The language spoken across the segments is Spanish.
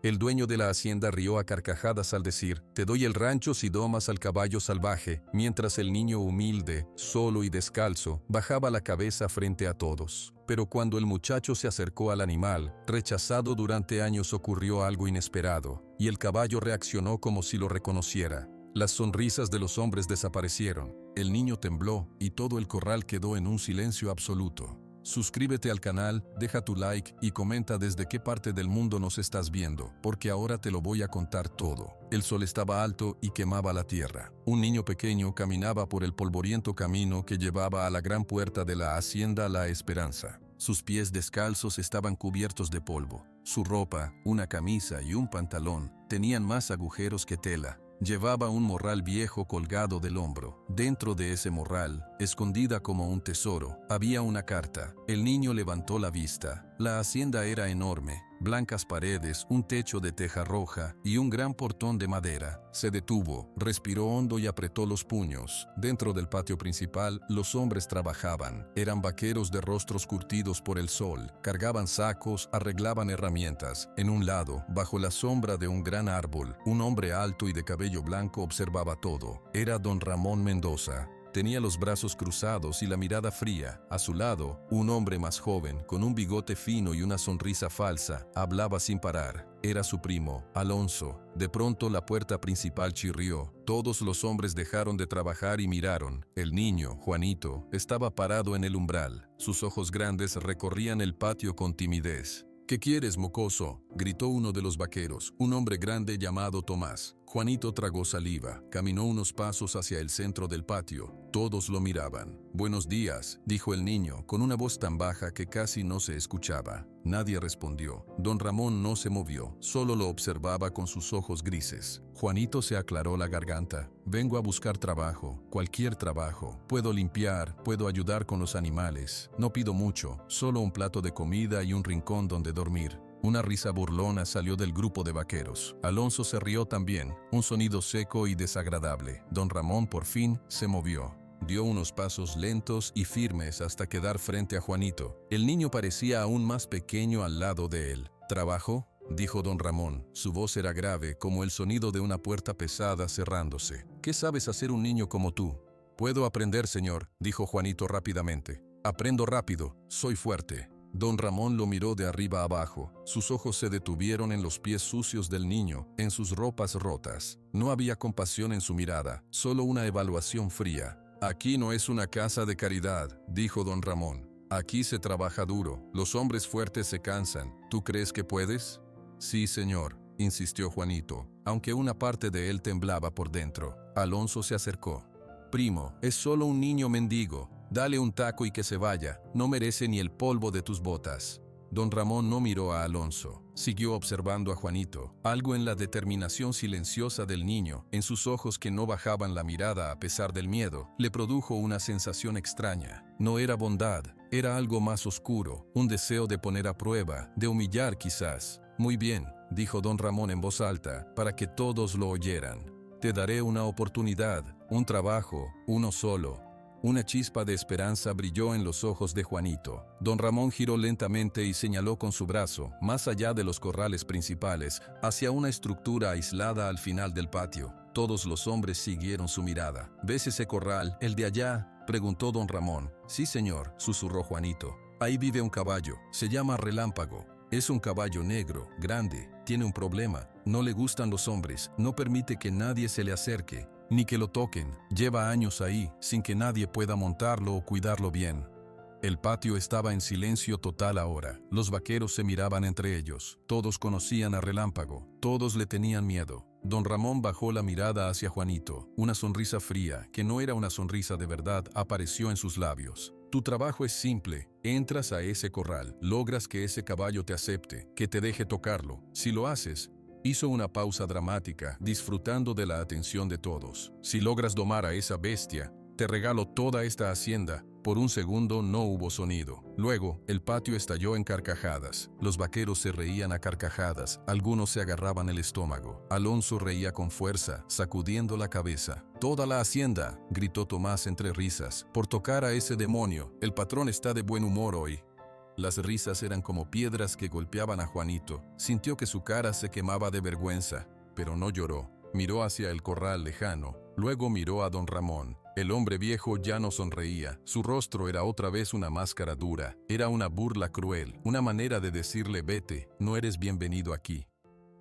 El dueño de la hacienda rió a carcajadas al decir, te doy el rancho si domas al caballo salvaje, mientras el niño humilde, solo y descalzo, bajaba la cabeza frente a todos. Pero cuando el muchacho se acercó al animal, rechazado durante años, ocurrió algo inesperado, y el caballo reaccionó como si lo reconociera. Las sonrisas de los hombres desaparecieron, el niño tembló y todo el corral quedó en un silencio absoluto. Suscríbete al canal, deja tu like y comenta desde qué parte del mundo nos estás viendo, porque ahora te lo voy a contar todo. El sol estaba alto y quemaba la tierra. Un niño pequeño caminaba por el polvoriento camino que llevaba a la gran puerta de la hacienda La Esperanza. Sus pies descalzos estaban cubiertos de polvo. Su ropa, una camisa y un pantalón, tenían más agujeros que tela. Llevaba un morral viejo colgado del hombro. Dentro de ese morral, escondida como un tesoro, había una carta. El niño levantó la vista. La hacienda era enorme, blancas paredes, un techo de teja roja y un gran portón de madera. Se detuvo, respiró hondo y apretó los puños. Dentro del patio principal, los hombres trabajaban. Eran vaqueros de rostros curtidos por el sol. Cargaban sacos, arreglaban herramientas. En un lado, bajo la sombra de un gran árbol, un hombre alto y de cabello blanco observaba todo. Era don Ramón Mendoza. Tenía los brazos cruzados y la mirada fría. A su lado, un hombre más joven, con un bigote fino y una sonrisa falsa, hablaba sin parar. Era su primo, Alonso. De pronto la puerta principal chirrió. Todos los hombres dejaron de trabajar y miraron. El niño, Juanito, estaba parado en el umbral. Sus ojos grandes recorrían el patio con timidez. ¿Qué quieres, mocoso?, gritó uno de los vaqueros, un hombre grande llamado Tomás. Juanito tragó saliva, caminó unos pasos hacia el centro del patio. Todos lo miraban. Buenos días, dijo el niño, con una voz tan baja que casi no se escuchaba. Nadie respondió. Don Ramón no se movió, solo lo observaba con sus ojos grises. Juanito se aclaró la garganta. Vengo a buscar trabajo, cualquier trabajo. Puedo limpiar, puedo ayudar con los animales. No pido mucho, solo un plato de comida y un rincón donde dormir. Una risa burlona salió del grupo de vaqueros. Alonso se rió también, un sonido seco y desagradable. Don Ramón por fin se movió. Dio unos pasos lentos y firmes hasta quedar frente a Juanito. El niño parecía aún más pequeño al lado de él. ¿Trabajo?, dijo don Ramón. Su voz era grave, como el sonido de una puerta pesada cerrándose. ¿Qué sabes hacer un niño como tú? Puedo aprender, señor, dijo Juanito rápidamente. Aprendo rápido, soy fuerte. Don Ramón lo miró de arriba a abajo. Sus ojos se detuvieron en los pies sucios del niño, en sus ropas rotas. No había compasión en su mirada, solo una evaluación fría. Aquí no es una casa de caridad, dijo don Ramón. Aquí se trabaja duro, los hombres fuertes se cansan. ¿Tú crees que puedes? Sí, señor, insistió Juanito, aunque una parte de él temblaba por dentro. Alonso se acercó. Primo, es solo un niño mendigo. Dale un taco y que se vaya, no merece ni el polvo de tus botas. Don Ramón no miró a Alonso, siguió observando a Juanito. Algo en la determinación silenciosa del niño, en sus ojos que no bajaban la mirada a pesar del miedo, le produjo una sensación extraña. No era bondad, era algo más oscuro, un deseo de poner a prueba, de humillar quizás. Muy bien, dijo don Ramón en voz alta, para que todos lo oyeran. Te daré una oportunidad, un trabajo, uno solo. Una chispa de esperanza brilló en los ojos de Juanito. Don Ramón giró lentamente y señaló con su brazo, más allá de los corrales principales, hacia una estructura aislada al final del patio. Todos los hombres siguieron su mirada. ¿Ves ese corral, el de allá?, preguntó don Ramón. Sí, señor, susurró Juanito. Ahí vive un caballo, se llama Relámpago. Es un caballo negro, grande, tiene un problema. No le gustan los hombres, no permite que nadie se le acerque, ni que lo toquen. Lleva años ahí, sin que nadie pueda montarlo o cuidarlo bien. El patio estaba en silencio total ahora. Los vaqueros se miraban entre ellos. Todos conocían a Relámpago. Todos le tenían miedo. Don Ramón bajó la mirada hacia Juanito. Una sonrisa fría, que no era una sonrisa de verdad, apareció en sus labios. Tu trabajo es simple. Entras a ese corral, logras que ese caballo te acepte, que te deje tocarlo. Si lo haces, hizo una pausa dramática, disfrutando de la atención de todos. Si logras domar a esa bestia, te regalo toda esta hacienda. Por un segundo no hubo sonido. Luego, el patio estalló en carcajadas. Los vaqueros se reían a carcajadas, algunos se agarraban el estómago. Alonso reía con fuerza, sacudiendo la cabeza. «Toda la hacienda», gritó Tomás entre risas, «por tocar a ese demonio. El patrón está de buen humor hoy». Las risas eran como piedras que golpeaban a Juanito. Sintió que su cara se quemaba de vergüenza, pero no lloró. Miró hacia el corral lejano, luego miró a don Ramón. El hombre viejo ya no sonreía, su rostro era otra vez una máscara dura, era una burla cruel, una manera de decirle vete, no eres bienvenido aquí.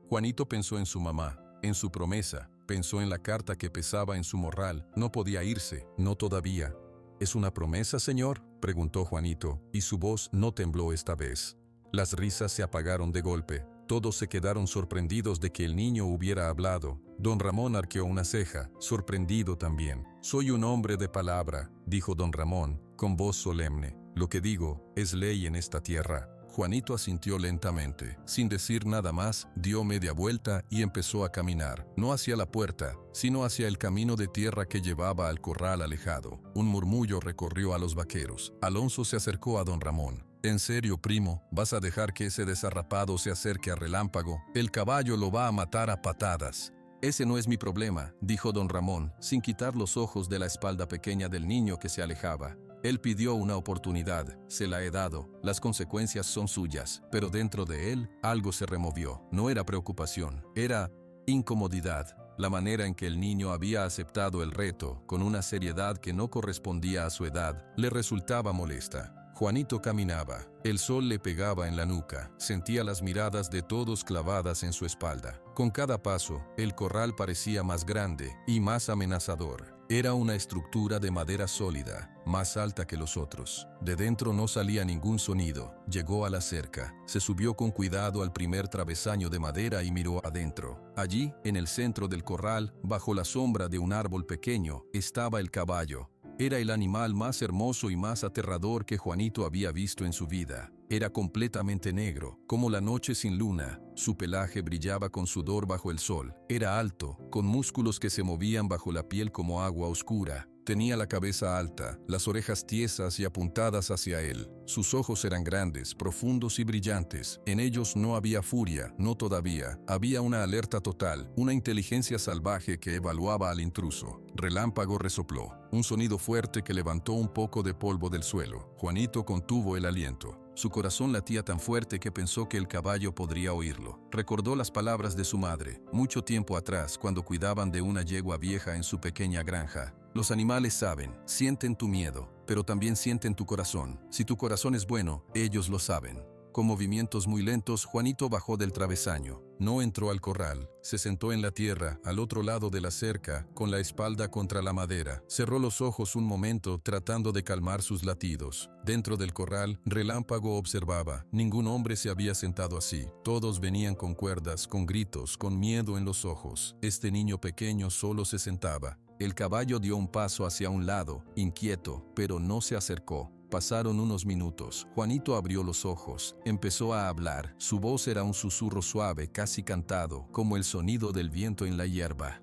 Juanito pensó en su mamá, en su promesa, pensó en la carta que pesaba en su morral, no podía irse, no todavía. ¿Es una promesa, señor?, preguntó Juanito, y su voz no tembló esta vez. Las risas se apagaron de golpe. Todos se quedaron sorprendidos de que el niño hubiera hablado. Don Ramón arqueó una ceja, sorprendido también. «Soy un hombre de palabra», dijo don Ramón, con voz solemne. «Lo que digo es ley en esta tierra». Juanito asintió lentamente. Sin decir nada más, dio media vuelta y empezó a caminar, no hacia la puerta, sino hacia el camino de tierra que llevaba al corral alejado. Un murmullo recorrió a los vaqueros. Alonso se acercó a don Ramón. «¿En serio, primo, vas a dejar que ese desarrapado se acerque a Relámpago? El caballo lo va a matar a patadas». «Ese no es mi problema», dijo don Ramón, sin quitar los ojos de la espalda pequeña del niño que se alejaba. «Él pidió una oportunidad, se la he dado, las consecuencias son suyas», pero dentro de él algo se removió. No era preocupación, era incomodidad. La manera en que el niño había aceptado el reto, con una seriedad que no correspondía a su edad, le resultaba molesta. Juanito caminaba. El sol le pegaba en la nuca. Sentía las miradas de todos clavadas en su espalda. Con cada paso, el corral parecía más grande y más amenazador. Era una estructura de madera sólida, más alta que los otros. De dentro no salía ningún sonido. Llegó a la cerca. Se subió con cuidado al primer travesaño de madera y miró adentro. Allí, en el centro del corral, bajo la sombra de un árbol pequeño, estaba el caballo. Era el animal más hermoso y más aterrador que Juanito había visto en su vida. Era completamente negro, como la noche sin luna. Su pelaje brillaba con sudor bajo el sol. Era alto, con músculos que se movían bajo la piel como agua oscura. Tenía la cabeza alta, las orejas tiesas y apuntadas hacia él. Sus ojos eran grandes, profundos y brillantes. En ellos no había furia, no todavía. Había una alerta total, una inteligencia salvaje que evaluaba al intruso. Relámpago resopló, un sonido fuerte que levantó un poco de polvo del suelo. Juanito contuvo el aliento. Su corazón latía tan fuerte que pensó que el caballo podría oírlo. Recordó las palabras de su madre, mucho tiempo atrás, cuando cuidaban de una yegua vieja en su pequeña granja. Los animales saben, sienten tu miedo, pero también sienten tu corazón. Si tu corazón es bueno, ellos lo saben. Con movimientos muy lentos, Juanito bajó del travesaño. No entró al corral. Se sentó en la tierra, al otro lado de la cerca, con la espalda contra la madera. Cerró los ojos un momento, tratando de calmar sus latidos. Dentro del corral, Relámpago observaba. Ningún hombre se había sentado así. Todos venían con cuerdas, con gritos, con miedo en los ojos. Este niño pequeño solo se sentaba. El caballo dio un paso hacia un lado, inquieto, pero no se acercó. Pasaron unos minutos. Juanito abrió los ojos. Empezó a hablar. Su voz era un susurro suave, casi cantado, como el sonido del viento en la hierba.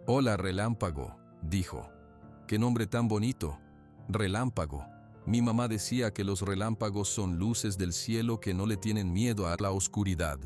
«Hola, Relámpago», dijo. «¡Qué nombre tan bonito! Relámpago. Mi mamá decía que los relámpagos son luces del cielo que no le tienen miedo a la oscuridad».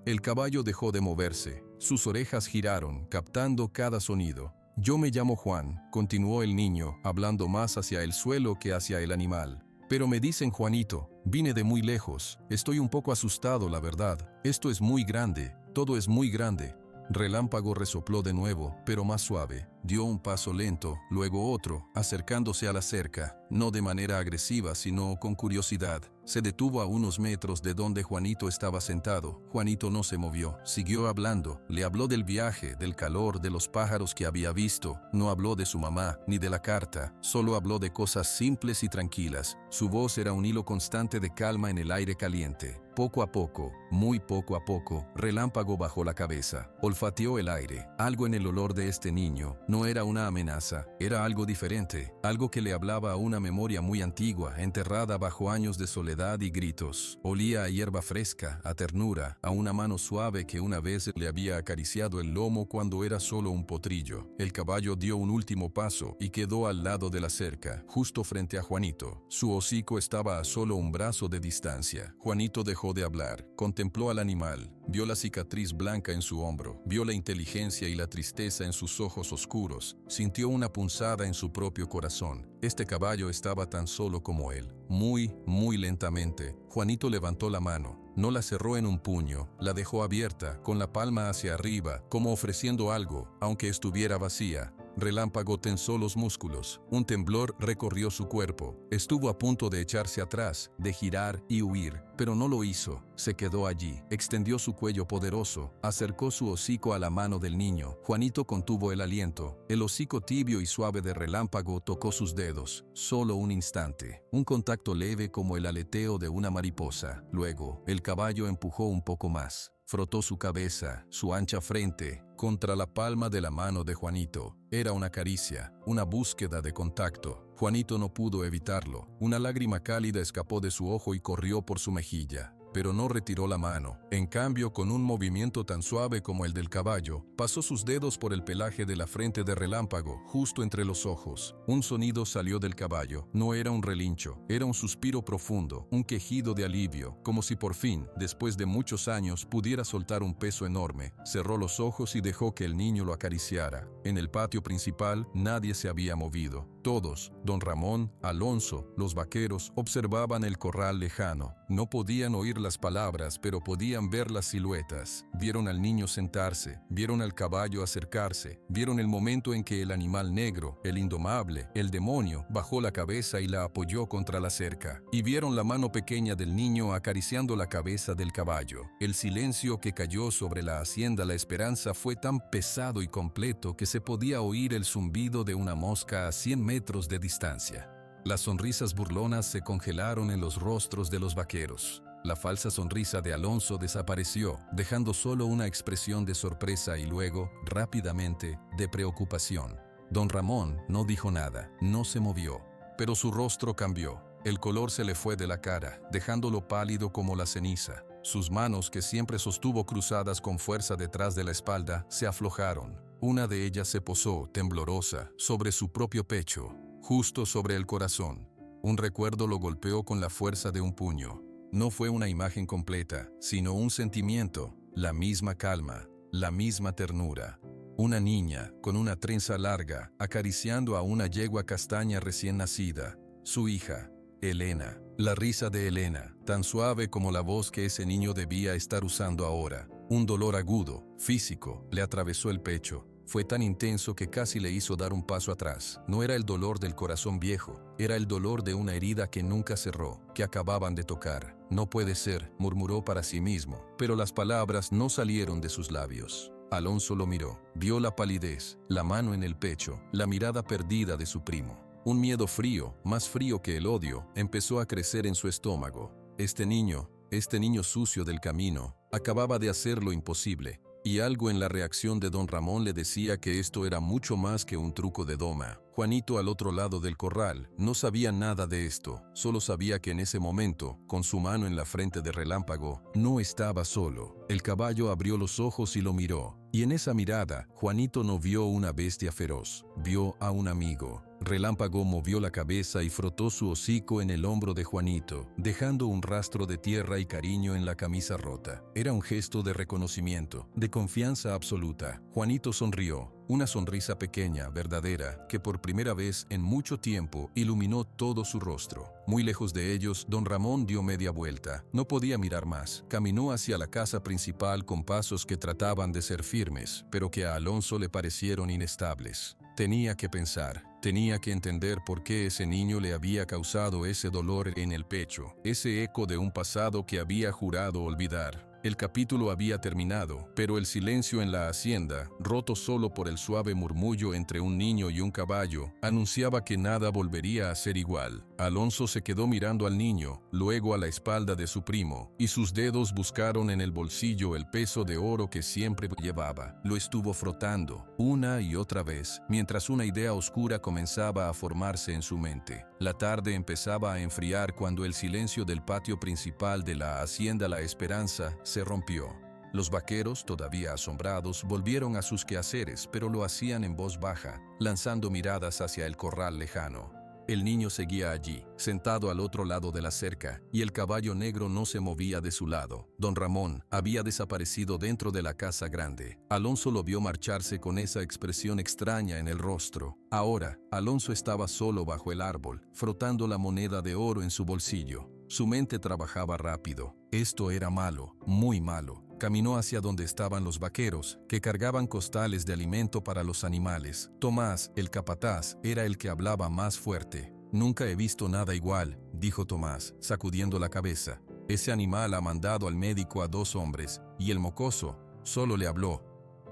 El caballo dejó de moverse. Sus orejas giraron, captando cada sonido. «Yo me llamo Juan», continuó el niño, hablando más hacia el suelo que hacia el animal. «Pero me dicen Juanito, vine de muy lejos. Estoy un poco asustado, la verdad. Esto es muy grande, todo es muy grande». Relámpago resopló de nuevo, pero más suave. Dio un paso lento, luego otro, acercándose a la cerca, no de manera agresiva, sino con curiosidad. Se detuvo a unos metros de donde Juanito estaba sentado. Juanito no se movió, siguió hablando. Le habló del viaje, del calor, de los pájaros que había visto. No habló de su mamá, ni de la carta. Solo habló de cosas simples y tranquilas. Su voz era un hilo constante de calma en el aire caliente. Poco a poco, muy poco a poco, Relámpago bajó la cabeza. Olfateó el aire. Algo en el olor de este niño no era una amenaza, era algo diferente, algo que le hablaba a una memoria muy antigua, enterrada bajo años de soledad y gritos. Olía a hierba fresca, a ternura, a una mano suave que una vez le había acariciado el lomo cuando era solo un potrillo. El caballo dio un último paso y quedó al lado de la cerca, justo frente a Juanito. Su hocico estaba a solo un brazo de distancia. Juanito dejó dejó de hablar. Contempló al animal, vio la cicatriz blanca en su hombro, vio la inteligencia y la tristeza en sus ojos oscuros, sintió una punzada en su propio corazón. Este caballo estaba tan solo como él. Muy lentamente, Juanito levantó la mano. No la cerró en un puño, la dejó abierta, con la palma hacia arriba, como ofreciendo algo, aunque estuviera vacía. Relámpago tensó los músculos, un temblor recorrió su cuerpo. Estuvo a punto de echarse atrás, de girar y huir, pero no lo hizo. Se quedó allí, extendió su cuello poderoso, acercó su hocico a la mano del niño. Juanito contuvo el aliento. El hocico tibio y suave de Relámpago tocó sus dedos. Solo un instante. Un contacto leve como el aleteo de una mariposa. Luego, el caballo empujó un poco más. Frotó su cabeza, su ancha frente, contra la palma de la mano de Juanito. Era una caricia, una búsqueda de contacto. Juanito no pudo evitarlo. Una lágrima cálida escapó de su ojo y corrió por su mejilla, pero no retiró la mano. En cambio, con un movimiento tan suave como el del caballo, pasó sus dedos por el pelaje de la frente de Relámpago, justo entre los ojos. Un sonido salió del caballo. No era un relincho, era un suspiro profundo, un quejido de alivio, como si por fin, después de muchos años, pudiera soltar un peso enorme. Cerró los ojos y dejó que el niño lo acariciara. En el patio principal, nadie se había movido. Todos, don Ramón, Alonso, los vaqueros, observaban el corral lejano. No podían oír las palabras, pero podían ver las siluetas. Vieron al niño sentarse, vieron al caballo acercarse, vieron el momento en que el animal negro, el indomable, el demonio, bajó la cabeza y la apoyó contra la cerca. Y vieron la mano pequeña del niño acariciando la cabeza del caballo. El silencio que cayó sobre la hacienda La Esperanza fue tan pesado y completo que se podía oír el zumbido de una mosca a 100 metros de distancia. Las sonrisas burlonas se congelaron en los rostros de los vaqueros. La falsa sonrisa de Alonso desapareció, dejando solo una expresión de sorpresa y luego, rápidamente, de preocupación. Don Ramón no dijo nada, no se movió, pero su rostro cambió. El color se le fue de la cara, dejándolo pálido como la ceniza. Sus manos, que siempre sostuvo cruzadas con fuerza detrás de la espalda, se aflojaron. Una de ellas se posó, temblorosa, sobre su propio pecho, justo sobre el corazón. Un recuerdo lo golpeó con la fuerza de un puño. No fue una imagen completa, sino un sentimiento, la misma calma, la misma ternura. Una niña, con una trenza larga, acariciando a una yegua castaña recién nacida, su hija, Elena. La risa de Elena, tan suave como la voz que ese niño debía estar usando ahora. Un dolor agudo, físico, le atravesó el pecho. Fue tan intenso que casi le hizo dar un paso atrás. No era el dolor del corazón viejo, era el dolor de una herida que nunca cerró, que acababan de tocar. No puede ser, murmuró para sí mismo, pero las palabras no salieron de sus labios. Alonso lo miró, vio la palidez, la mano en el pecho, la mirada perdida de su primo. Un miedo frío, más frío que el odio, empezó a crecer en su estómago. Este niño sucio del camino, acababa de hacer lo imposible. Y algo en la reacción de don Ramón le decía que esto era mucho más que un truco de doma. Juanito, al otro lado del corral, no sabía nada de esto, solo sabía que en ese momento, con su mano en la frente de Relámpago, no estaba solo. El caballo abrió los ojos y lo miró, y en esa mirada, Juanito no vio una bestia feroz, vio a un amigo. Relámpago movió la cabeza y frotó su hocico en el hombro de Juanito, dejando un rastro de tierra y cariño en la camisa rota. Era un gesto de reconocimiento, de confianza absoluta. Juanito sonrió, una sonrisa pequeña, verdadera, que por primera vez en mucho tiempo iluminó todo su rostro. Muy lejos de ellos, don Ramón dio media vuelta. No podía mirar más. Caminó hacia la casa principal con pasos que trataban de ser firmes, pero que a Alonso le parecieron inestables. Tenía que pensar, tenía que entender por qué ese niño le había causado ese dolor en el pecho, ese eco de un pasado que había jurado olvidar. El capítulo había terminado, pero el silencio en la hacienda, roto solo por el suave murmullo entre un niño y un caballo, anunciaba que nada volvería a ser igual. Alonso se quedó mirando al niño, luego a la espalda de su primo, y sus dedos buscaron en el bolsillo el peso de oro que siempre llevaba. Lo estuvo frotando, una y otra vez, mientras una idea oscura comenzaba a formarse en su mente. La tarde empezaba a enfriar cuando el silencio del patio principal de la hacienda La Esperanza se rompió. Los vaqueros, todavía asombrados, volvieron a sus quehaceres, pero lo hacían en voz baja, lanzando miradas hacia el corral lejano. El niño seguía allí, sentado al otro lado de la cerca, y el caballo negro no se movía de su lado. Don Ramón había desaparecido dentro de la casa grande. Alonso lo vio marcharse con esa expresión extraña en el rostro. Ahora, Alonso estaba solo bajo el árbol, frotando la moneda de oro en su bolsillo. Su mente trabajaba rápido. Esto era malo, muy malo. Caminó hacia donde estaban los vaqueros, que cargaban costales de alimento para los animales. Tomás, el capataz, era el que hablaba más fuerte. «Nunca he visto nada igual», dijo Tomás, sacudiendo la cabeza. «Ese animal ha mandado al médico a 2 hombres, y el mocoso solo le habló».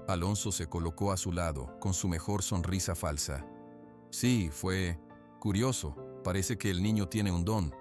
Alonso se colocó a su lado, con su mejor sonrisa falsa. «Sí, fue curioso. Parece que el niño tiene un don».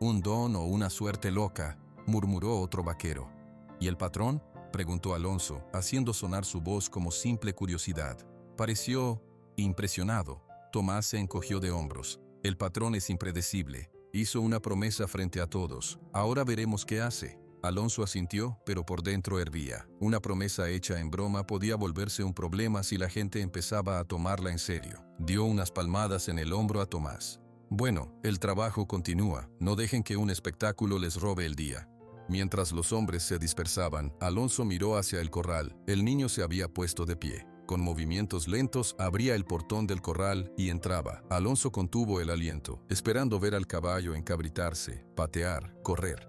«¿Un don o una suerte loca?», murmuró otro vaquero. «¿Y el patrón?», preguntó Alonso, haciendo sonar su voz como simple curiosidad. Pareció impresionado. Tomás se encogió de hombros. «El patrón es impredecible. Hizo una promesa frente a todos. Ahora veremos qué hace». Alonso asintió, pero por dentro hervía. Una promesa hecha en broma podía volverse un problema si la gente empezaba a tomarla en serio. Dio unas palmadas en el hombro a Tomás. «Bueno, el trabajo continúa. No dejen que un espectáculo les robe el día». Mientras los hombres se dispersaban, Alonso miró hacia el corral. El niño se había puesto de pie. Con movimientos lentos, abría el portón del corral y entraba. Alonso contuvo el aliento, esperando ver al caballo encabritarse, patear, correr.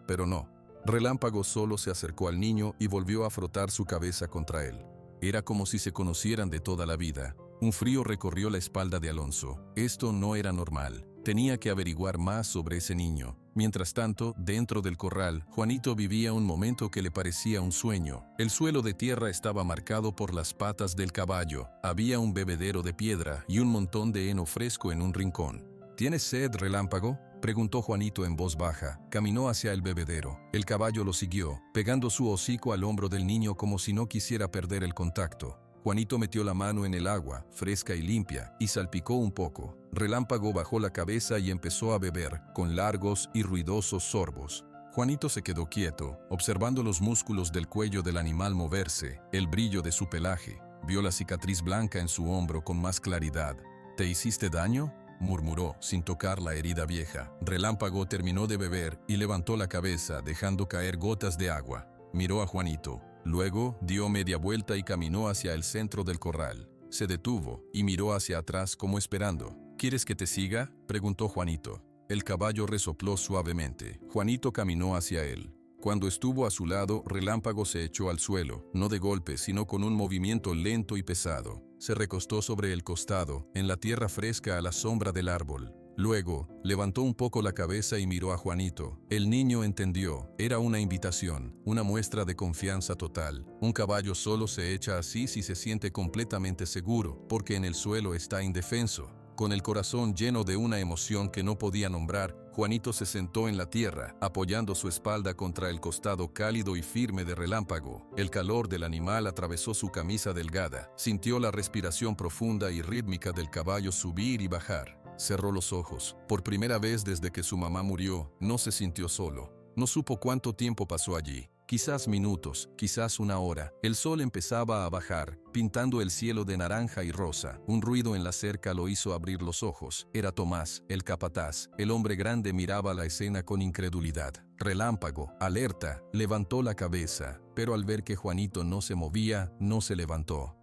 Pero no. Relámpago solo se acercó al niño y volvió a frotar su cabeza contra él. Era como si se conocieran de toda la vida. Un frío recorrió la espalda de Alonso. Esto no era normal. Tenía que averiguar más sobre ese niño. Mientras tanto, dentro del corral, Juanito vivía un momento que le parecía un sueño. El suelo de tierra estaba marcado por las patas del caballo. Había un bebedero de piedra y un montón de heno fresco en un rincón. ¿Tienes sed, Relámpago?, preguntó Juanito en voz baja. Caminó hacia el bebedero. El caballo lo siguió, pegando su hocico al hombro del niño como si no quisiera perder el contacto. Juanito metió la mano en el agua, fresca y limpia, y salpicó un poco. Relámpago bajó la cabeza y empezó a beber, con largos y ruidosos sorbos. Juanito se quedó quieto, observando los músculos del cuello del animal moverse, el brillo de su pelaje. Vio la cicatriz blanca en su hombro con más claridad. «¿Te hiciste daño?», murmuró, sin tocar la herida vieja. Relámpago terminó de beber y levantó la cabeza, dejando caer gotas de agua. Miró a Juanito. Luego dio media vuelta y caminó hacia el centro del corral. Se detuvo y miró hacia atrás como esperando. «¿Quieres que te siga?», preguntó Juanito. El caballo resopló suavemente. Juanito caminó hacia él. Cuando estuvo a su lado, Relámpago se echó al suelo, no de golpe, sino con un movimiento lento y pesado. Se recostó sobre el costado, en la tierra fresca a la sombra del árbol. Luego, levantó un poco la cabeza y miró a Juanito. El niño entendió. Era una invitación, una muestra de confianza total. Un caballo solo se echa así si se siente completamente seguro, porque en el suelo está indefenso. Con el corazón lleno de una emoción que no podía nombrar, Juanito se sentó en la tierra, apoyando su espalda contra el costado cálido y firme de Relámpago. El calor del animal atravesó su camisa delgada. Sintió la respiración profunda y rítmica del caballo subir y bajar. Cerró los ojos. Por primera vez desde que su mamá murió, no se sintió solo. No supo cuánto tiempo pasó allí. Quizás minutos, quizás una hora. El sol empezaba a bajar, pintando el cielo de naranja y rosa. Un ruido en la cerca lo hizo abrir los ojos. Era Tomás, el capataz. El hombre grande miraba la escena con incredulidad. Relámpago, alerta, levantó la cabeza, pero al ver que Juanito no se movía, no se levantó.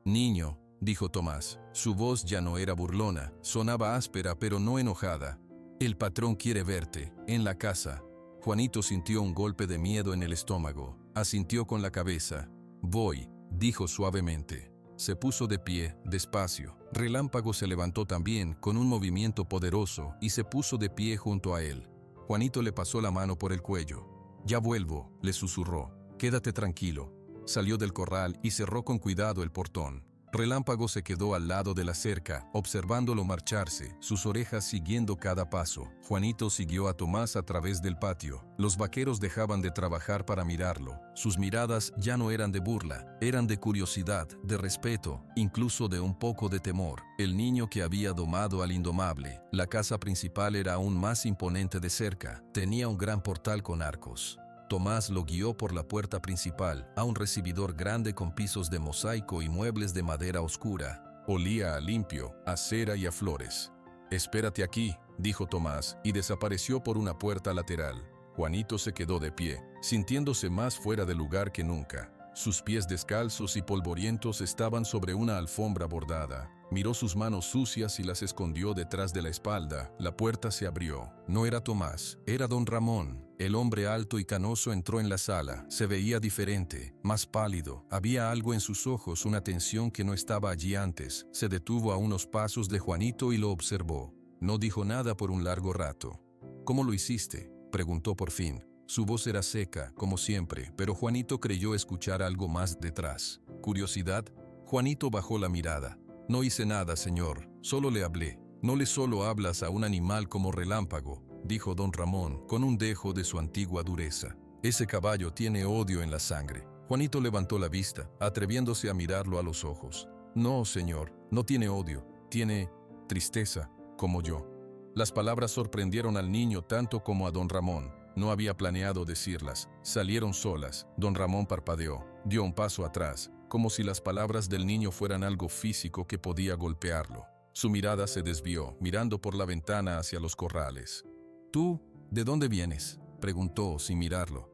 «Niño», dijo Tomás. Su voz ya no era burlona, sonaba áspera pero no enojada. «El patrón quiere verte, en la casa». Juanito sintió un golpe de miedo en el estómago. Asintió con la cabeza. «Voy», dijo suavemente. Se puso de pie, despacio. Relámpago se levantó también, con un movimiento poderoso, y se puso de pie junto a él. Juanito le pasó la mano por el cuello. «Ya vuelvo», le susurró. «Quédate tranquilo». Salió del corral y cerró con cuidado el portón. Relámpago se quedó al lado de la cerca, observándolo marcharse, sus orejas siguiendo cada paso. Juanito siguió a Tomás a través del patio. Los vaqueros dejaban de trabajar para mirarlo. Sus miradas ya no eran de burla, eran de curiosidad, de respeto, incluso de un poco de temor. El niño que había domado al indomable. La casa principal era aún más imponente de cerca. Tenía un gran portal con arcos. Tomás lo guió por la puerta principal, a un recibidor grande con pisos de mosaico y muebles de madera oscura. Olía a limpio, a cera y a flores. Espérate aquí, dijo Tomás, y desapareció por una puerta lateral. Juanito se quedó de pie, sintiéndose más fuera de lugar que nunca. Sus pies descalzos y polvorientos estaban sobre una alfombra bordada. Miró sus manos sucias y las escondió detrás de la espalda. La puerta se abrió. No era Tomás, era don Ramón. El hombre alto y canoso entró en la sala. Se veía diferente, más pálido. Había algo en sus ojos, una tensión que no estaba allí antes. Se detuvo a unos pasos de Juanito y lo observó. No dijo nada por un largo rato. «¿Cómo lo hiciste?», preguntó por fin. Su voz era seca, como siempre, pero Juanito creyó escuchar algo más detrás. ¿Curiosidad? Juanito bajó la mirada. «No hice nada, señor, solo le hablé». «No le solo hablas a un animal como Relámpago», dijo don Ramón, con un dejo de su antigua dureza. «Ese caballo tiene odio en la sangre». Juanito levantó la vista, atreviéndose a mirarlo a los ojos. «No, señor, no tiene odio, tiene tristeza, como yo». Las palabras sorprendieron al niño tanto como a don Ramón. No había planeado decirlas. Salieron solas. Don Ramón parpadeó, dio un paso atrás, como si las palabras del niño fueran algo físico que podía golpearlo. Su mirada se desvió, mirando por la ventana hacia los corrales. «¿Tú, de dónde vienes?», preguntó sin mirarlo.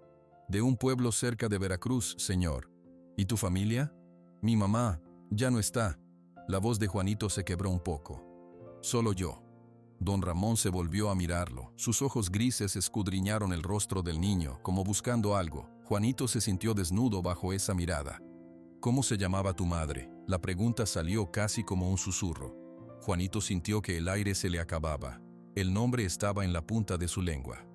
«De un pueblo cerca de Veracruz, señor». «¿Y tu familia?». «Mi mamá ya no está». La voz de Juanito se quebró un poco. «Solo yo». Don Ramón se volvió a mirarlo. Sus ojos grises escudriñaron el rostro del niño, como buscando algo. Juanito se sintió desnudo bajo esa mirada. «¿Cómo se llamaba tu madre?». La pregunta salió casi como un susurro. Juanito sintió que el aire se le acababa. El nombre estaba en la punta de su lengua.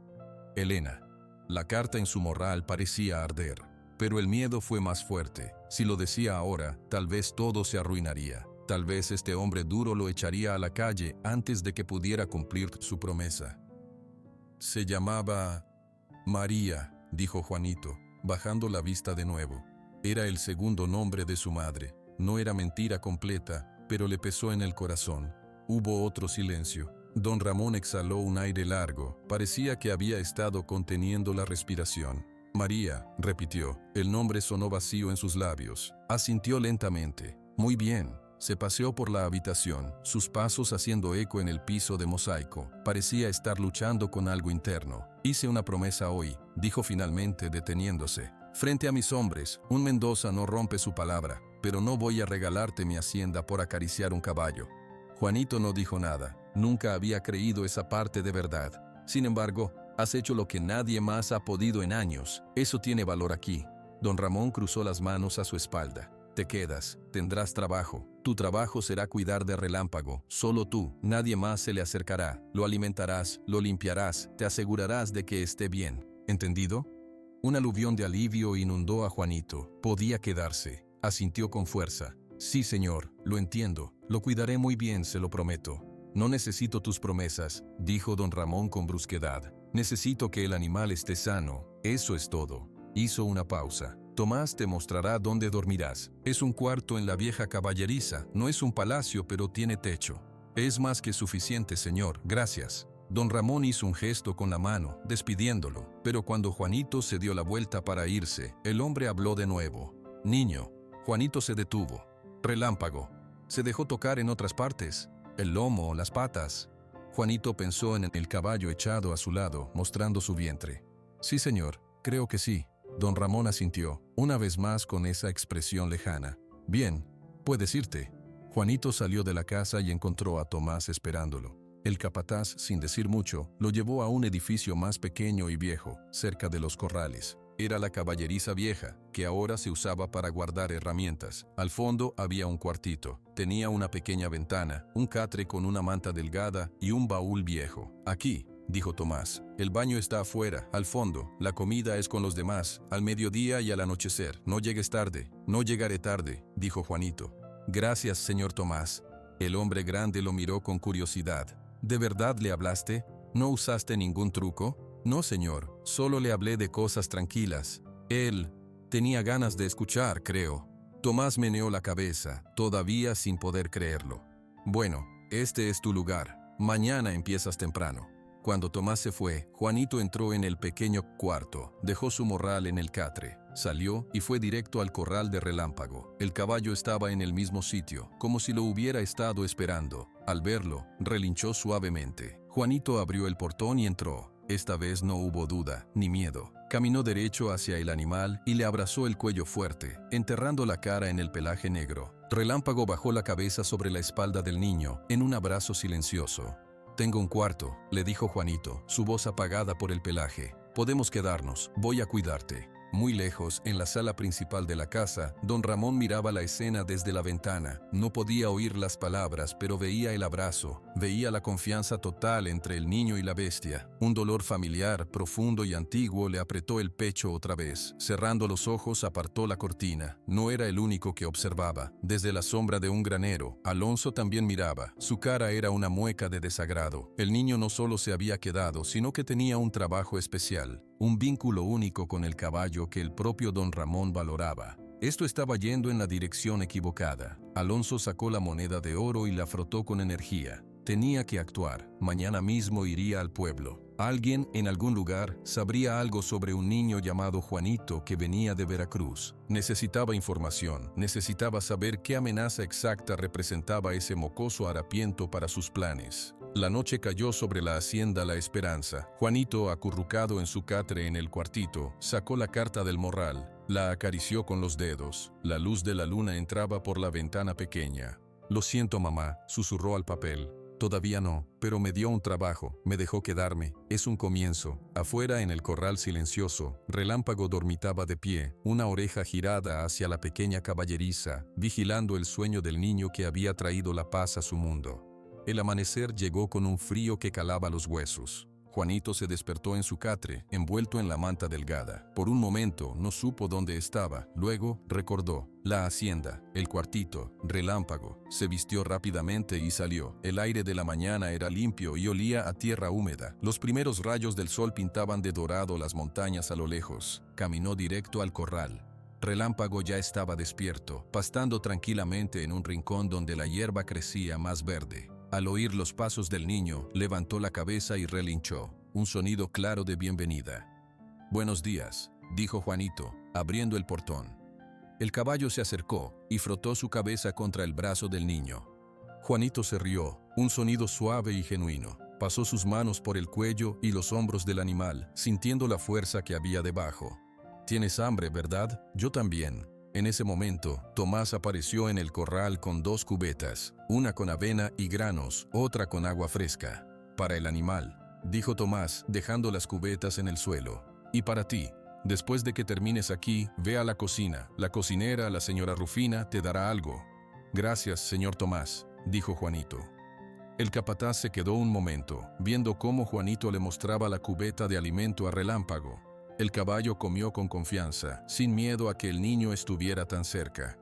«Elena». La carta en su morral parecía arder, pero el miedo fue más fuerte. Si lo decía ahora, tal vez todo se arruinaría. Tal vez este hombre duro lo echaría a la calle antes de que pudiera cumplir su promesa. «Se llamaba María», dijo Juanito, bajando la vista de nuevo. Era el segundo nombre de su madre. No era mentira completa, pero le pesó en el corazón. Hubo otro silencio. Don Ramón exhaló un aire largo. Parecía que había estado conteniendo la respiración. «María», repitió. El nombre sonó vacío en sus labios. Asintió lentamente. «Muy bien». Se paseó por la habitación, sus pasos haciendo eco en el piso de mosaico. Parecía estar luchando con algo interno. «Hice una promesa hoy», dijo finalmente deteniéndose. «Frente a mis hombres, un Mendoza no rompe su palabra, pero no voy a regalarte mi hacienda por acariciar un caballo». Juanito no dijo nada. Nunca había creído esa parte de verdad. «Sin embargo, has hecho lo que nadie más ha podido en años. Eso tiene valor aquí». Don Ramón cruzó las manos a su espalda. «Te quedas, tendrás trabajo. Tu trabajo será cuidar de Relámpago. Solo tú, nadie más se le acercará. Lo alimentarás, lo limpiarás, te asegurarás de que esté bien. ¿Entendido?». Un aluvión de alivio inundó a Juanito. Podía quedarse. Asintió con fuerza. «Sí, señor, lo entiendo. Lo cuidaré muy bien, se lo prometo». «No necesito tus promesas», dijo don Ramón con brusquedad. «Necesito que el animal esté sano. Eso es todo». Hizo una pausa. «Tomás te mostrará dónde dormirás. Es un cuarto en la vieja caballeriza. No es un palacio, pero tiene techo». «Es más que suficiente, señor. Gracias». Don Ramón hizo un gesto con la mano, despidiéndolo. Pero cuando Juanito se dio la vuelta para irse, el hombre habló de nuevo. «Niño». Juanito se detuvo. «Relámpago. ¿Se dejó tocar en otras partes? ¿El lomo, las patas?». Juanito pensó en el caballo echado a su lado, mostrando su vientre. «Sí, señor, creo que sí». Don Ramón asintió, una vez más con esa expresión lejana. «Bien, puedes irte». Juanito salió de la casa y encontró a Tomás esperándolo. El capataz, sin decir mucho, lo llevó a un edificio más pequeño y viejo, cerca de los corrales. Era la caballeriza vieja, que ahora se usaba para guardar herramientas. Al fondo había un cuartito. Tenía una pequeña ventana, un catre con una manta delgada y un baúl viejo. «Aquí», dijo Tomás. «El baño está afuera, al fondo. La comida es con los demás, al mediodía y al anochecer. No llegues tarde». «No llegaré tarde», dijo Juanito. «Gracias, señor Tomás». El hombre grande lo miró con curiosidad. «¿De verdad le hablaste? ¿No usaste ningún truco?». «No, señor, solo le hablé de cosas tranquilas. Él tenía ganas de escuchar, creo». Tomás meneó la cabeza, todavía sin poder creerlo. «Bueno, este es tu lugar. Mañana empiezas temprano». Cuando Tomás se fue, Juanito entró en el pequeño cuarto, dejó su morral en el catre. Salió y fue directo al corral de Relámpago. El caballo estaba en el mismo sitio, como si lo hubiera estado esperando. Al verlo, relinchó suavemente. Juanito abrió el portón y entró. Esta vez no hubo duda, ni miedo. Caminó derecho hacia el animal y le abrazó el cuello fuerte, enterrando la cara en el pelaje negro. Relámpago bajó la cabeza sobre la espalda del niño, en un abrazo silencioso. «Tengo un cuarto», le dijo Juanito, su voz apagada por el pelaje. «Podemos quedarnos, voy a cuidarte». Muy lejos, en la sala principal de la casa, don Ramón miraba la escena desde la ventana. No podía oír las palabras, pero veía el abrazo, veía la confianza total entre el niño y la bestia. Un dolor familiar, profundo y antiguo le apretó el pecho otra vez. Cerrando los ojos, apartó la cortina. No era el único que observaba. Desde la sombra de un granero, Alonso también miraba. Su cara era una mueca de desagrado. El niño no solo se había quedado, sino que tenía un trabajo especial. Un vínculo único con el caballo que el propio don Ramón valoraba. Esto estaba yendo en la dirección equivocada. Alonso sacó la moneda de oro y la frotó con energía. Tenía que actuar. Mañana mismo iría al pueblo. Alguien, en algún lugar, sabría algo sobre un niño llamado Juanito que venía de Veracruz. Necesitaba información. Necesitaba saber qué amenaza exacta representaba ese mocoso harapiento para sus planes. La noche cayó sobre la hacienda La Esperanza. Juanito, acurrucado en su catre en el cuartito, sacó la carta del morral, la acarició con los dedos. La luz de la luna entraba por la ventana pequeña. «Lo siento, mamá», susurró al papel. «Todavía no, pero me dio un trabajo, me dejó quedarme. Es un comienzo». Afuera, en el corral silencioso, Relámpago dormitaba de pie, una oreja girada hacia la pequeña caballeriza, vigilando el sueño del niño que había traído la paz a su mundo. El amanecer llegó con un frío que calaba los huesos. Juanito se despertó en su catre, envuelto en la manta delgada. Por un momento no supo dónde estaba, luego recordó. La hacienda, el cuartito, Relámpago. Se vistió rápidamente y salió. El aire de la mañana era limpio y olía a tierra húmeda. Los primeros rayos del sol pintaban de dorado las montañas a lo lejos. Caminó directo al corral. Relámpago ya estaba despierto, pastando tranquilamente en un rincón donde la hierba crecía más verde. Al oír los pasos del niño, levantó la cabeza y relinchó, un sonido claro de bienvenida. «Buenos días», dijo Juanito, abriendo el portón. El caballo se acercó y frotó su cabeza contra el brazo del niño. Juanito se rió, un sonido suave y genuino. Pasó sus manos por el cuello y los hombros del animal, sintiendo la fuerza que había debajo. «¿Tienes hambre, verdad? Yo también». En ese momento, Tomás apareció en el corral con 2 cubetas, una con avena y granos, otra con agua fresca. «Para el animal», dijo Tomás, dejando las cubetas en el suelo. «Y para ti. Después de que termines aquí, ve a la cocina. La cocinera, la señora Rufina, te dará algo». «Gracias, señor Tomás», dijo Juanito. El capataz se quedó un momento, viendo cómo Juanito le mostraba la cubeta de alimento a Relámpago. El caballo comió con confianza, sin miedo a que el niño estuviera tan cerca.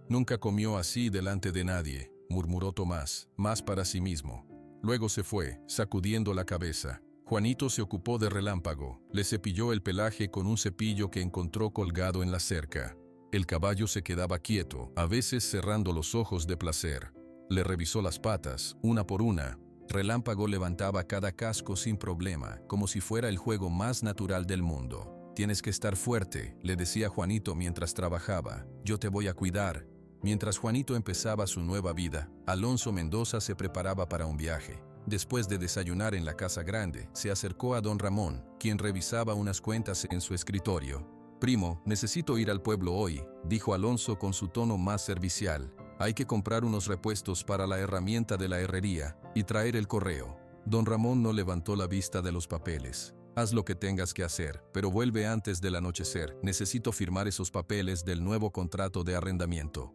«Nunca comió así delante de nadie», murmuró Tomás, más para sí mismo. Luego se fue, sacudiendo la cabeza. Juanito se ocupó de Relámpago, le cepilló el pelaje con un cepillo que encontró colgado en la cerca. El caballo se quedaba quieto, a veces cerrando los ojos de placer. Le revisó las patas, una por una. Relámpago levantaba cada casco sin problema, como si fuera el juego más natural del mundo. «Tienes que estar fuerte», le decía Juanito mientras trabajaba. «Yo te voy a cuidar». Mientras Juanito empezaba su nueva vida, Alonso Mendoza se preparaba para un viaje. Después de desayunar en la casa grande, se acercó a don Ramón, quien revisaba unas cuentas en su escritorio. «Primo, necesito ir al pueblo hoy», dijo Alonso con su tono más servicial. «Hay que comprar unos repuestos para la herramienta de la herrería y traer el correo». Don Ramón no levantó la vista de los papeles. «Haz lo que tengas que hacer, pero vuelve antes del anochecer. Necesito firmar esos papeles del nuevo contrato de arrendamiento».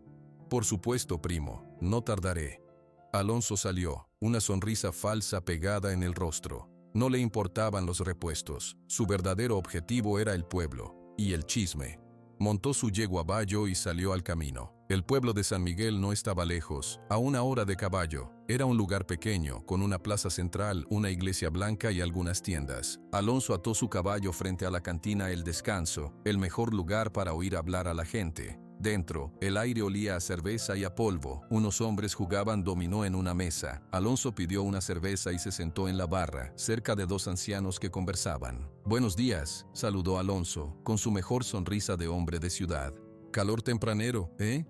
«Por supuesto, primo, no tardaré». Alonso salió, una sonrisa falsa pegada en el rostro. No le importaban los repuestos. Su verdadero objetivo era el pueblo y el chisme. Montó su yeguaballo y salió al camino. El pueblo de San Miguel no estaba lejos, a 1 hora de caballo. Era un lugar pequeño, con una plaza central, una iglesia blanca y algunas tiendas. Alonso ató su caballo frente a la cantina El Descanso, el mejor lugar para oír hablar a la gente. Dentro, el aire olía a cerveza y a polvo. Unos hombres jugaban dominó en una mesa. Alonso pidió una cerveza y se sentó en la barra, cerca de dos ancianos que conversaban. «Buenos días», saludó Alonso, con su mejor sonrisa de hombre de ciudad. «Calor tempranero, ¿eh?».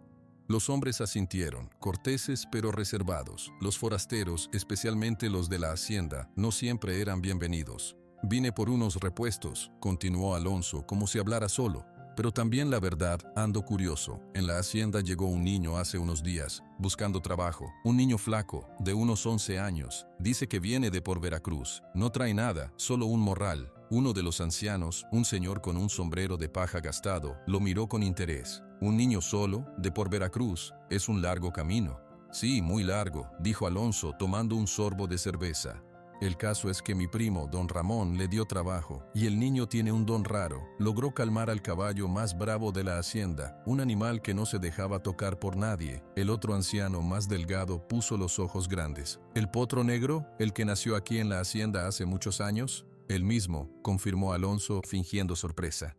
Los hombres asintieron, corteses pero reservados. Los forasteros, especialmente los de la hacienda, no siempre eran bienvenidos. «Vine por unos repuestos», continuó Alonso como si hablara solo. «Pero también la verdad, ando curioso. En la hacienda llegó un niño hace unos días, buscando trabajo. Un niño flaco, de unos 11 años. Dice que viene de por Veracruz. No trae nada, solo un morral». Uno de los ancianos, un señor con un sombrero de paja gastado, lo miró con interés. «¿Un niño solo, de por Veracruz? Es un largo camino». «Sí, muy largo», dijo Alonso tomando un sorbo de cerveza. «El caso es que mi primo, don Ramón, le dio trabajo, y el niño tiene un don raro. Logró calmar al caballo más bravo de la hacienda, un animal que no se dejaba tocar por nadie». El otro anciano, más delgado, puso los ojos grandes. «¿El potro negro, el que nació aquí en la hacienda hace muchos años?» «El mismo», confirmó Alonso, fingiendo sorpresa.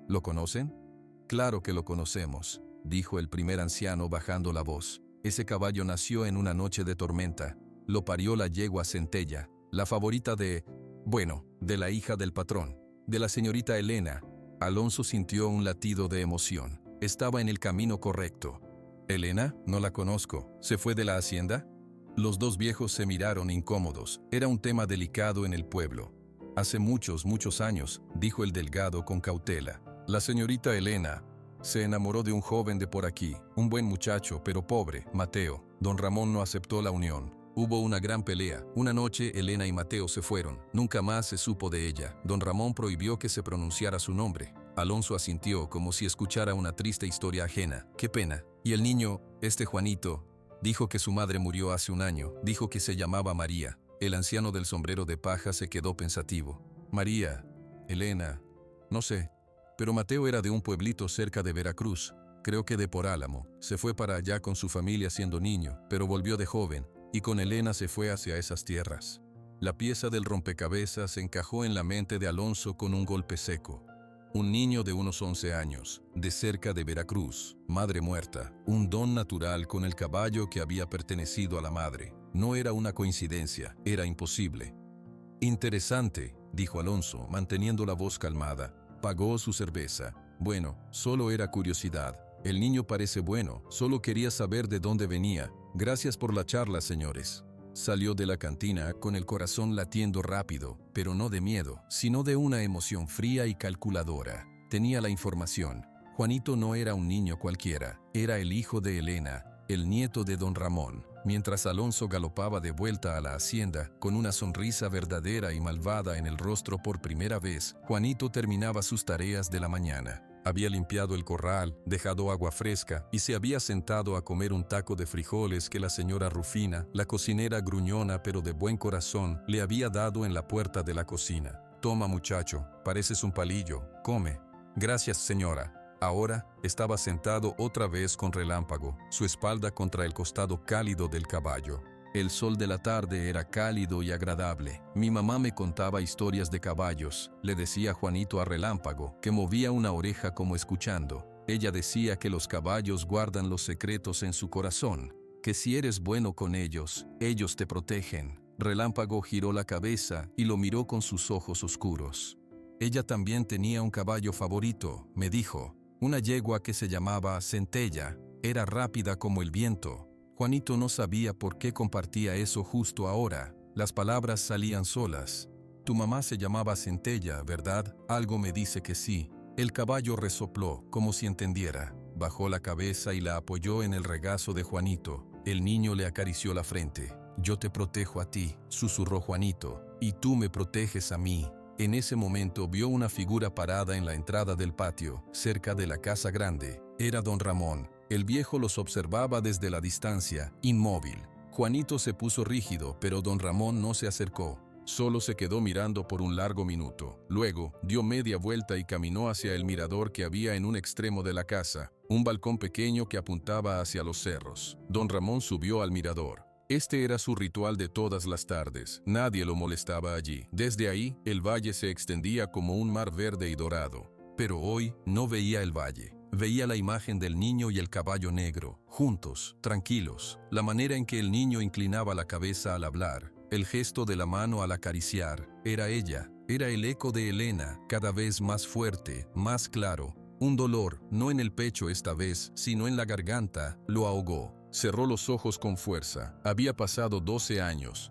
«¿Lo conocen?» «Claro que lo conocemos», dijo el primer anciano bajando la voz. «Ese caballo nació en una noche de tormenta. Lo parió la yegua Centella, la favorita de la hija del patrón, de la señorita Elena». Alonso sintió un latido de emoción. Estaba en el camino correcto. «¿Elena? No la conozco. ¿Se fue de la hacienda?» Los dos viejos se miraron incómodos. Era un tema delicado en el pueblo. «Hace muchos años», dijo el delgado con cautela. «La señorita Elena se enamoró de un joven de por aquí, un buen muchacho, pero pobre, Mateo. Don Ramón no aceptó la unión. Hubo una gran pelea. Una noche Elena y Mateo se fueron. Nunca más se supo de ella. Don Ramón prohibió que se pronunciara su nombre». Alonso asintió como si escuchara una triste historia ajena. «Qué pena. Y el niño, este Juanito, dijo que su madre murió hace un año. Dijo que se llamaba María». El anciano del sombrero de paja se quedó pensativo. «María, Elena, no sé. Pero Mateo era de un pueblito cerca de Veracruz, creo que de por Álamo. Se fue para allá con su familia siendo niño, pero volvió de joven, y con Elena se fue hacia esas tierras». La pieza del rompecabezas encajó en la mente de Alonso con un golpe seco. Un niño de unos 11 años, de cerca de Veracruz, madre muerta, un don natural con el caballo que había pertenecido a la madre. No era una coincidencia, era imposible. «Interesante», dijo Alonso, manteniendo la voz calmada. Pagó su cerveza. «Bueno, solo era curiosidad. El niño parece bueno, solo quería saber de dónde venía. Gracias por la charla, señores». Salió de la cantina con el corazón latiendo rápido, pero no de miedo, sino de una emoción fría y calculadora. Tenía la información. Juanito no era un niño cualquiera, era el hijo de Elena, el nieto de don Ramón. Mientras Alonso galopaba de vuelta a la hacienda, con una sonrisa verdadera y malvada en el rostro por primera vez, Juanito terminaba sus tareas de la mañana. Había limpiado el corral, dejado agua fresca y se había sentado a comer un taco de frijoles que la señora Rufina, la cocinera gruñona pero de buen corazón, le había dado en la puerta de la cocina. «Toma, muchacho, pareces un palillo, come». «Gracias, señora». Ahora estaba sentado otra vez con Relámpago, su espalda contra el costado cálido del caballo. El sol de la tarde era cálido y agradable. «Mi mamá me contaba historias de caballos», le decía Juanito a Relámpago, que movía una oreja como escuchando. «Ella decía que los caballos guardan los secretos en su corazón, que si eres bueno con ellos, ellos te protegen». Relámpago giró la cabeza y lo miró con sus ojos oscuros. «Ella también tenía un caballo favorito», me dijo. «Una yegua que se llamaba Centella. Era rápida como el viento». Juanito no sabía por qué compartía eso justo ahora. Las palabras salían solas. «Tu mamá se llamaba Centella, ¿verdad? Algo me dice que sí». El caballo resopló, como si entendiera. Bajó la cabeza y la apoyó en el regazo de Juanito. El niño le acarició la frente. «Yo te protejo a ti», susurró Juanito, «y tú me proteges a mí». En ese momento vio una figura parada en la entrada del patio, cerca de la casa grande. Era don Ramón. El viejo los observaba desde la distancia, inmóvil. Juanito se puso rígido, pero don Ramón no se acercó. Solo se quedó mirando por un largo minuto. Luego, dio media vuelta y caminó hacia el mirador que había en un extremo de la casa, un balcón pequeño que apuntaba hacia los cerros. Don Ramón subió al mirador. Este era su ritual de todas las tardes. Nadie lo molestaba allí. Desde ahí, el valle se extendía como un mar verde y dorado. Pero hoy no veía el valle. Veía la imagen del niño y el caballo negro, juntos, tranquilos, la manera en que el niño inclinaba la cabeza al hablar, el gesto de la mano al acariciar. Era ella, era el eco de Elena, cada vez más fuerte, más claro. Un dolor, no en el pecho esta vez, sino en la garganta, lo ahogó. Cerró los ojos con fuerza. Había pasado 12 años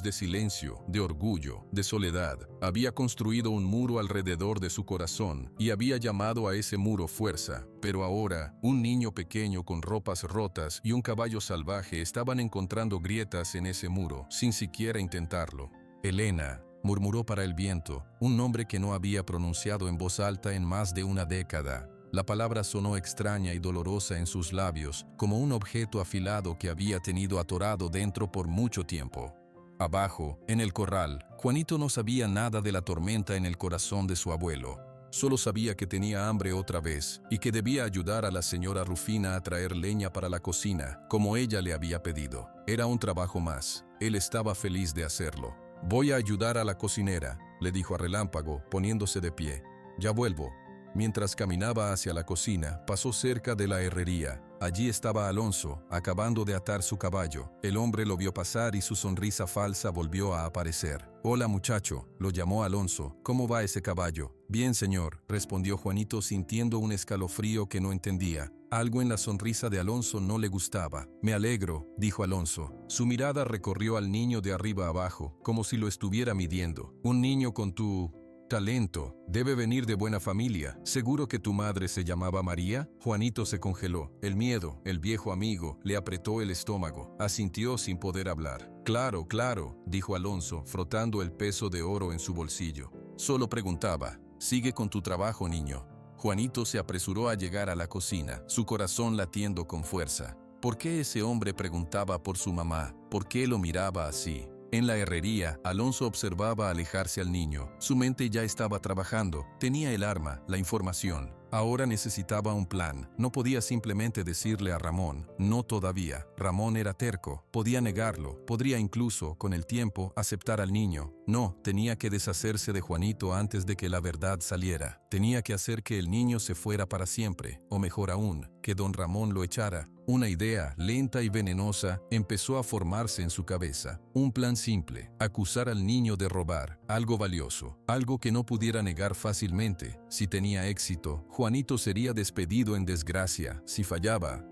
de silencio, de orgullo, de soledad. Había construido un muro alrededor de su corazón y había llamado a ese muro fuerza. Pero ahora, un niño pequeño con ropas rotas y un caballo salvaje estaban encontrando grietas en ese muro, sin siquiera intentarlo. Elena, murmuró para el viento, un nombre que no había pronunciado en voz alta en más de una década. La palabra sonó extraña y dolorosa en sus labios, como un objeto afilado que había tenido atorado dentro por mucho tiempo. Abajo, en el corral, Juanito no sabía nada de la tormenta en el corazón de su abuelo. Solo sabía que tenía hambre otra vez y que debía ayudar a la señora Rufina a traer leña para la cocina, como ella le había pedido. Era un trabajo más. Él estaba feliz de hacerlo. «Voy a ayudar a la cocinera», le dijo a Relámpago, poniéndose de pie. «Ya vuelvo». Mientras caminaba hacia la cocina, pasó cerca de la herrería. Allí estaba Alonso, acabando de atar su caballo. El hombre lo vio pasar y su sonrisa falsa volvió a aparecer. «Hola muchacho», lo llamó Alonso. «¿Cómo va ese caballo?» «Bien, señor», respondió Juanito sintiendo un escalofrío que no entendía. Algo en la sonrisa de Alonso no le gustaba. «Me alegro», dijo Alonso. Su mirada recorrió al niño de arriba abajo, como si lo estuviera midiendo. «Un niño con tu talento. Debe venir de buena familia. ¿Seguro que tu madre se llamaba María?» Juanito se congeló. El miedo, el viejo amigo, le apretó el estómago. Asintió sin poder hablar. «Claro, claro», dijo Alonso, frotando el peso de oro en su bolsillo. Solo preguntaba. «Sigue con tu trabajo, niño». Juanito se apresuró a llegar a la cocina, su corazón latiendo con fuerza. ¿Por qué ese hombre preguntaba por su mamá? ¿Por qué lo miraba así? En la herrería, Alonso observaba alejarse al niño. Su mente ya estaba trabajando. Tenía el arma, la información. Ahora necesitaba un plan. No podía simplemente decirle a Ramón, no todavía. Ramón era terco, podía negarlo, podría incluso, con el tiempo, aceptar al niño. No, tenía que deshacerse de Juanito antes de que la verdad saliera. Tenía que hacer que el niño se fuera para siempre, o mejor aún, que don Ramón lo echara. Una idea, lenta y venenosa, empezó a formarse en su cabeza. Un plan simple, acusar al niño de robar, algo valioso, algo que no pudiera negar fácilmente. Si tenía éxito, Juanito sería despedido en desgracia. Si fallaba,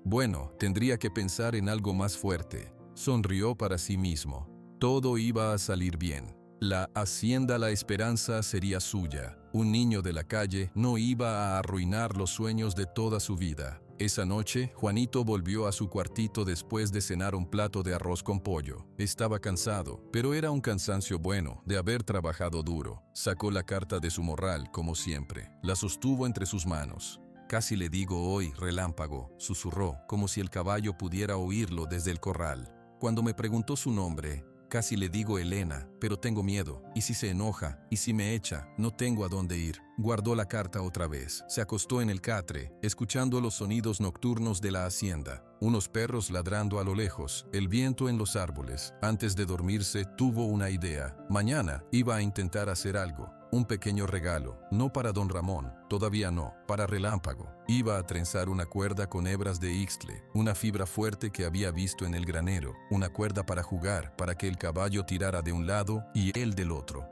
bueno, tendría que pensar en algo más fuerte. Sonrió para sí mismo. Todo iba a salir bien. La hacienda La Esperanza sería suya. Un niño de la calle no iba a arruinar los sueños de toda su vida. Esa noche, Juanito volvió a su cuartito después de cenar un plato de arroz con pollo. Estaba cansado, pero era un cansancio bueno, de haber trabajado duro. Sacó la carta de su morral, como siempre. La sostuvo entre sus manos. «Casi le digo hoy, Relámpago», susurró, como si el caballo pudiera oírlo desde el corral. Cuando me preguntó su nombre, casi le digo Elena, pero tengo miedo. ¿Y si se enoja? ¿Y si me echa? No tengo a dónde ir. Guardó la carta otra vez. Se acostó en el catre, escuchando los sonidos nocturnos de la hacienda. Unos perros ladrando a lo lejos, el viento en los árboles. Antes de dormirse, tuvo una idea. Mañana iba a intentar hacer algo. Un pequeño regalo, no para don Ramón, todavía no, para Relámpago. Iba a trenzar una cuerda con hebras de ixtle, una fibra fuerte que había visto en el granero, una cuerda para jugar, para que el caballo tirara de un lado y él del otro.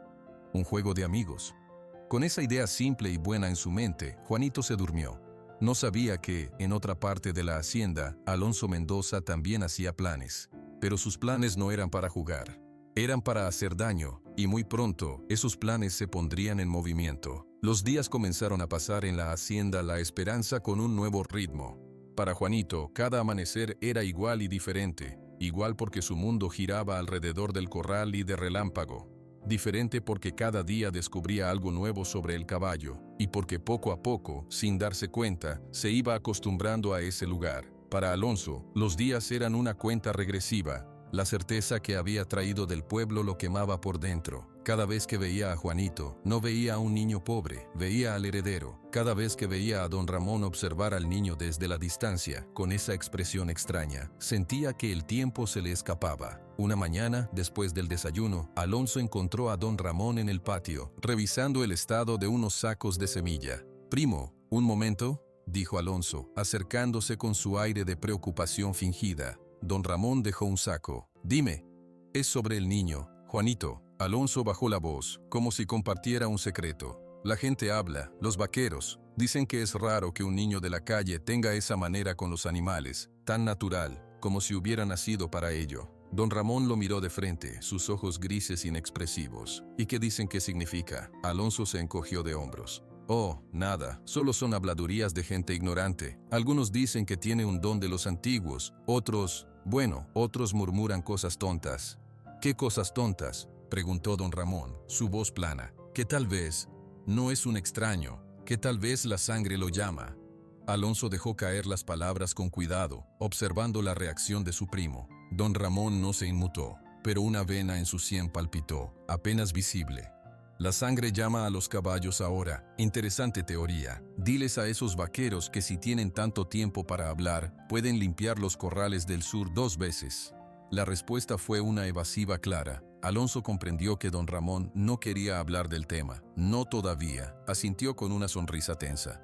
Un juego de amigos. Con esa idea simple y buena en su mente, Juanito se durmió. No sabía que, en otra parte de la hacienda, Alonso Mendoza también hacía planes. Pero sus planes no eran para jugar. Eran para hacer daño, y muy pronto, esos planes se pondrían en movimiento. Los días comenzaron a pasar en la hacienda La Esperanza con un nuevo ritmo. Para Juanito, cada amanecer era igual y diferente. Igual porque su mundo giraba alrededor del corral y de Relámpago. Diferente porque cada día descubría algo nuevo sobre el caballo, y porque poco a poco, sin darse cuenta, se iba acostumbrando a ese lugar. Para Alonso, los días eran una cuenta regresiva. La certeza que había traído del pueblo lo quemaba por dentro. Cada vez que veía a Juanito, no veía a un niño pobre, veía al heredero. Cada vez que veía a don Ramón observar al niño desde la distancia, con esa expresión extraña, sentía que el tiempo se le escapaba. Una mañana, después del desayuno, Alonso encontró a don Ramón en el patio, revisando el estado de unos sacos de semilla. «Primo, un momento», dijo Alonso, acercándose con su aire de preocupación fingida. Don Ramón dejó un saco. Dime. Es sobre el niño, Juanito. Alonso bajó la voz, como si compartiera un secreto. La gente habla, los vaqueros, dicen que es raro que un niño de la calle tenga esa manera con los animales, tan natural, como si hubiera nacido para ello. Don Ramón lo miró de frente, sus ojos grises inexpresivos. ¿Y qué dicen que significa? Alonso se encogió de hombros. Oh, nada, solo son habladurías de gente ignorante. Algunos dicen que tiene un don de los antiguos, otros murmuran cosas tontas. ¿Qué cosas tontas?, preguntó don Ramón, su voz plana. Que tal vez no es un extraño, que tal vez la sangre lo llama. Alonso dejó caer las palabras con cuidado, observando la reacción de su primo. Don Ramón no se inmutó, pero una vena en su sien palpitó, apenas visible. La sangre llama a los caballos ahora. Interesante teoría. Diles a esos vaqueros que si tienen tanto tiempo para hablar, pueden limpiar los corrales del sur 2 veces. La respuesta fue una evasiva clara. Alonso comprendió que don Ramón no quería hablar del tema. No todavía, asintió con una sonrisa tensa.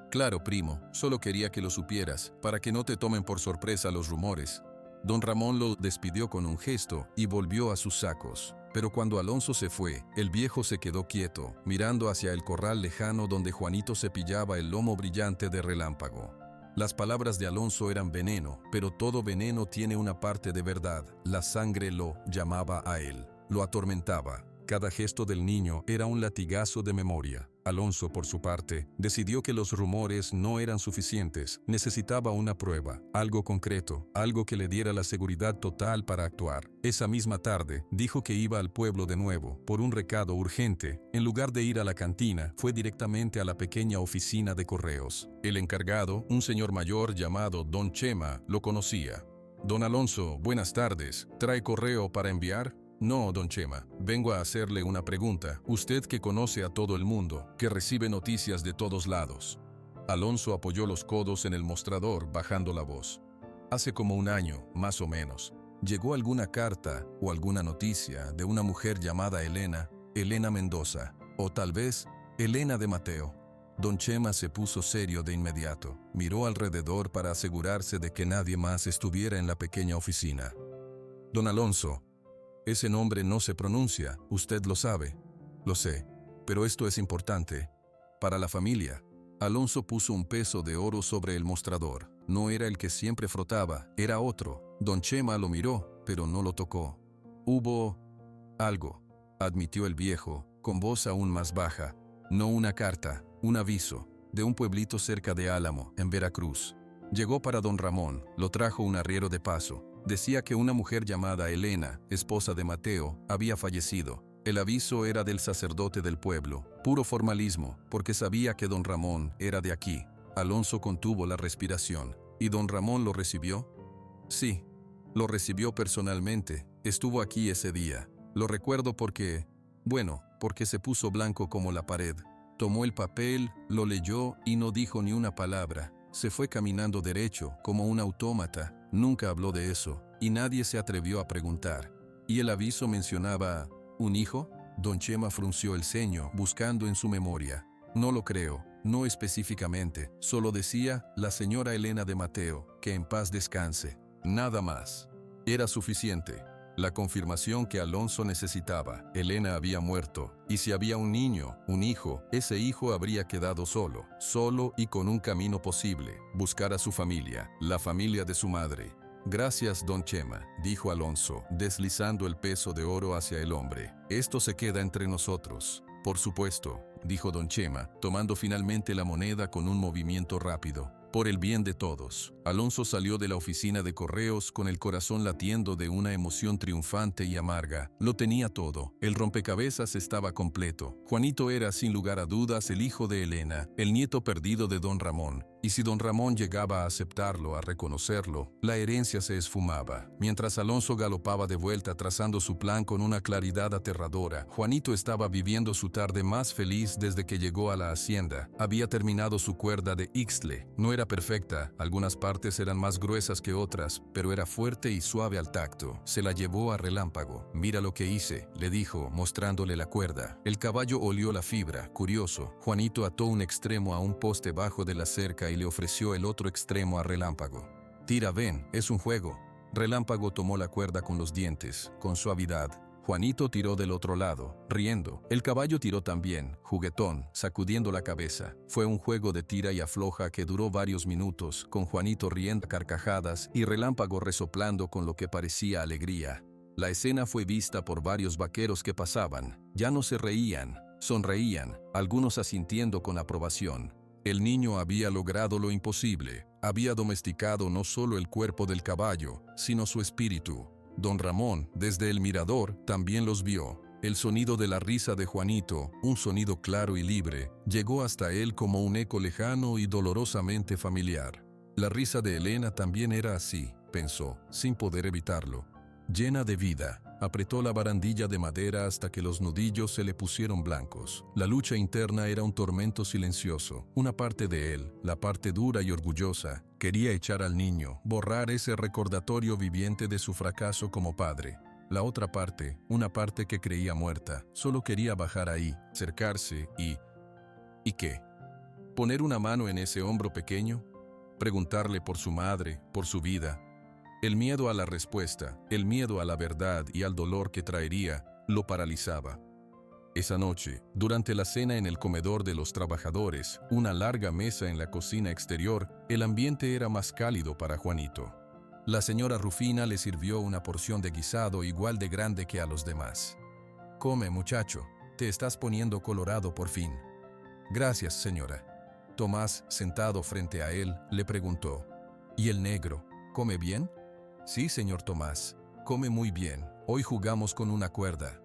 Claro, primo, solo quería que lo supieras, para que no te tomen por sorpresa los rumores. Don Ramón lo despidió con un gesto y volvió a sus sacos. Pero cuando Alonso se fue, el viejo se quedó quieto, mirando hacia el corral lejano donde Juanito cepillaba el lomo brillante de Relámpago. Las palabras de Alonso eran veneno, pero todo veneno tiene una parte de verdad. La sangre lo llamaba a él, lo atormentaba. Cada gesto del niño era un latigazo de memoria. Alonso, por su parte, decidió que los rumores no eran suficientes. Necesitaba una prueba, algo concreto, algo que le diera la seguridad total para actuar. Esa misma tarde, dijo que iba al pueblo de nuevo, por un recado urgente. En lugar de ir a la cantina, fue directamente a la pequeña oficina de correos. El encargado, un señor mayor llamado Don Chema, lo conocía. Don Alonso, buenas tardes. ¿Trae correo para enviar? No, don Chema, vengo a hacerle una pregunta. Usted que conoce a todo el mundo, que recibe noticias de todos lados. Alonso apoyó los codos en el mostrador, bajando la voz. Hace como un año, más o menos, llegó alguna carta o alguna noticia de una mujer llamada Elena Mendoza, o tal vez Elena de Mateo. Don Chema se puso serio de inmediato. Miró alrededor para asegurarse de que nadie más estuviera en la pequeña oficina. Don Alonso, ese nombre no se pronuncia, usted lo sabe. Lo sé, pero esto es importante. Para la familia. Alonso puso un peso de oro sobre el mostrador. No era el que siempre frotaba, era otro. Don Chema lo miró, pero no lo tocó. Hubo algo, admitió el viejo, con voz aún más baja. No una carta, un aviso, de un pueblito cerca de Álamo, en Veracruz. Llegó para don Ramón, lo trajo un arriero de paso. Decía que una mujer llamada Elena, esposa de Mateo, había fallecido. El aviso era del sacerdote del pueblo, puro formalismo, porque sabía que don Ramón era de aquí. Alonso contuvo la respiración. ¿Y don Ramón lo recibió? Sí, lo recibió personalmente. Estuvo aquí ese día. Lo recuerdo porque se puso blanco como la pared. Tomó el papel, lo leyó y no dijo ni una palabra. Se fue caminando derecho, como un autómata. Nunca habló de eso, y nadie se atrevió a preguntar. ¿Y el aviso mencionaba un hijo? Don Chema frunció el ceño, buscando en su memoria. No lo creo, no específicamente, solo decía la señora Elena de Mateo, que en paz descanse. Nada más. Era suficiente. La confirmación que Alonso necesitaba. Elena había muerto, y si había un niño, un hijo, ese hijo habría quedado solo y con un camino posible, buscar a su familia, la familia de su madre. Gracias, don Chema, dijo Alonso, deslizando el peso de oro hacia el hombre. Esto se queda entre nosotros. Por supuesto, dijo don Chema, tomando finalmente la moneda con un movimiento rápido. Por el bien de todos. Alonso salió de la oficina de correos con el corazón latiendo de una emoción triunfante y amarga. Lo tenía todo. El rompecabezas estaba completo. Juanito era, sin lugar a dudas, el hijo de Elena, el nieto perdido de don Ramón. Y si don Ramón llegaba a aceptarlo, a reconocerlo, la herencia se esfumaba. Mientras Alonso galopaba de vuelta trazando su plan con una claridad aterradora, Juanito estaba viviendo su tarde más feliz desde que llegó a la hacienda. Había terminado su cuerda de Ixtle. No era perfecta, algunas partes partes eran más gruesas que otras, pero era fuerte y suave al tacto. Se la llevó a Relámpago. «Mira lo que hice», le dijo, mostrándole la cuerda. El caballo olió la fibra. Curioso, Juanito ató un extremo a un poste bajo de la cerca y le ofreció el otro extremo a Relámpago. «Tira, ven, es un juego». Relámpago tomó la cuerda con los dientes, con suavidad. Juanito tiró del otro lado, riendo. El caballo tiró también, juguetón, sacudiendo la cabeza. Fue un juego de tira y afloja que duró varios minutos, con Juanito riendo a carcajadas y Relámpago resoplando con lo que parecía alegría. La escena fue vista por varios vaqueros que pasaban. Ya no se reían, sonreían, algunos asintiendo con aprobación. El niño había logrado lo imposible. Había domesticado no solo el cuerpo del caballo, sino su espíritu. Don Ramón, desde el mirador, también los vio. El sonido de la risa de Juanito, un sonido claro y libre, llegó hasta él como un eco lejano y dolorosamente familiar. La risa de Elena también era así, pensó, sin poder evitarlo. Llena de vida. Apretó la barandilla de madera hasta que los nudillos se le pusieron blancos. La lucha interna era un tormento silencioso. Una parte de él, la parte dura y orgullosa, quería echar al niño, borrar ese recordatorio viviente de su fracaso como padre. La otra parte, una parte que creía muerta, solo quería bajar ahí, acercarse y... ¿Y qué? ¿Poner una mano en ese hombro pequeño? Preguntarle por su madre, por su vida. El miedo a la respuesta, el miedo a la verdad y al dolor que traería, lo paralizaba. Esa noche, durante la cena en el comedor de los trabajadores, una larga mesa en la cocina exterior, el ambiente era más cálido para Juanito. La señora Rufina le sirvió una porción de guisado igual de grande que a los demás. «Come, muchacho, te estás poniendo colorado por fin». «Gracias, señora». Tomás, sentado frente a él, le preguntó: «¿Y el negro, come bien?» «Sí, señor Tomás, come muy bien. Hoy jugamos con una cuerda».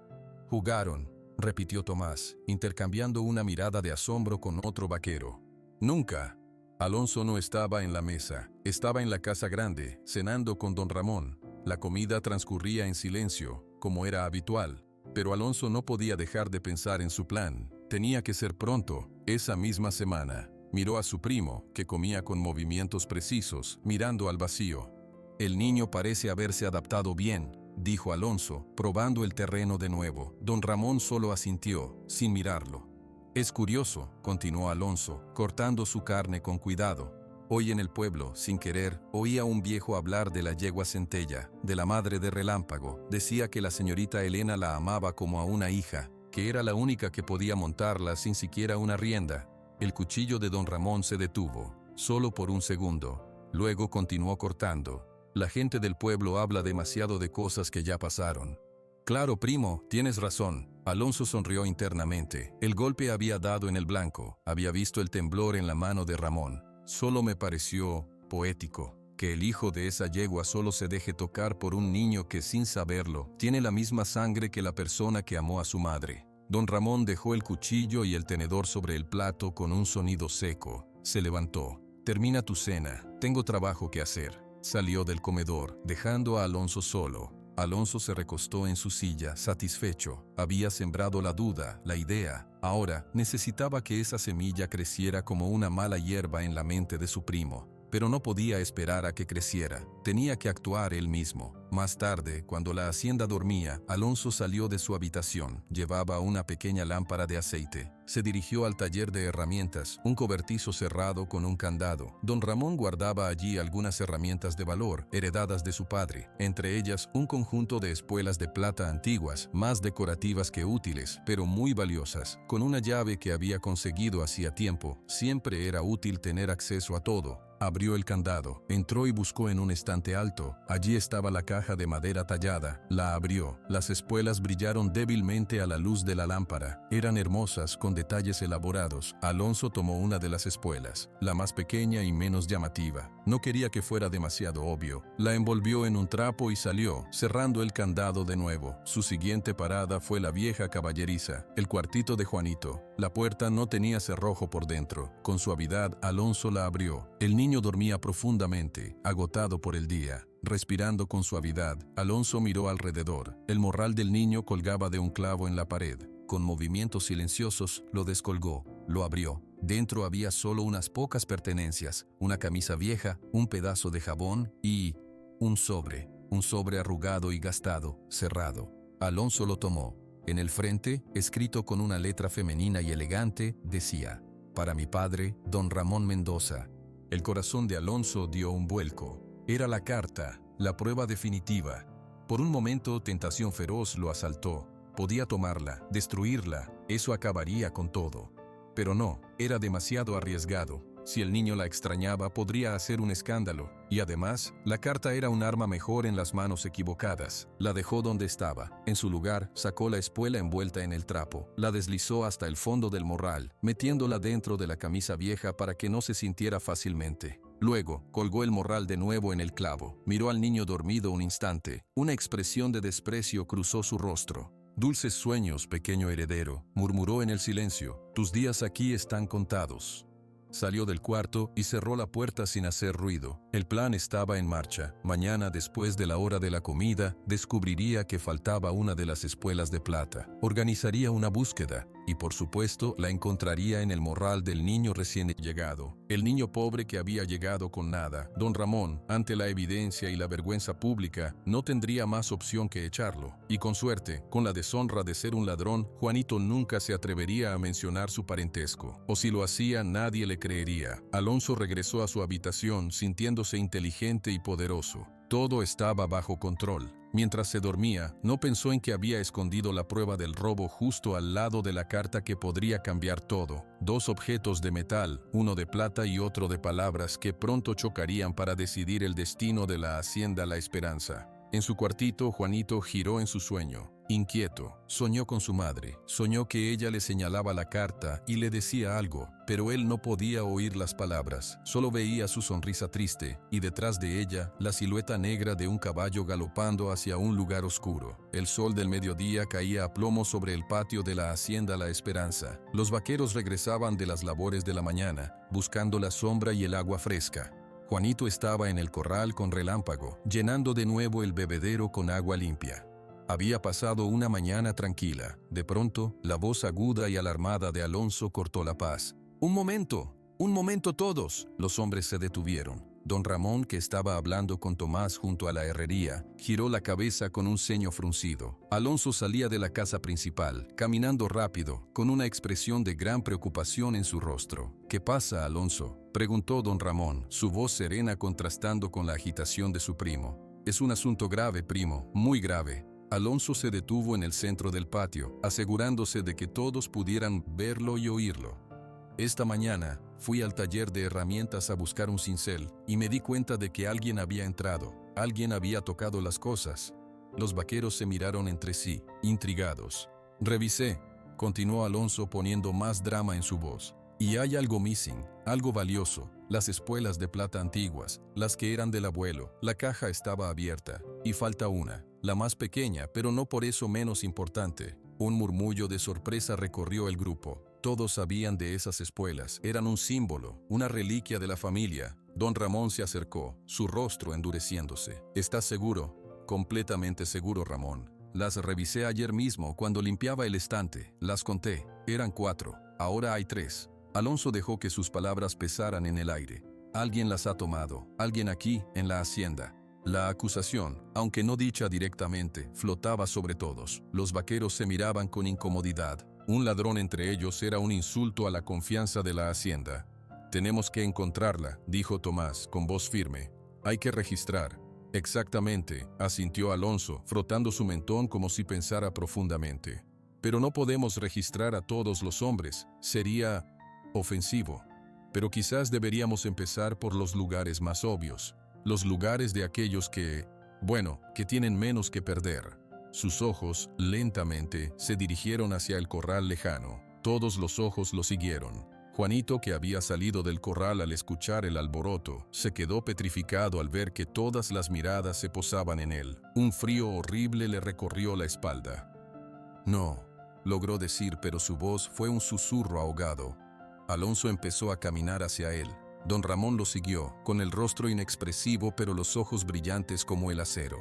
«Jugaron», repitió Tomás, intercambiando una mirada de asombro con otro vaquero. «Nunca». Alonso no estaba en la mesa, estaba en la casa grande, cenando con don Ramón. La comida transcurría en silencio, como era habitual, pero Alonso no podía dejar de pensar en su plan. Tenía que ser pronto, esa misma semana. Miró a su primo, que comía con movimientos precisos, mirando al vacío. «El niño parece haberse adaptado bien», dijo Alonso, probando el terreno de nuevo. Don Ramón solo asintió, sin mirarlo. «Es curioso», continuó Alonso, cortando su carne con cuidado. «Hoy en el pueblo, sin querer, oía a un viejo hablar de la yegua Centella, de la madre de Relámpago. Decía que la señorita Elena la amaba como a una hija, que era la única que podía montarla sin siquiera una rienda». El cuchillo de don Ramón se detuvo, solo por un segundo. Luego continuó cortando. «La gente del pueblo habla demasiado de cosas que ya pasaron». «Claro, primo, tienes razón». Alonso sonrió internamente. El golpe había dado en el blanco. Había visto el temblor en la mano de Ramón. Solo me pareció poético que el hijo de esa yegua solo se deje tocar por un niño que, sin saberlo, tiene la misma sangre que la persona que amó a su madre. Don Ramón dejó el cuchillo y el tenedor sobre el plato con un sonido seco. Se levantó. «Termina tu cena. Tengo trabajo que hacer». Salió del comedor, dejando a Alonso solo. Alonso se recostó en su silla, satisfecho. Había sembrado la duda, la idea. Ahora necesitaba que esa semilla creciera como una mala hierba en la mente de su primo. Pero no podía esperar a que creciera. Tenía que actuar él mismo. Más tarde, cuando la hacienda dormía, Alonso salió de su habitación. Llevaba una pequeña lámpara de aceite. Se dirigió al taller de herramientas, un cobertizo cerrado con un candado. Don Ramón guardaba allí algunas herramientas de valor, heredadas de su padre, entre ellas un conjunto de espuelas de plata antiguas, más decorativas que útiles, pero muy valiosas. Con una llave que había conseguido hacía tiempo, siempre era útil tener acceso a todo. Abrió el candado, entró y buscó en un estante alto. Allí estaba la caja de madera tallada. La abrió. Las espuelas brillaron débilmente a la luz de la lámpara. Eran hermosas, con detalles elaborados. Alonso tomó una de las espuelas, la más pequeña y menos llamativa. No quería que fuera demasiado obvio. La envolvió en un trapo y salió, cerrando el candado de nuevo. Su siguiente parada fue la vieja caballeriza, el cuartito de Juanito. La puerta no tenía cerrojo por dentro. Con suavidad, Alonso la abrió. El niño dormía profundamente, agotado por el día. Respirando con suavidad, Alonso miró alrededor. El morral del niño colgaba de un clavo en la pared. Con movimientos silenciosos, lo descolgó, lo abrió. Dentro había solo unas pocas pertenencias, una camisa vieja, un pedazo de jabón y un sobre arrugado y gastado, cerrado. Alonso lo tomó. En el frente, escrito con una letra femenina y elegante, decía: «Para mi padre, don Ramón Mendoza». El corazón de Alonso dio un vuelco. Era la carta, la prueba definitiva. Por un momento, tentación feroz lo asaltó. Podía tomarla, destruirla, eso acabaría con todo. Pero no, era demasiado arriesgado. Si el niño la extrañaba, podría hacer un escándalo. Y además, la carta era un arma mejor en las manos equivocadas. La dejó donde estaba. En su lugar, sacó la espuela envuelta en el trapo. La deslizó hasta el fondo del morral, metiéndola dentro de la camisa vieja para que no se sintiera fácilmente. Luego, colgó el morral de nuevo en el clavo. Miró al niño dormido un instante. Una expresión de desprecio cruzó su rostro. «Dulces sueños, pequeño heredero», murmuró en el silencio. «Tus días aquí están contados». Salió del cuarto y cerró la puerta sin hacer ruido. El plan estaba en marcha. Mañana, después de la hora de la comida, descubriría que faltaba una de las espuelas de plata. Organizaría una búsqueda y, por supuesto, la encontraría en el morral del niño recién llegado. El niño pobre que había llegado con nada. Don Ramón, ante la evidencia y la vergüenza pública, no tendría más opción que echarlo. Y con suerte, con la deshonra de ser un ladrón, Juanito nunca se atrevería a mencionar su parentesco. O si lo hacía, nadie le creería. Alonso regresó a su habitación sintiéndose inteligente y poderoso. Todo estaba bajo control. Mientras se dormía, no pensó en que había escondido la prueba del robo justo al lado de la carta que podría cambiar todo. Dos objetos de metal, uno de plata y otro de palabras que pronto chocarían para decidir el destino de la hacienda La Esperanza. En su cuartito, Juanito giró en su sueño. Inquieto, soñó con su madre. Soñó que ella le señalaba la carta y le decía algo, pero él no podía oír las palabras. Solo veía su sonrisa triste y detrás de ella la silueta negra de un caballo galopando hacia un lugar oscuro. El sol del mediodía caía a plomo sobre el patio de la hacienda La Esperanza. Los vaqueros regresaban de las labores de la mañana, buscando la sombra y el agua fresca. Juanito estaba en el corral con Relámpago, llenando de nuevo el bebedero con agua limpia. Había pasado una mañana tranquila. De pronto, la voz aguda y alarmada de Alonso cortó la paz. ¡Un momento todos! Los hombres se detuvieron. Don Ramón, que estaba hablando con Tomás junto a la herrería, giró la cabeza con un ceño fruncido. Alonso salía de la casa principal, caminando rápido, con una expresión de gran preocupación en su rostro. «¿Qué pasa, Alonso?», preguntó don Ramón, su voz serena contrastando con la agitación de su primo. «Es un asunto grave, primo, muy grave». Alonso se detuvo en el centro del patio, asegurándose de que todos pudieran verlo y oírlo. «Esta mañana fui al taller de herramientas a buscar un cincel y me di cuenta de que alguien había entrado, alguien había tocado las cosas». Los vaqueros se miraron entre sí, intrigados. «Revisé», continuó Alonso poniendo más drama en su voz, «y hay algo missing, algo valioso. Las espuelas de plata antiguas, las que eran del abuelo. La caja estaba abierta. Y falta una, la más pequeña, pero no por eso menos importante». Un murmullo de sorpresa recorrió el grupo. Todos sabían de esas espuelas. Eran un símbolo, una reliquia de la familia. Don Ramón se acercó, su rostro endureciéndose. «¿Estás seguro?». «Completamente seguro, Ramón. Las revisé ayer mismo cuando limpiaba el estante. Las conté. Eran 4. Ahora hay 3. Alonso dejó que sus palabras pesaran en el aire. «Alguien las ha tomado. Alguien aquí, en la hacienda». La acusación, aunque no dicha directamente, flotaba sobre todos. Los vaqueros se miraban con incomodidad. Un ladrón entre ellos era un insulto a la confianza de la hacienda. «Tenemos que encontrarla», dijo Tomás, con voz firme. «Hay que registrar». «Exactamente», asintió Alonso, frotando su mentón como si pensara profundamente. «Pero no podemos registrar a todos los hombres. Sería ofensivo. Pero quizás deberíamos empezar por los lugares más obvios. Los lugares de aquellos que tienen menos que perder». Sus ojos, lentamente, se dirigieron hacia el corral lejano. Todos los ojos lo siguieron. Juanito, que había salido del corral al escuchar el alboroto, se quedó petrificado al ver que todas las miradas se posaban en él. Un frío horrible le recorrió la espalda. «No», logró decir, pero su voz fue un susurro ahogado. Alonso empezó a caminar hacia él. Don Ramón lo siguió, con el rostro inexpresivo pero los ojos brillantes como el acero.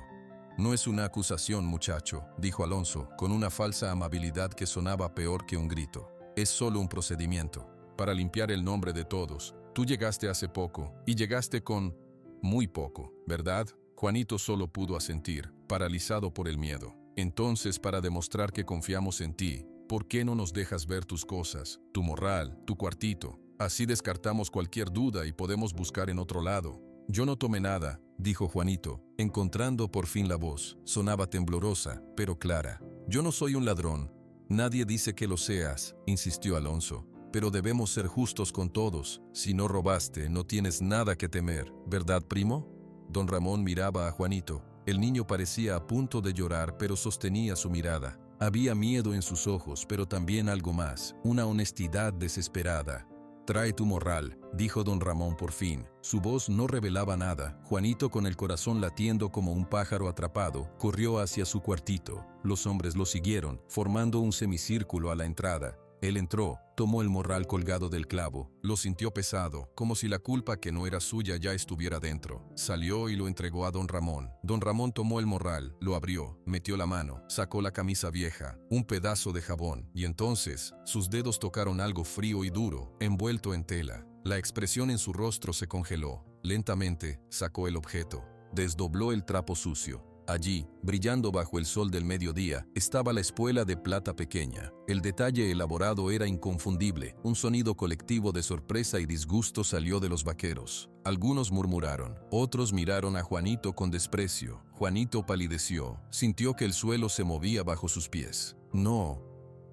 «No es una acusación, muchacho», dijo Alonso, con una falsa amabilidad que sonaba peor que un grito. «Es solo un procedimiento». para limpiar el nombre de todos. Tú llegaste hace poco, y llegaste con muy poco, ¿verdad? Juanito solo pudo asentir, paralizado por el miedo. Entonces, para demostrar que confiamos en ti, ¿por qué no nos dejas ver tus cosas, tu morral, tu cuartito? Así descartamos cualquier duda y podemos buscar en otro lado. Yo no tomé nada, dijo Juanito, encontrando por fin la voz. Sonaba temblorosa, pero clara. Yo no soy un ladrón. Nadie dice que lo seas, insistió Alonso. Pero debemos ser justos con todos. Si no robaste, no tienes nada que temer, ¿verdad, primo? Don Ramón miraba a Juanito. El niño parecía a punto de llorar, pero sostenía su mirada. Había miedo en sus ojos, pero también algo más, una honestidad desesperada. Trae tu morral, dijo don Ramón por fin. Su voz no revelaba nada. Juanito, con el corazón latiendo como un pájaro atrapado, corrió hacia su cuartito. Los hombres lo siguieron, formando un semicírculo a la entrada. Él entró, tomó el morral colgado del clavo, lo sintió pesado, como si la culpa que no era suya ya estuviera dentro. Salió y lo entregó a don Ramón. Don Ramón tomó el morral, lo abrió, metió la mano, sacó la camisa vieja, un pedazo de jabón, y entonces sus dedos tocaron algo frío y duro, envuelto en tela. La expresión en su rostro se congeló. Lentamente, sacó el objeto, desdobló el trapo sucio. Allí, brillando bajo el sol del mediodía, estaba la espuela de plata pequeña. El detalle elaborado era inconfundible. Un sonido colectivo de sorpresa y disgusto salió de los vaqueros. Algunos murmuraron, otros miraron a Juanito con desprecio. Juanito palideció, sintió que el suelo se movía bajo sus pies. No,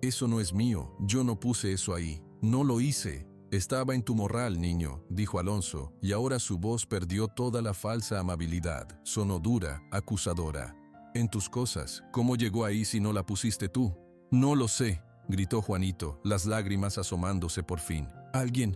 eso no es mío, yo no puse eso ahí, no lo hice. Estaba en tu morral, niño, dijo Alonso, y ahora su voz perdió toda la falsa amabilidad. Sonó dura, acusadora. En tus cosas, ¿cómo llegó ahí si no la pusiste tú? No lo sé, gritó Juanito, las lágrimas asomándose por fin. Alguien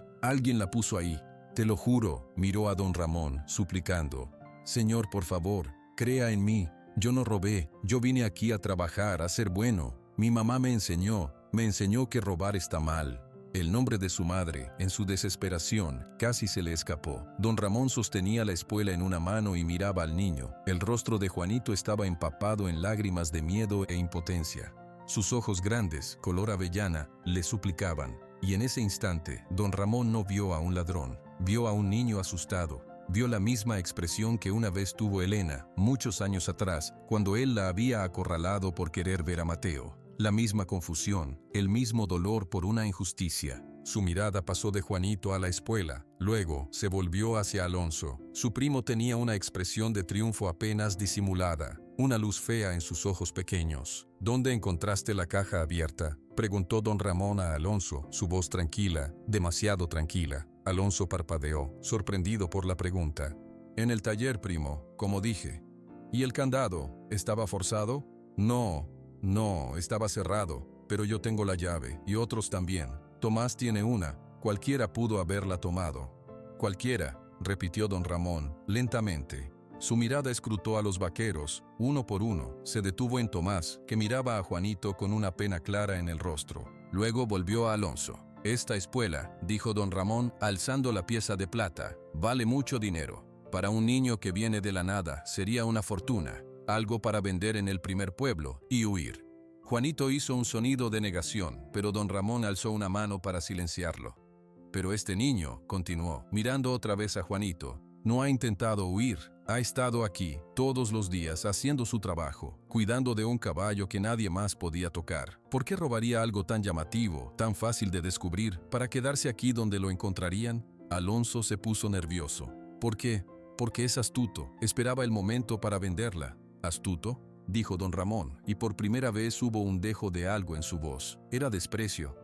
la puso ahí. Te lo juro, miró a don Ramón, suplicando. Señor, por favor, crea en mí. Yo no robé, yo vine aquí a trabajar, a ser bueno. Mi mamá me enseñó que robar está mal. El nombre de su madre, en su desesperación, casi se le escapó. Don Ramón sostenía la espuela en una mano y miraba al niño. El rostro de Juanito estaba empapado en lágrimas de miedo e impotencia. Sus ojos grandes, color avellana, le suplicaban. Y en ese instante, don Ramón no vio a un ladrón, vio a un niño asustado. Vio la misma expresión que una vez tuvo Elena, muchos años atrás, cuando él la había acorralado por querer ver a Mateo. La misma confusión, el mismo dolor por una injusticia. Su mirada pasó de Juanito a la espuela, luego se volvió hacia Alonso. Su primo tenía una expresión de triunfo apenas disimulada, una luz fea en sus ojos pequeños. ¿Dónde encontraste la caja abierta?, preguntó don Ramón a Alonso, su voz tranquila, demasiado tranquila. Alonso parpadeó, sorprendido por la pregunta. En el taller, primo, como dije. ¿Y el candado? ¿Estaba forzado? No, estaba cerrado, pero yo tengo la llave, y otros también. Tomás tiene una, cualquiera pudo haberla tomado. Cualquiera, repitió don Ramón, lentamente. Su mirada escrutó a los vaqueros, uno por uno, se detuvo en Tomás, que miraba a Juanito con una pena clara en el rostro. Luego volvió a Alonso. Esta espuela, dijo don Ramón, alzando la pieza de plata, vale mucho dinero. Para un niño que viene de la nada, sería una fortuna. Algo para vender en el primer pueblo y huir. Juanito hizo un sonido de negación, pero don Ramón alzó una mano para silenciarlo. Pero este niño, continuó, mirando otra vez a Juanito, no ha intentado huir, ha estado aquí, todos los días, haciendo su trabajo, cuidando de un caballo que nadie más podía tocar. ¿Por qué robaría algo tan llamativo, tan fácil de descubrir, para quedarse aquí donde lo encontrarían? Alonso se puso nervioso. ¿Por qué? Porque es astuto, esperaba el momento para venderla. ¿Astuto?, dijo don Ramón, y por primera vez hubo un dejo de algo en su voz. Era desprecio.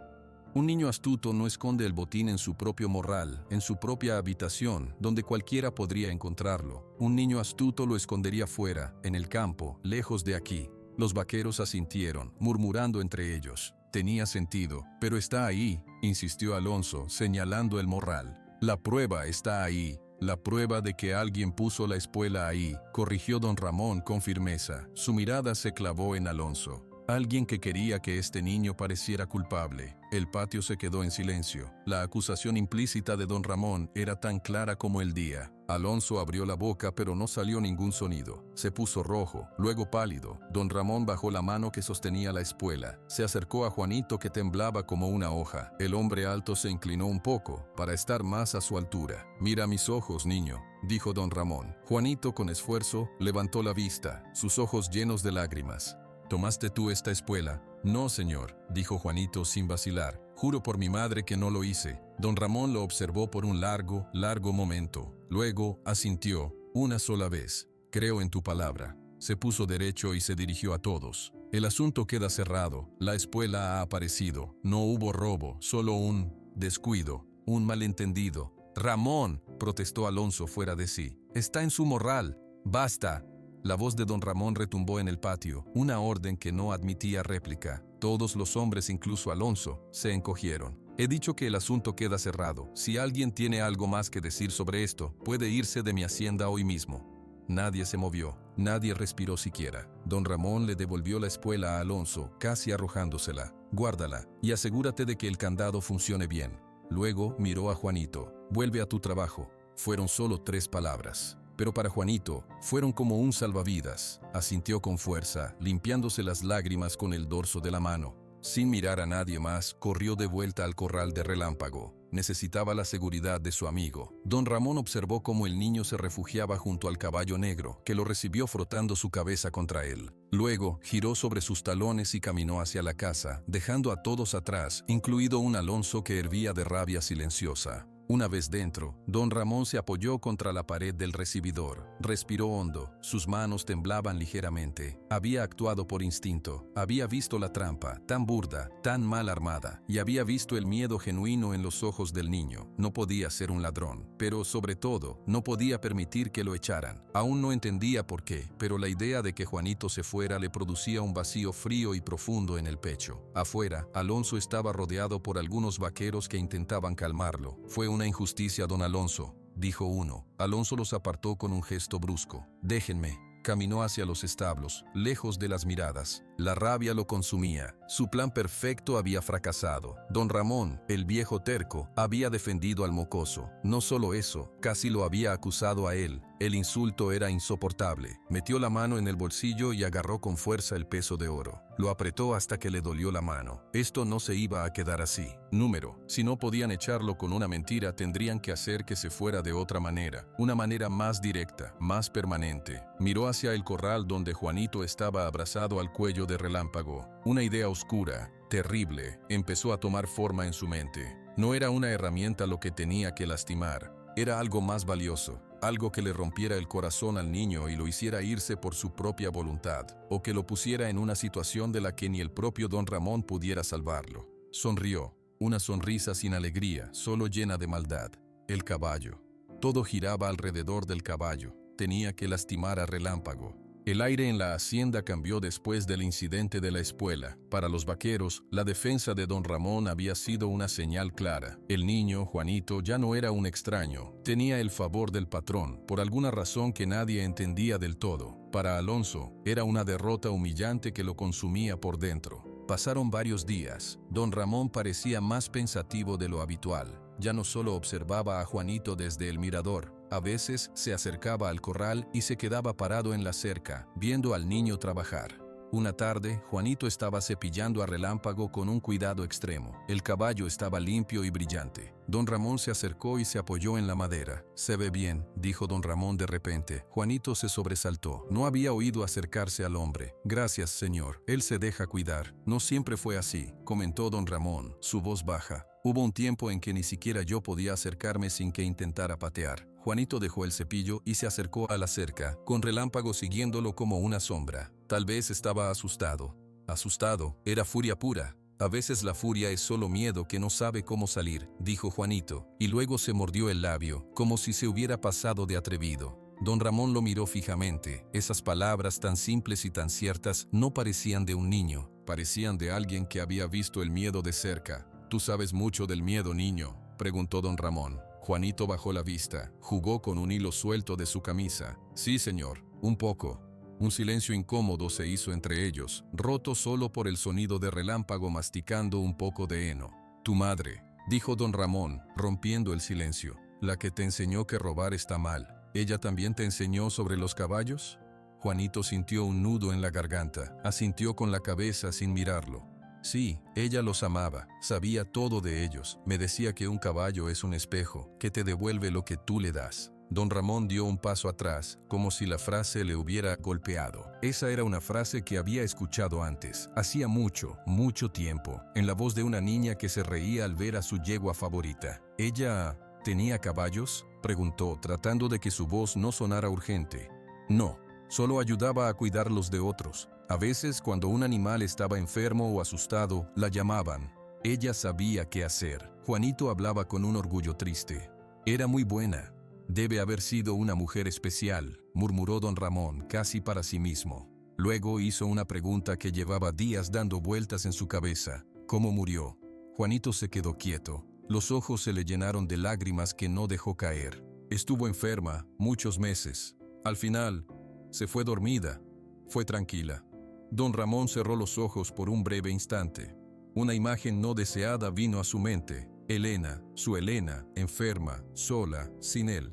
Un niño astuto no esconde el botín en su propio morral, en su propia habitación, donde cualquiera podría encontrarlo. Un niño astuto lo escondería fuera, en el campo, lejos de aquí. Los vaqueros asintieron, murmurando entre ellos. Tenía sentido. Pero está ahí, insistió Alonso, señalando el morral. La prueba está ahí. La prueba de que alguien puso la espuela ahí, corrigió don Ramón con firmeza. Su mirada se clavó en Alonso. Alguien que quería que este niño pareciera culpable. El patio se quedó en silencio. La acusación implícita de don Ramón era tan clara como el día. Alonso abrió la boca, pero no salió ningún sonido. Se puso rojo, luego pálido. Don Ramón bajó la mano que sostenía la espuela. Se acercó a Juanito, que temblaba como una hoja. El hombre alto se inclinó un poco, para estar más a su altura. «Mira mis ojos, niño», dijo don Ramón. Juanito, con esfuerzo, levantó la vista, sus ojos llenos de lágrimas. «¿Tomaste tú esta espuela?» «No, señor», dijo Juanito sin vacilar. «Juro por mi madre que no lo hice». Don Ramón lo observó por un largo momento. Luego asintió, una sola vez. «Creo en tu palabra». Se puso derecho y se dirigió a todos. «El asunto queda cerrado. La espuela ha aparecido. No hubo robo, solo un descuido, un malentendido». «Ramón», protestó Alonso fuera de sí. «Está en su morral. Basta». La voz de don Ramón retumbó en el patio, una orden que no admitía réplica. Todos los hombres, incluso Alonso, se encogieron. «He dicho que el asunto queda cerrado. Si alguien tiene algo más que decir sobre esto, puede irse de mi hacienda hoy mismo». Nadie se movió, nadie respiró siquiera. Don Ramón le devolvió la espuela a Alonso, casi arrojándosela. «Guárdala, y asegúrate de que el candado funcione bien». Luego miró a Juanito. «Vuelve a tu trabajo». Fueron solo 3 palabras. Pero para Juanito, fueron como un salvavidas. Asintió con fuerza, limpiándose las lágrimas con el dorso de la mano. Sin mirar a nadie más, corrió de vuelta al corral de Relámpago. Necesitaba la seguridad de su amigo. Don Ramón observó cómo el niño se refugiaba junto al caballo negro, que lo recibió frotando su cabeza contra él. Luego, giró sobre sus talones y caminó hacia la casa, dejando a todos atrás, incluido un Alonso que hervía de rabia silenciosa. Una vez dentro, don Ramón se apoyó contra la pared del recibidor. Respiró hondo, sus manos temblaban ligeramente. Había actuado por instinto, había visto la trampa, tan burda, tan mal armada, y había visto el miedo genuino en los ojos del niño. No podía ser un ladrón, pero sobre todo, no podía permitir que lo echaran. Aún no entendía por qué, pero la idea de que Juanito se fuera le producía un vacío frío y profundo en el pecho. Afuera, Alonso estaba rodeado por algunos vaqueros que intentaban calmarlo. «Fue una injusticia, don Alonso», dijo uno. Alonso los apartó con un gesto brusco. «Déjenme». Caminó hacia los establos, lejos de las miradas. La rabia lo consumía. Su plan perfecto había fracasado. Don Ramón, el viejo terco, había defendido al mocoso. No solo eso, casi lo había acusado a él. El insulto era insoportable. Metió la mano en el bolsillo y agarró con fuerza el peso de oro. Lo apretó hasta que le dolió la mano. Esto no se iba a quedar así. Número. Si no podían echarlo con una mentira, tendrían que hacer que se fuera de otra manera. Una manera más directa, más permanente. Miró hacia el corral donde Juanito estaba abrazado al cuello de Relámpago. Una idea oscura, terrible, empezó a tomar forma en su mente. No era una herramienta lo que tenía que lastimar. Era algo más valioso. Algo que le rompiera el corazón al niño y lo hiciera irse por su propia voluntad, o que lo pusiera en una situación de la que ni el propio don Ramón pudiera salvarlo. Sonrió, una sonrisa sin alegría, solo llena de maldad. El caballo. Todo giraba alrededor del caballo. Tenía que lastimar a Relámpago. El aire en la hacienda cambió después del incidente de la espuela. Para los vaqueros, la defensa de don Ramón había sido una señal clara. El niño, Juanito, ya no era un extraño. Tenía el favor del patrón, por alguna razón que nadie entendía del todo. Para Alonso, era una derrota humillante que lo consumía por dentro. Pasaron varios días. Don Ramón parecía más pensativo de lo habitual. Ya no solo observaba a Juanito desde el mirador. A veces se acercaba al corral y se quedaba parado en la cerca, viendo al niño trabajar. Una tarde, Juanito estaba cepillando a Relámpago con un cuidado extremo. El caballo estaba limpio y brillante. Don Ramón se acercó y se apoyó en la madera. «Se ve bien», dijo don Ramón de repente. Juanito se sobresaltó. No había oído acercarse al hombre. «Gracias, señor. Él se deja cuidar». «No siempre fue así», comentó don Ramón, su voz baja. «Hubo un tiempo en que ni siquiera yo podía acercarme sin que intentara patear». Juanito dejó el cepillo y se acercó a la cerca, con Relámpago siguiéndolo como una sombra. Tal vez estaba asustado. Asustado, era furia pura. «A veces la furia es solo miedo que no sabe cómo salir», dijo Juanito, y luego se mordió el labio, como si se hubiera pasado de atrevido. Don Ramón lo miró fijamente. Esas palabras tan simples y tan ciertas no parecían de un niño, parecían de alguien que había visto el miedo de cerca. «¿Tú sabes mucho del miedo, niño?», preguntó don Ramón. Juanito bajó la vista, jugó con un hilo suelto de su camisa. «Sí, señor, un poco». Un silencio incómodo se hizo entre ellos, roto solo por el sonido de Relámpago masticando un poco de heno. «Tu madre», dijo don Ramón, rompiendo el silencio. «La que te enseñó que robar está mal». ¿Ella también te enseñó sobre los caballos? Juanito sintió un nudo en la garganta, asintió con la cabeza sin mirarlo. Sí, ella los amaba, sabía todo de ellos, me decía que un caballo es un espejo, que te devuelve lo que tú le das. Don Ramón dio un paso atrás, como si la frase le hubiera golpeado. Esa era una frase que había escuchado antes, hacía mucho, mucho tiempo, en la voz de una niña que se reía al ver a su yegua favorita. ¿Ella tenía caballos?, preguntó, tratando de que su voz no sonara urgente. No, solo ayudaba a cuidarlos de otros. A veces, cuando un animal estaba enfermo o asustado, la llamaban. Ella sabía qué hacer. Juanito hablaba con un orgullo triste. Era muy buena. Debe haber sido una mujer especial, murmuró don Ramón, casi para sí mismo. Luego hizo una pregunta que llevaba días dando vueltas en su cabeza. ¿Cómo murió? Juanito se quedó quieto. Los ojos se le llenaron de lágrimas que no dejó caer. Estuvo enferma muchos meses. Al final, se fue dormida. Fue tranquila. Don Ramón cerró los ojos por un breve instante. Una imagen no deseada vino a su mente. Elena, su Elena, enferma, sola, sin él.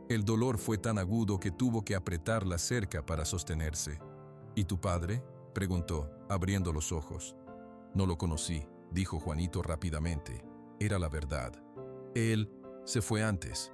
El dolor fue tan agudo que tuvo que apretarla cerca para sostenerse. ¿Y tu padre?, preguntó, abriendo los ojos. No lo conocí, dijo Juanito rápidamente. Era la verdad. Él se fue antes.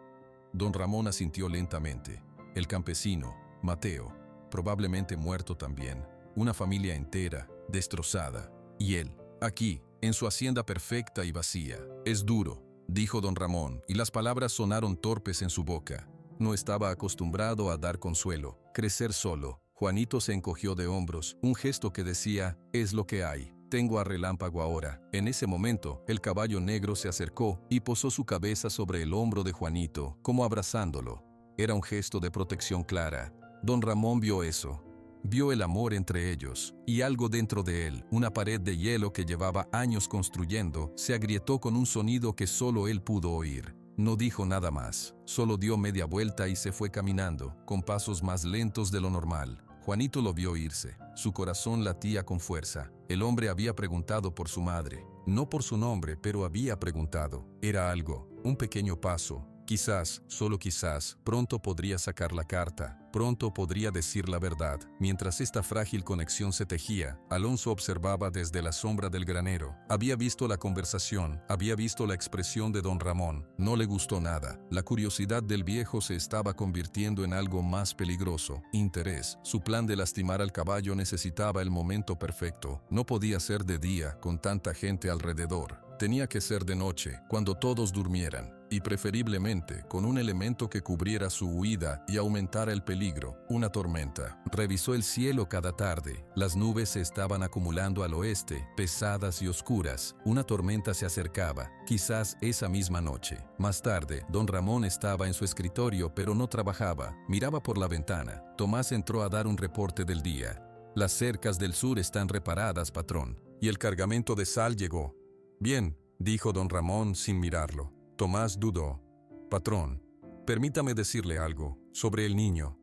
Don Ramón asintió lentamente. El campesino, Mateo, probablemente muerto también. Una familia entera, destrozada. Y él, aquí, en su hacienda perfecta y vacía. Es duro, dijo don Ramón, y las palabras sonaron torpes en su boca. No estaba acostumbrado a dar consuelo, crecer solo. Juanito se encogió de hombros, un gesto que decía, es lo que hay. Tengo a Relámpago ahora. En ese momento, el caballo negro se acercó y posó su cabeza sobre el hombro de Juanito, como abrazándolo. Era un gesto de protección clara. Don Ramón vio eso. Vio el amor entre ellos, y algo dentro de él, una pared de hielo que llevaba años construyendo, se agrietó con un sonido que solo él pudo oír. No dijo nada más, solo dio media vuelta y se fue caminando, con pasos más lentos de lo normal. Juanito lo vio irse. Su corazón latía con fuerza. El hombre había preguntado por su madre. No por su nombre, pero había preguntado. Era algo, un pequeño paso. Quizás, solo quizás, pronto podría sacar la carta, pronto podría decir la verdad. Mientras esta frágil conexión se tejía, Alonso observaba desde la sombra del granero. Había visto la conversación, había visto la expresión de don Ramón. No le gustó nada. La curiosidad del viejo se estaba convirtiendo en algo más peligroso. Interés. Su plan de lastimar al caballo necesitaba el momento perfecto. No podía ser de día, con tanta gente alrededor. Tenía que ser de noche, cuando todos durmieran, y preferiblemente con un elemento que cubriera su huida y aumentara el peligro, una tormenta. Revisó el cielo cada tarde. Las nubes se estaban acumulando al oeste, pesadas y oscuras. Una tormenta se acercaba, quizás esa misma noche. Más tarde, don Ramón estaba en su escritorio, pero no trabajaba. Miraba por la ventana. Tomás entró a dar un reporte del día. Las cercas del sur están reparadas, patrón. Y el cargamento de sal llegó. Bien, dijo don Ramón sin mirarlo. Tomás dudó. Patrón, permítame decirle algo sobre el niño.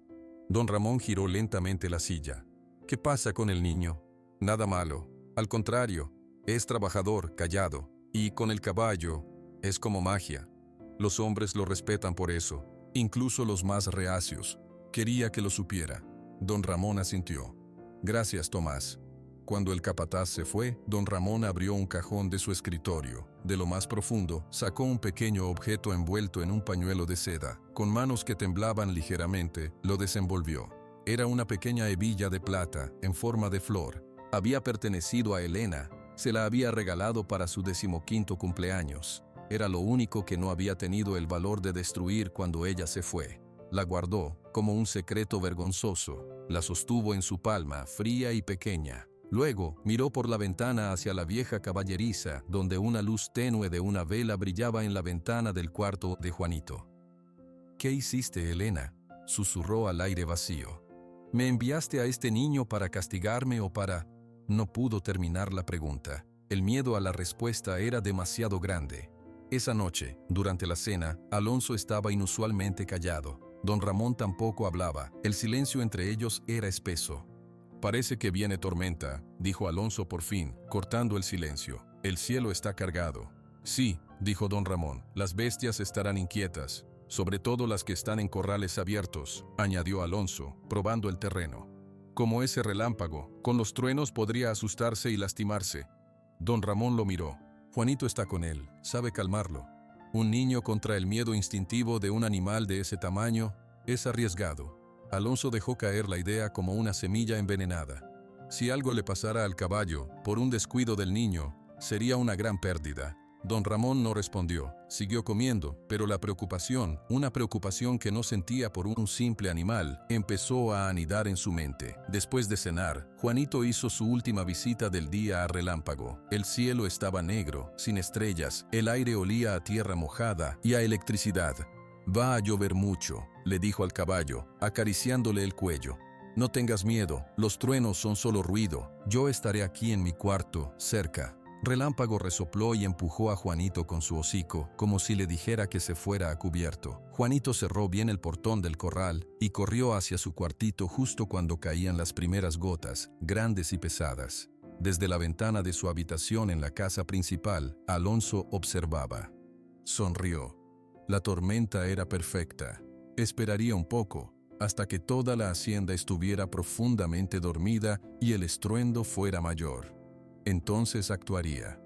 Don Ramón giró lentamente la silla. ¿Qué pasa con el niño? Nada malo. Al contrario, es trabajador, callado. Y con el caballo, es como magia. Los hombres lo respetan por eso, incluso los más reacios. Quería que lo supiera. Don Ramón asintió. Gracias, Tomás. Cuando el capataz se fue, don Ramón abrió un cajón de su escritorio. De lo más profundo, sacó un pequeño objeto envuelto en un pañuelo de seda. Con manos que temblaban ligeramente, lo desenvolvió. Era una pequeña hebilla de plata, en forma de flor. Había pertenecido a Elena. Se la había regalado para su 15º cumpleaños. Era lo único que no había tenido el valor de destruir cuando ella se fue. La guardó, como un secreto vergonzoso. La sostuvo en su palma, fría y pequeña. Luego, miró por la ventana hacia la vieja caballeriza, donde una luz tenue de una vela brillaba en la ventana del cuarto de Juanito. ¿Qué hiciste, Elena?, susurró al aire vacío. ¿Me enviaste a este niño para castigarme o para...? No pudo terminar la pregunta. El miedo a la respuesta era demasiado grande. Esa noche, durante la cena, Alonso estaba inusualmente callado. Don Ramón tampoco hablaba. El silencio entre ellos era espeso. Parece que viene tormenta, dijo Alonso por fin, cortando el silencio. El cielo está cargado. Sí, dijo don Ramón, las bestias estarán inquietas. sobre todo las que están en corrales abiertos, añadió Alonso, probando el terreno. Como ese relámpago, con los truenos podría asustarse y lastimarse. Don Ramón lo miró. Juanito está con él, sabe calmarlo. Un niño contra el miedo instintivo de un animal de ese tamaño es arriesgado. Alonso dejó caer la idea como una semilla envenenada. Si algo le pasara al caballo, por un descuido del niño, sería una gran pérdida. Don Ramón no respondió, siguió comiendo, pero la preocupación, una preocupación que no sentía por un simple animal, empezó a anidar en su mente. Después de cenar, Juanito hizo su última visita del día a Relámpago. El cielo estaba negro, sin estrellas, el aire olía a tierra mojada y a electricidad. «Va a llover mucho», le dijo al caballo, acariciándole el cuello. «No tengas miedo, los truenos son solo ruido, yo estaré aquí en mi cuarto, cerca». Relámpago resopló y empujó a Juanito con su hocico, como si le dijera que se fuera a cubierto. Juanito cerró bien el portón del corral y corrió hacia su cuartito justo cuando caían las primeras gotas, grandes y pesadas. Desde la ventana de su habitación en la casa principal, Alonso observaba. Sonrió. La tormenta era perfecta. Esperaría un poco, hasta que toda la hacienda estuviera profundamente dormida y el estruendo fuera mayor. Entonces actuaría.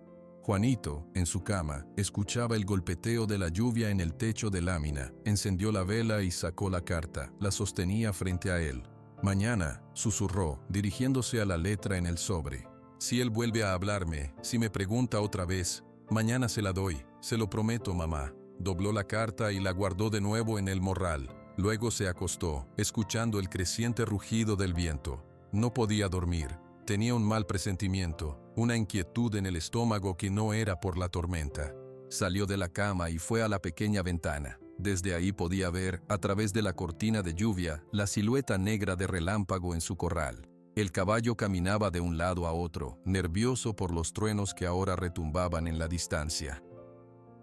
Juanito, en su cama, escuchaba el golpeteo de la lluvia en el techo de lámina, encendió la vela y sacó la carta, la sostenía frente a él. «Mañana», susurró, dirigiéndose a la letra en el sobre. «Si él vuelve a hablarme, si me pregunta otra vez, mañana se la doy, se lo prometo, mamá». Dobló la carta y la guardó de nuevo en el morral. Luego se acostó, escuchando el creciente rugido del viento. No podía dormir. Tenía un mal presentimiento, una inquietud en el estómago que no era por la tormenta. Salió de la cama y fue a la pequeña ventana. Desde ahí podía ver, a través de la cortina de lluvia, la silueta negra de Relámpago en su corral. El caballo caminaba de un lado a otro, nervioso por los truenos que ahora retumbaban en la distancia.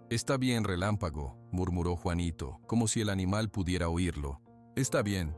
«Está bien, Relámpago», murmuró Juanito, como si el animal pudiera oírlo. «Está bien».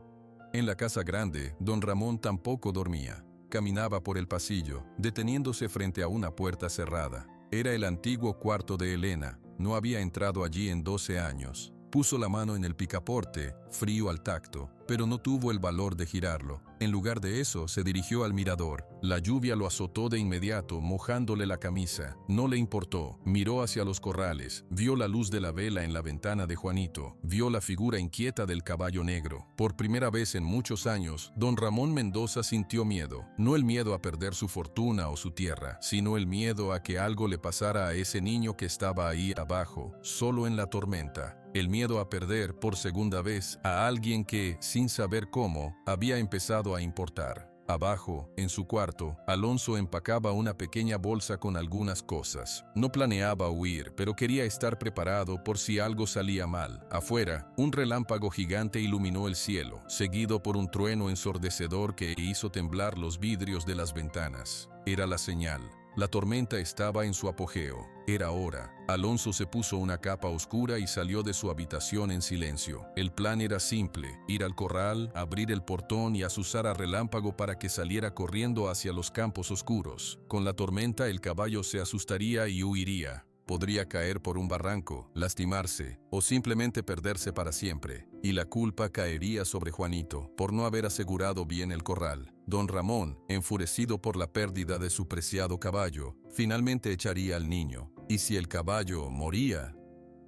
En la casa grande, don Ramón tampoco dormía. Caminaba por el pasillo, deteniéndose frente a una puerta cerrada. Era el antiguo cuarto de Elena. No había entrado allí en 12 años. Puso la mano en el picaporte, frío al tacto, pero no tuvo el valor de girarlo. En lugar de eso, se dirigió al mirador. La lluvia lo azotó de inmediato, mojándole la camisa. No le importó. Miró hacia los corrales. Vio la luz de la vela en la ventana de Juanito. Vio la figura inquieta del caballo negro. Por primera vez en muchos años, don Ramón Mendoza sintió miedo. No el miedo a perder su fortuna o su tierra, sino el miedo a que algo le pasara a ese niño que estaba ahí abajo, solo en la tormenta. El miedo a perder por segunda vez a alguien que, sin saber cómo, había empezado a importar. Abajo, en su cuarto, Alonso empacaba una pequeña bolsa con algunas cosas. No planeaba huir, pero quería estar preparado por si algo salía mal. Afuera, un relámpago gigante iluminó el cielo, seguido por un trueno ensordecedor que hizo temblar los vidrios de las ventanas. Era la señal. La tormenta estaba en su apogeo. Era hora. Alonso se puso una capa oscura y salió de su habitación en silencio. El plan era simple: ir al corral, abrir el portón y azuzar a Relámpago para que saliera corriendo hacia los campos oscuros. Con la tormenta el caballo se asustaría y huiría. Podría caer por un barranco, lastimarse o simplemente perderse para siempre. Y la culpa caería sobre Juanito por no haber asegurado bien el corral. Don Ramón, enfurecido por la pérdida de su preciado caballo, finalmente echaría al niño. Y si el caballo moría,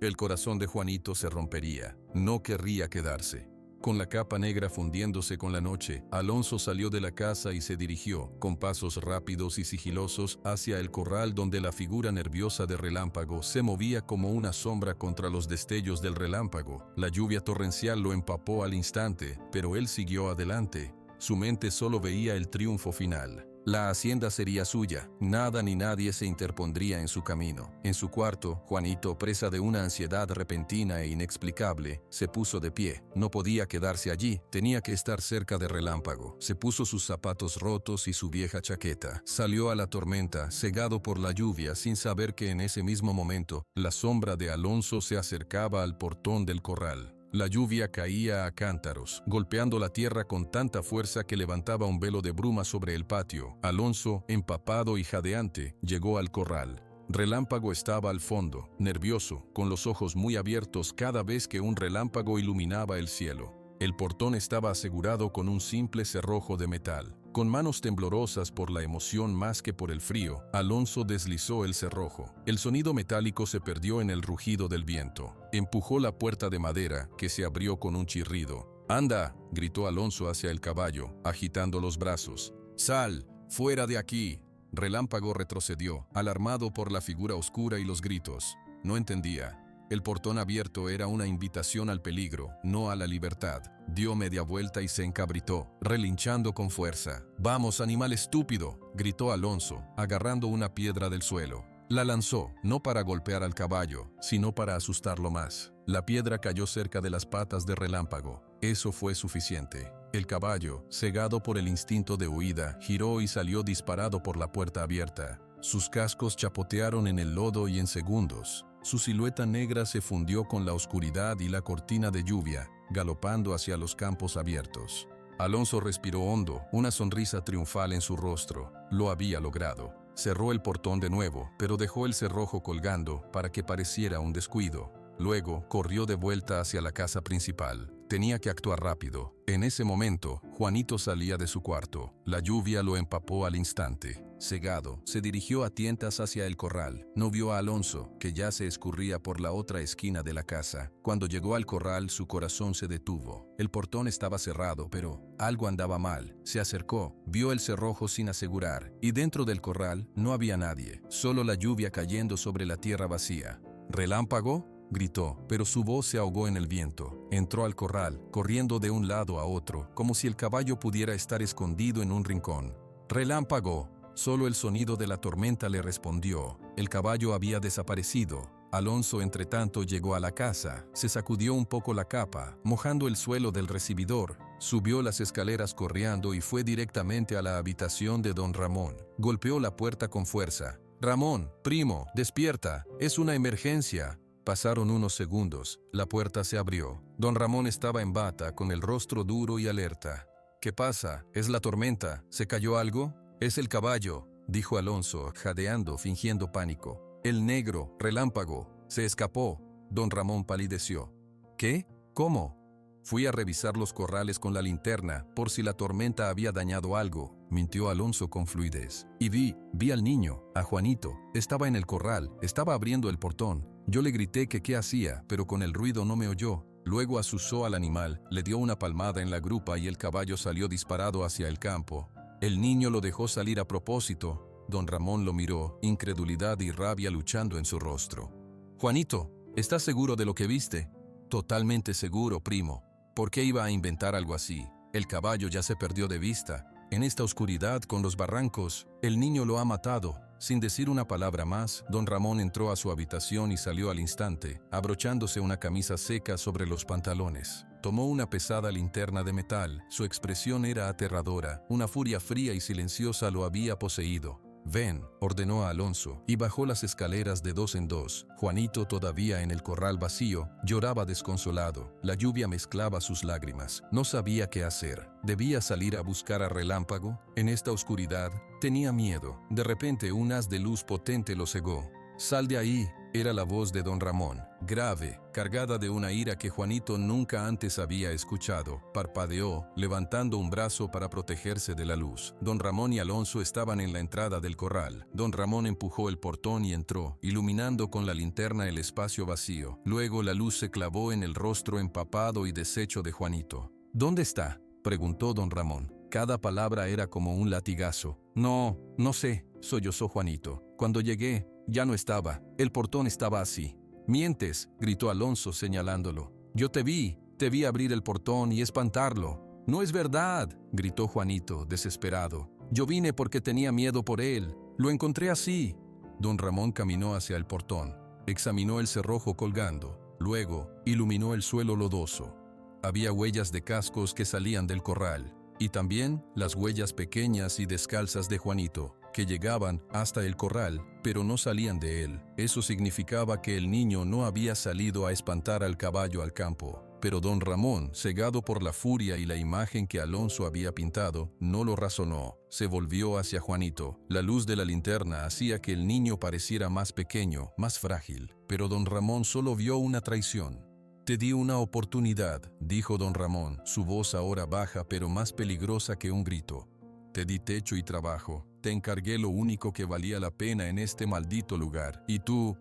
el corazón de Juanito se rompería. No querría quedarse. Con la capa negra fundiéndose con la noche, Alonso salió de la casa y se dirigió, con pasos rápidos y sigilosos, hacia el corral donde la figura nerviosa de Relámpago se movía como una sombra contra los destellos del relámpago. La lluvia torrencial lo empapó al instante, pero él siguió adelante. Su mente solo veía el triunfo final. La hacienda sería suya, nada ni nadie se interpondría en su camino. En su cuarto, Juanito, presa de una ansiedad repentina e inexplicable, se puso de pie. No podía quedarse allí, tenía que estar cerca de Relámpago. Se puso sus zapatos rotos y su vieja chaqueta. Salió a la tormenta, cegado por la lluvia, sin saber que en ese mismo momento, la sombra de Alonso se acercaba al portón del corral. La lluvia caía a cántaros, golpeando la tierra con tanta fuerza que levantaba un velo de bruma sobre el patio. Alonso, empapado y jadeante, llegó al corral. Relámpago estaba al fondo, nervioso, con los ojos muy abiertos cada vez que un relámpago iluminaba el cielo. El portón estaba asegurado con un simple cerrojo de metal. Con manos temblorosas por la emoción más que por el frío, Alonso deslizó el cerrojo. El sonido metálico se perdió en el rugido del viento. Empujó la puerta de madera, que se abrió con un chirrido. «¡Anda!», gritó Alonso hacia el caballo, agitando los brazos. «¡Sal! ¡Fuera de aquí!». Relámpago retrocedió, alarmado por la figura oscura y los gritos. No entendía. El portón abierto era una invitación al peligro, no a la libertad. Dio media vuelta y se encabritó, relinchando con fuerza. «¡Vamos, animal estúpido!», gritó Alonso, agarrando una piedra del suelo. La lanzó, no para golpear al caballo, sino para asustarlo más. La piedra cayó cerca de las patas de Relámpago. Eso fue suficiente. El caballo, cegado por el instinto de huida, giró y salió disparado por la puerta abierta. Sus cascos chapotearon en el lodo y en segundos su silueta negra se fundió con la oscuridad y la cortina de lluvia, galopando hacia los campos abiertos. Alonso respiró hondo, una sonrisa triunfal en su rostro. Lo había logrado. Cerró el portón de nuevo, pero dejó el cerrojo colgando para que pareciera un descuido. Luego, corrió de vuelta hacia la casa principal. Tenía que actuar rápido. En ese momento, Juanito salía de su cuarto. La lluvia lo empapó al instante. Cegado, se dirigió a tientas hacia el corral. No vio a Alonso, que ya se escurría por la otra esquina de la casa. Cuando llegó al corral, su corazón se detuvo. El portón estaba cerrado, pero algo andaba mal. Se acercó, vio el cerrojo sin asegurar, y dentro del corral no había nadie, solo la lluvia cayendo sobre la tierra vacía. «¿Relámpago?», gritó, pero su voz se ahogó en el viento. Entró al corral, corriendo de un lado a otro, como si el caballo pudiera estar escondido en un rincón. «¡Relámpago!». Solo el sonido de la tormenta le respondió. El caballo había desaparecido. Alonso, entretanto, llegó a la casa, se sacudió un poco la capa, mojando el suelo del recibidor, subió las escaleras corriendo y fue directamente a la habitación de don Ramón. Golpeó la puerta con fuerza. «Ramón, primo, despierta, es una emergencia». Pasaron unos segundos, la puerta se abrió. Don Ramón estaba en bata, con el rostro duro y alerta. «¿Qué pasa? ¿Es la tormenta? ¿Se cayó algo?». «Es el caballo», dijo Alonso, jadeando, fingiendo pánico. «El negro, Relámpago, se escapó». Don Ramón palideció. «¿Qué? ¿Cómo?». «Fui a revisar los corrales con la linterna, por si la tormenta había dañado algo», mintió Alonso con fluidez. «Y vi al niño, a Juanito. Estaba en el corral, estaba abriendo el portón. Yo le grité que qué hacía, pero con el ruido no me oyó. Luego azuzó al animal, le dio una palmada en la grupa y el caballo salió disparado hacia el campo. El niño lo dejó salir a propósito». Don Ramón lo miró, incredulidad y rabia luchando en su rostro. «Juanito, ¿estás seguro de lo que viste?». «Totalmente seguro, primo. ¿Por qué iba a inventar algo así? El caballo ya se perdió de vista. En esta oscuridad, con los barrancos, el niño lo ha matado». Sin decir una palabra más, don Ramón entró a su habitación y salió al instante, abrochándose una camisa seca sobre los pantalones. Tomó una pesada linterna de metal. Su expresión era aterradora. Una furia fría y silenciosa lo había poseído. «Ven», ordenó a Alonso, y bajó las escaleras de dos en dos. Juanito, todavía en el corral vacío, lloraba desconsolado. La lluvia mezclaba sus lágrimas. No sabía qué hacer. ¿Debía salir a buscar a Relámpago? En esta oscuridad, tenía miedo. De repente, un haz de luz potente lo cegó. «Sal de ahí», era la voz de don Ramón, grave, cargada de una ira que Juanito nunca antes había escuchado. Parpadeó, levantando un brazo para protegerse de la luz. Don Ramón y Alonso estaban en la entrada del corral. Don Ramón empujó el portón y entró, iluminando con la linterna el espacio vacío. Luego la luz se clavó en el rostro empapado y deshecho de Juanito. «¿Dónde está?», preguntó don Ramón. Cada palabra era como un latigazo. «No sé», sollozó Juanito. «Cuando llegué, ya no estaba. El portón estaba así». «Mientes», gritó Alonso señalándolo. «Yo te vi abrir el portón y espantarlo». «No es verdad», gritó Juanito, desesperado. «Yo vine porque tenía miedo por él. Lo encontré así». Don Ramón caminó hacia el portón. Examinó el cerrojo colgando. Luego, iluminó el suelo lodoso. Había huellas de cascos que salían del corral. Y también las huellas pequeñas y descalzas de Juanito, que llegaban hasta el corral, pero no salían de él. Eso significaba que el niño no había salido a espantar al caballo al campo. Pero don Ramón, cegado por la furia y la imagen que Alonso había pintado, no lo razonó. Se volvió hacia Juanito. La luz de la linterna hacía que el niño pareciera más pequeño, más frágil. Pero don Ramón solo vio una traición. «Te di una oportunidad», dijo don Ramón, su voz ahora baja pero más peligrosa que un grito. «Te di techo y trabajo. Te encargué lo único que valía la pena en este maldito lugar. ¿Y tú?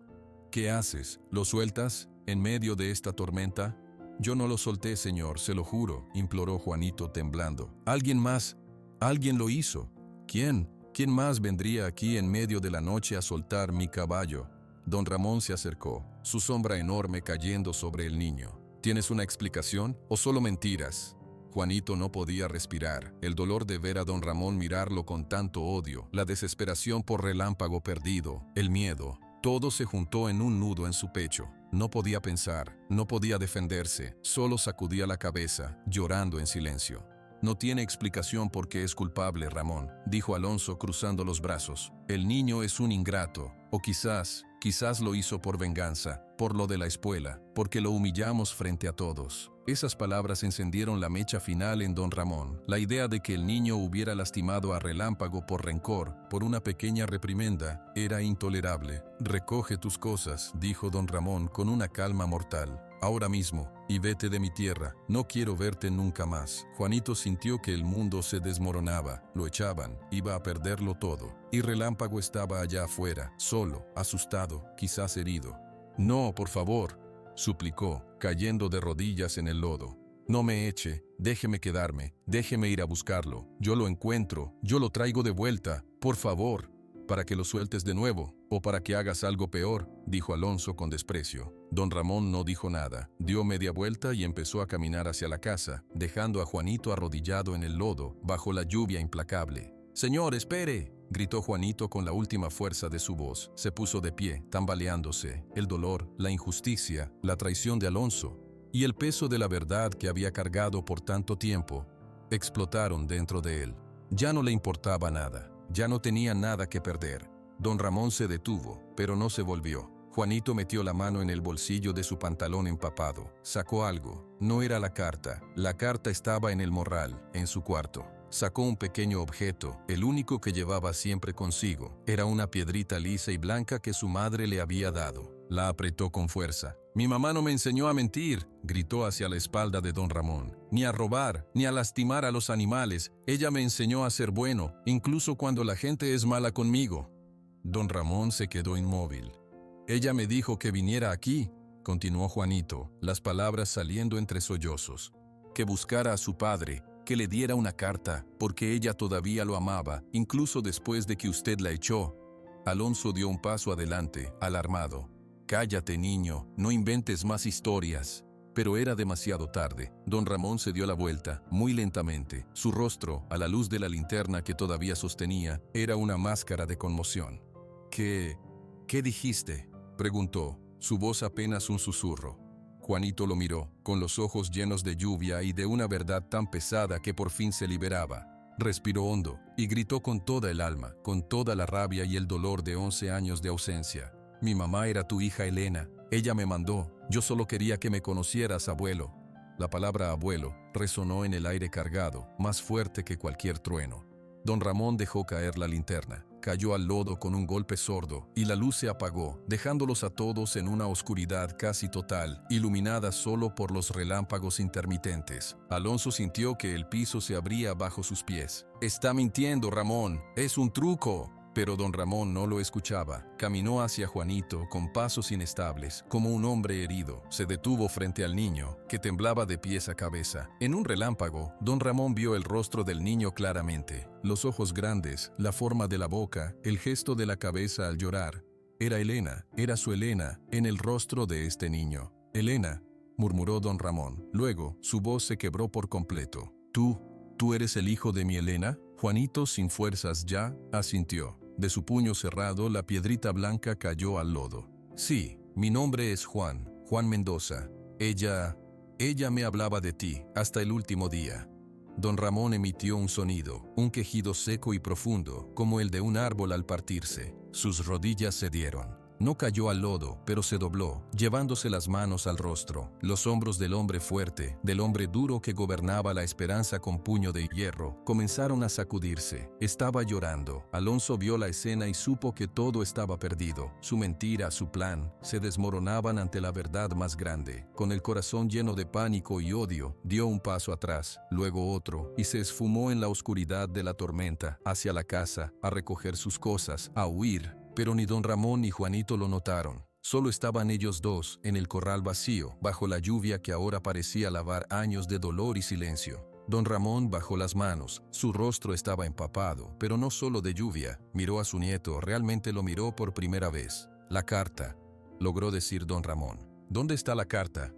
¿Qué haces? ¿Lo sueltas en medio de esta tormenta?» «Yo no lo solté, señor, se lo juro», imploró Juanito temblando. «Alguien más. Alguien lo hizo». «¿Quién? ¿Quién más vendría aquí en medio de la noche a soltar mi caballo?» Don Ramón se acercó, su sombra enorme cayendo sobre el niño. «¿Tienes una explicación o solo mentiras?» Juanito no podía respirar. El dolor de ver a don Ramón mirarlo con tanto odio, la desesperación por Relámpago perdido, el miedo, todo se juntó en un nudo en su pecho. No podía pensar, no podía defenderse, solo sacudía la cabeza, llorando en silencio. «No tiene explicación porque es culpable, Ramón», dijo Alonso cruzando los brazos. «El niño es un ingrato, o quizás lo hizo por venganza, por lo de la espuela, porque lo humillamos frente a todos». Esas palabras encendieron la mecha final en don Ramón. La idea de que el niño hubiera lastimado a Relámpago por rencor, por una pequeña reprimenda, era intolerable. «Recoge tus cosas», dijo don Ramón con una calma mortal. «Ahora mismo, y vete de mi tierra. No quiero verte nunca más». Juanito sintió que el mundo se desmoronaba, lo echaban, iba a perderlo todo. Y Relámpago estaba allá afuera, solo, asustado, quizás herido. «No, por favor», suplicó, cayendo de rodillas en el lodo. «No me eche, déjeme quedarme, déjeme ir a buscarlo. Yo lo encuentro, yo lo traigo de vuelta, por favor». «Para que lo sueltes de nuevo, o para que hagas algo peor», dijo Alonso con desprecio. Don Ramón no dijo nada, dio media vuelta y empezó a caminar hacia la casa, dejando a Juanito arrodillado en el lodo, bajo la lluvia implacable. «Señor, espere», gritó Juanito con la última fuerza de su voz. Se puso de pie, tambaleándose. El dolor, la injusticia, la traición de Alonso y el peso de la verdad que había cargado por tanto tiempo explotaron dentro de él. Ya no le importaba nada. Ya no tenía nada que perder. Don Ramón se detuvo, pero no se volvió. Juanito metió la mano en el bolsillo de su pantalón empapado. Sacó algo. No era la carta. La carta estaba en el morral, en su cuarto. Sacó un pequeño objeto, el único que llevaba siempre consigo. Era una piedrita lisa y blanca que su madre le había dado. La apretó con fuerza. «Mi mamá no me enseñó a mentir», gritó hacia la espalda de don Ramón. «Ni a robar, ni a lastimar a los animales. Ella me enseñó a ser bueno, incluso cuando la gente es mala conmigo». Don Ramón se quedó inmóvil. «Ella me dijo que viniera aquí», continuó Juanito, las palabras saliendo entre sollozos. «Que buscara a su padre, que le diera una carta, porque ella todavía lo amaba, incluso después de que usted la echó». Alonso dio un paso adelante, alarmado. «Cállate, niño, no inventes más historias». Pero era demasiado tarde. Don Ramón se dio la vuelta, muy lentamente. Su rostro, a la luz de la linterna que todavía sostenía, era una máscara de conmoción. «¿Qué dijiste?», preguntó, su voz apenas un susurro. Juanito lo miró, con los ojos llenos de lluvia y de una verdad tan pesada que por fin se liberaba. Respiró hondo y gritó con toda el alma, con toda la rabia y el dolor de 11 años de ausencia. «Mi mamá era tu hija Elena. Ella me mandó. Yo solo quería que me conocieras, abuelo». La palabra abuelo resonó en el aire cargado, más fuerte que cualquier trueno. Don Ramón dejó caer la linterna. Cayó al lodo con un golpe sordo y la luz se apagó, dejándolos a todos en una oscuridad casi total, iluminada solo por los relámpagos intermitentes. Alonso sintió que el piso se abría bajo sus pies. «Está mintiendo, Ramón. Es un truco». Pero don Ramón no lo escuchaba. Caminó hacia Juanito con pasos inestables, como un hombre herido. Se detuvo frente al niño, que temblaba de pies a cabeza. En un relámpago, don Ramón vio el rostro del niño claramente. Los ojos grandes, la forma de la boca, el gesto de la cabeza al llorar. Era Elena, era su Elena, en el rostro de este niño. «Elena», murmuró don Ramón. Luego, su voz se quebró por completo. ¿Tú eres el hijo de mi Elena?» Juanito, sin fuerzas ya, asintió. De su puño cerrado, la piedrita blanca cayó al lodo. «Sí, mi nombre es Juan Mendoza. Ella me hablaba de ti, hasta el último día». Don Ramón emitió un sonido, un quejido seco y profundo, como el de un árbol al partirse. Sus rodillas cedieron. No cayó al lodo, pero se dobló, llevándose las manos al rostro. Los hombros del hombre fuerte, del hombre duro que gobernaba la esperanza con puño de hierro, comenzaron a sacudirse. Estaba llorando. Alonso vio la escena y supo que todo estaba perdido. Su mentira, su plan, se desmoronaban ante la verdad más grande. Con el corazón lleno de pánico y odio, dio un paso atrás, luego otro, y se esfumó en la oscuridad de la tormenta, hacia la casa, a recoger sus cosas, a huir. Pero ni don Ramón ni Juanito lo notaron. Solo estaban ellos dos, en el corral vacío, bajo la lluvia que ahora parecía lavar años de dolor y silencio. Don Ramón bajó las manos, su rostro estaba empapado, pero no solo de lluvia. Miró a su nieto, realmente lo miró por primera vez. La carta, logró decir don Ramón. ¿Dónde está la carta?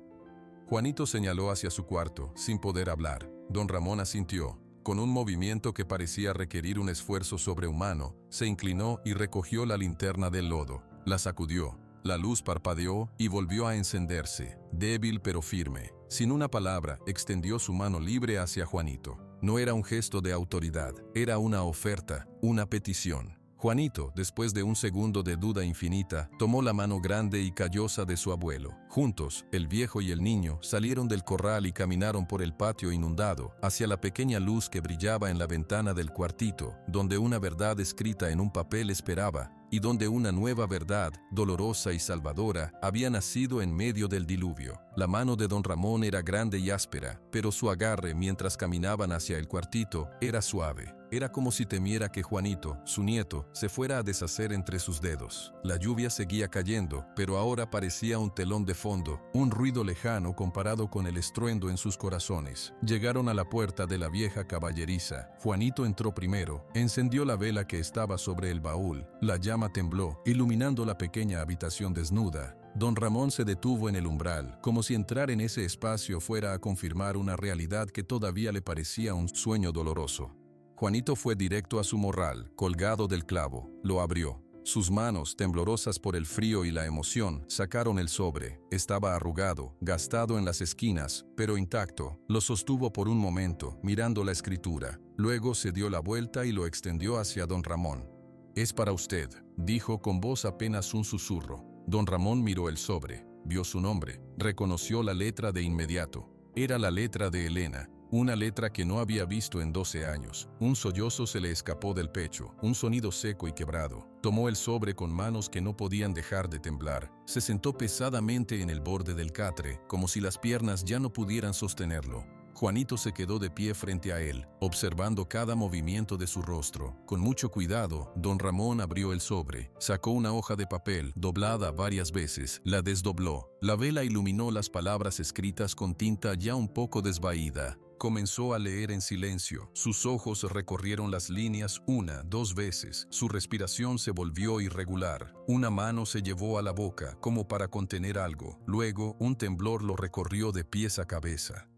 Juanito señaló hacia su cuarto, sin poder hablar. Don Ramón asintió. Con un movimiento que parecía requerir un esfuerzo sobrehumano, se inclinó y recogió la linterna del lodo. La sacudió. La luz parpadeó y volvió a encenderse, débil pero firme. Sin una palabra, extendió su mano libre hacia Juanito. No era un gesto de autoridad, era una oferta, una petición. Juanito, después de un segundo de duda infinita, tomó la mano grande y callosa de su abuelo. Juntos, el viejo y el niño salieron del corral y caminaron por el patio inundado, hacia la pequeña luz que brillaba en la ventana del cuartito, donde una verdad escrita en un papel esperaba, y donde una nueva verdad, dolorosa y salvadora, había nacido en medio del diluvio. La mano de don Ramón era grande y áspera, pero su agarre mientras caminaban hacia el cuartito era suave. Era como si temiera que Juanito, su nieto, se fuera a deshacer entre sus dedos. La lluvia seguía cayendo, pero ahora parecía un telón de fondo, un ruido lejano comparado con el estruendo en sus corazones. Llegaron a la puerta de la vieja caballeriza. Juanito entró primero, encendió la vela que estaba sobre el baúl. La llama tembló, iluminando la pequeña habitación desnuda. Don Ramón se detuvo en el umbral, como si entrar en ese espacio fuera a confirmar una realidad que todavía le parecía un sueño doloroso. Juanito fue directo a su morral, colgado del clavo. Lo abrió. Sus manos, temblorosas por el frío y la emoción, sacaron el sobre. Estaba arrugado, gastado en las esquinas, pero intacto. Lo sostuvo por un momento, mirando la escritura. Luego se dio la vuelta y lo extendió hacia don Ramón. «Es para usted», dijo con voz apenas un susurro. Don Ramón miró el sobre, vio su nombre, reconoció la letra de inmediato. Era la letra de Elena, una letra que no había visto en 12 años. Un sollozo se le escapó del pecho, un sonido seco y quebrado. Tomó el sobre con manos que no podían dejar de temblar. Se sentó pesadamente en el borde del catre, como si las piernas ya no pudieran sostenerlo. Juanito se quedó de pie frente a él, observando cada movimiento de su rostro. Con mucho cuidado, don Ramón abrió el sobre, sacó una hoja de papel, doblada varias veces, la desdobló. La vela iluminó las palabras escritas con tinta ya un poco desvaída. Comenzó a leer en silencio. Sus ojos recorrieron las líneas una, dos veces. Su respiración se volvió irregular. Una mano se llevó a la boca, como para contener algo. Luego, un temblor lo recorrió de pies a cabeza.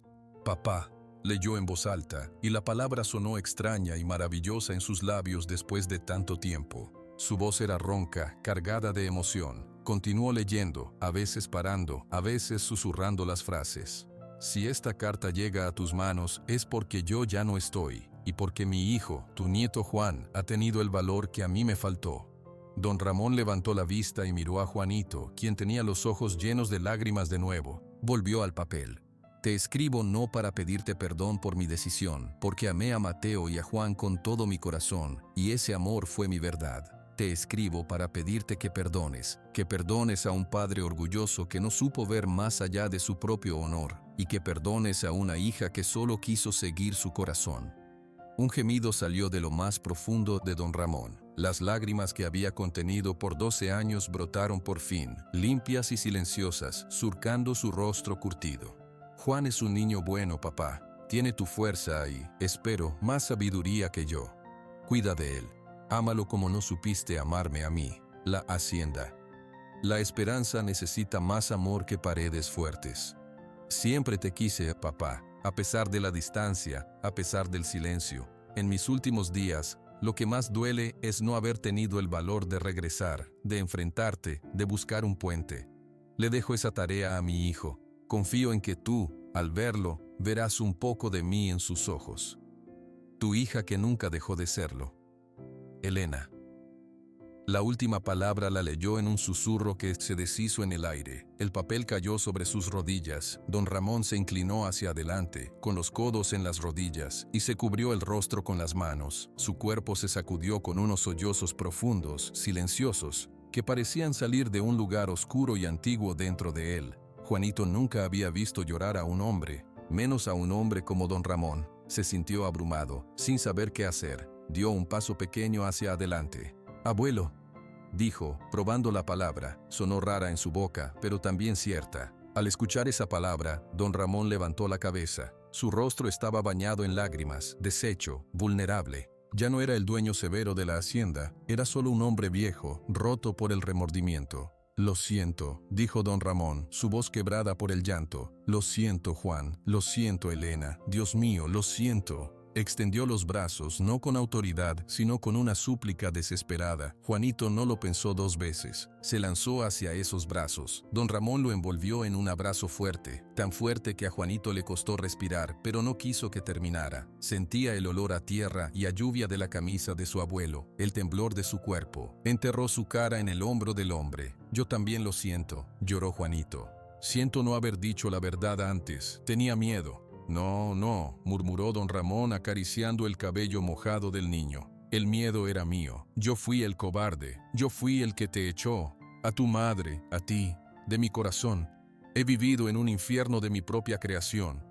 «Papá», leyó en voz alta, y la palabra sonó extraña y maravillosa en sus labios después de tanto tiempo. Su voz era ronca, cargada de emoción. Continuó leyendo, a veces parando, a veces susurrando las frases. «Si esta carta llega a tus manos es porque yo ya no estoy, y porque mi hijo, tu nieto Juan, ha tenido el valor que a mí me faltó». Don Ramón levantó la vista y miró a Juanito, quien tenía los ojos llenos de lágrimas de nuevo. Volvió al papel. «Te escribo no para pedirte perdón por mi decisión, porque amé a Mateo y a Juan con todo mi corazón, y ese amor fue mi verdad. Te escribo para pedirte que perdones a un padre orgulloso que no supo ver más allá de su propio honor, y que perdones a una hija que solo quiso seguir su corazón». Un gemido salió de lo más profundo de don Ramón. Las lágrimas que había contenido por 12 años brotaron por fin, limpias y silenciosas, surcando su rostro curtido. «Juan es un niño bueno, papá. Tiene tu fuerza y, espero, más sabiduría que yo. Cuida de él. Ámalo como no supiste amarme a mí». La hacienda. La esperanza necesita más amor que paredes fuertes. «Siempre te quise, papá, a pesar de la distancia, a pesar del silencio. En mis últimos días, lo que más duele es no haber tenido el valor de regresar, de enfrentarte, de buscar un puente. Le dejo esa tarea a mi hijo. Confío en que tú, al verlo, verás un poco de mí en sus ojos. Tu hija que nunca dejó de serlo. Elena». La última palabra la leyó en un susurro que se deshizo en el aire. El papel cayó sobre sus rodillas. Don Ramón se inclinó hacia adelante, con los codos en las rodillas, y se cubrió el rostro con las manos. Su cuerpo se sacudió con unos sollozos profundos, silenciosos, que parecían salir de un lugar oscuro y antiguo dentro de él. Juanito nunca había visto llorar a un hombre, menos a un hombre como don Ramón. Se sintió abrumado, sin saber qué hacer. Dio un paso pequeño hacia adelante. «Abuelo», dijo, probando la palabra. Sonó rara en su boca, pero también cierta. Al escuchar esa palabra, don Ramón levantó la cabeza. Su rostro estaba bañado en lágrimas, deshecho, vulnerable. Ya no era el dueño severo de la hacienda, era solo un hombre viejo, roto por el remordimiento. «Lo siento», dijo don Ramón, su voz quebrada por el llanto. «Lo siento, Juan, lo siento, Elena, Dios mío, lo siento». Extendió los brazos, no con autoridad, sino con una súplica desesperada. Juanito no lo pensó dos veces. Se lanzó hacia esos brazos. Don Ramón lo envolvió en un abrazo fuerte, tan fuerte que a Juanito le costó respirar, pero no quiso que terminara. Sentía el olor a tierra y a lluvia de la camisa de su abuelo, el temblor de su cuerpo. Enterró su cara en el hombro del hombre. «Yo también lo siento», lloró Juanito. «Siento no haber dicho la verdad antes. Tenía miedo». «No, no», murmuró don Ramón acariciando el cabello mojado del niño. «El miedo era mío. Yo fui el cobarde. Yo fui el que te echó. A tu madre, a ti, de mi corazón. He vivido en un infierno de mi propia creación».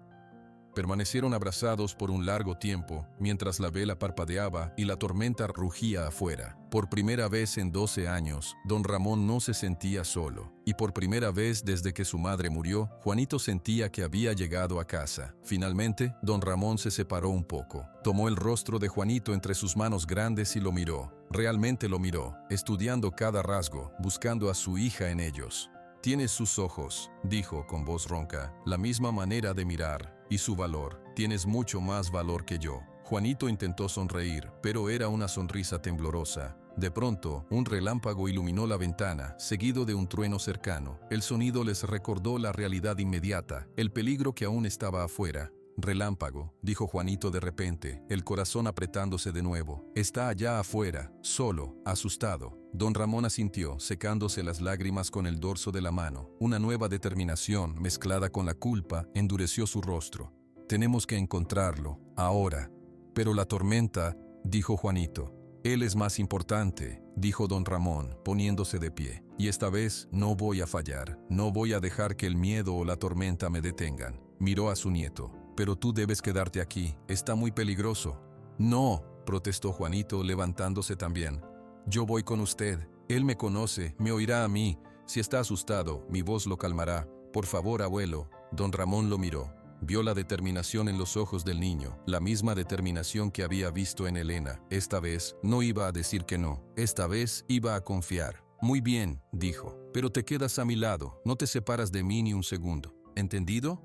Permanecieron abrazados por un largo tiempo, mientras la vela parpadeaba y la tormenta rugía afuera. Por primera vez en 12 años, don Ramón no se sentía solo. Y por primera vez desde que su madre murió, Juanito sentía que había llegado a casa. Finalmente, don Ramón se separó un poco. Tomó el rostro de Juanito entre sus manos grandes y lo miró. Realmente lo miró, estudiando cada rasgo, buscando a su hija en ellos. «Tienes sus ojos», dijo con voz ronca, «la misma manera de mirar, y su valor. Tienes mucho más valor que yo». Juanito intentó sonreír, pero era una sonrisa temblorosa. De pronto, un relámpago iluminó la ventana, seguido de un trueno cercano. El sonido les recordó la realidad inmediata, el peligro que aún estaba afuera. «Relámpago», dijo Juanito de repente, el corazón apretándose de nuevo. «Está allá afuera, solo, asustado». Don Ramón asintió, secándose las lágrimas con el dorso de la mano. Una nueva determinación, mezclada con la culpa, endureció su rostro. «Tenemos que encontrarlo, ahora». «Pero la tormenta», dijo Juanito. «Él es más importante», dijo don Ramón, poniéndose de pie. «Y esta vez no voy a fallar. No voy a dejar que el miedo o la tormenta me detengan». Miró a su nieto. «Pero tú debes quedarte aquí. Está muy peligroso». «No», protestó Juanito, levantándose también. «Yo voy con usted. Él me conoce, me oirá a mí. Si está asustado, mi voz lo calmará. Por favor, abuelo». Don Ramón lo miró. Vio la determinación en los ojos del niño, la misma determinación que había visto en Elena. Esta vez no iba a decir que no. Esta vez iba a confiar. «Muy bien», dijo, «pero te quedas a mi lado. No te separas de mí ni un segundo. ¿Entendido?»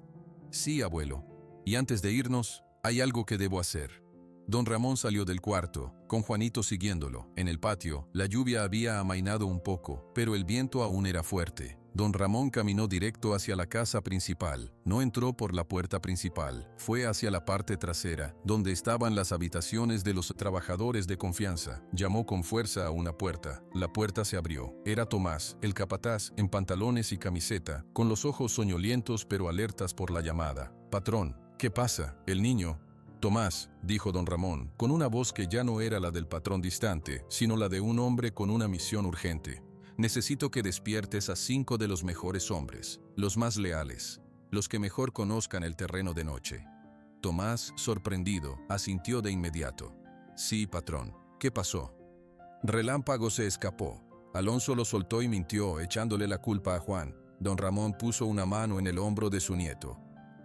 «Sí, abuelo. Y antes de irnos, hay algo que debo hacer». Don Ramón salió del cuarto, con Juanito siguiéndolo. En el patio, la lluvia había amainado un poco, pero el viento aún era fuerte. Don Ramón caminó directo hacia la casa principal. No entró por la puerta principal, fue hacia la parte trasera, donde estaban las habitaciones de los trabajadores de confianza. Llamó con fuerza a una puerta. La puerta se abrió. Era Tomás, el capataz, en pantalones y camiseta, con los ojos soñolientos pero alertas por la llamada. «Patrón, ¿qué pasa?» «El niño». «Tomás», dijo don Ramón, con una voz que ya no era la del patrón distante, sino la de un hombre con una misión urgente. «Necesito que despiertes a 5 de los mejores hombres, los más leales, los que mejor conozcan el terreno de noche». Tomás, sorprendido, asintió de inmediato. «Sí, patrón. ¿Qué pasó?» «Relámpago se escapó». Alonso lo soltó y mintió, echándole la culpa a Juan. Don Ramón puso una mano en el hombro de su nieto.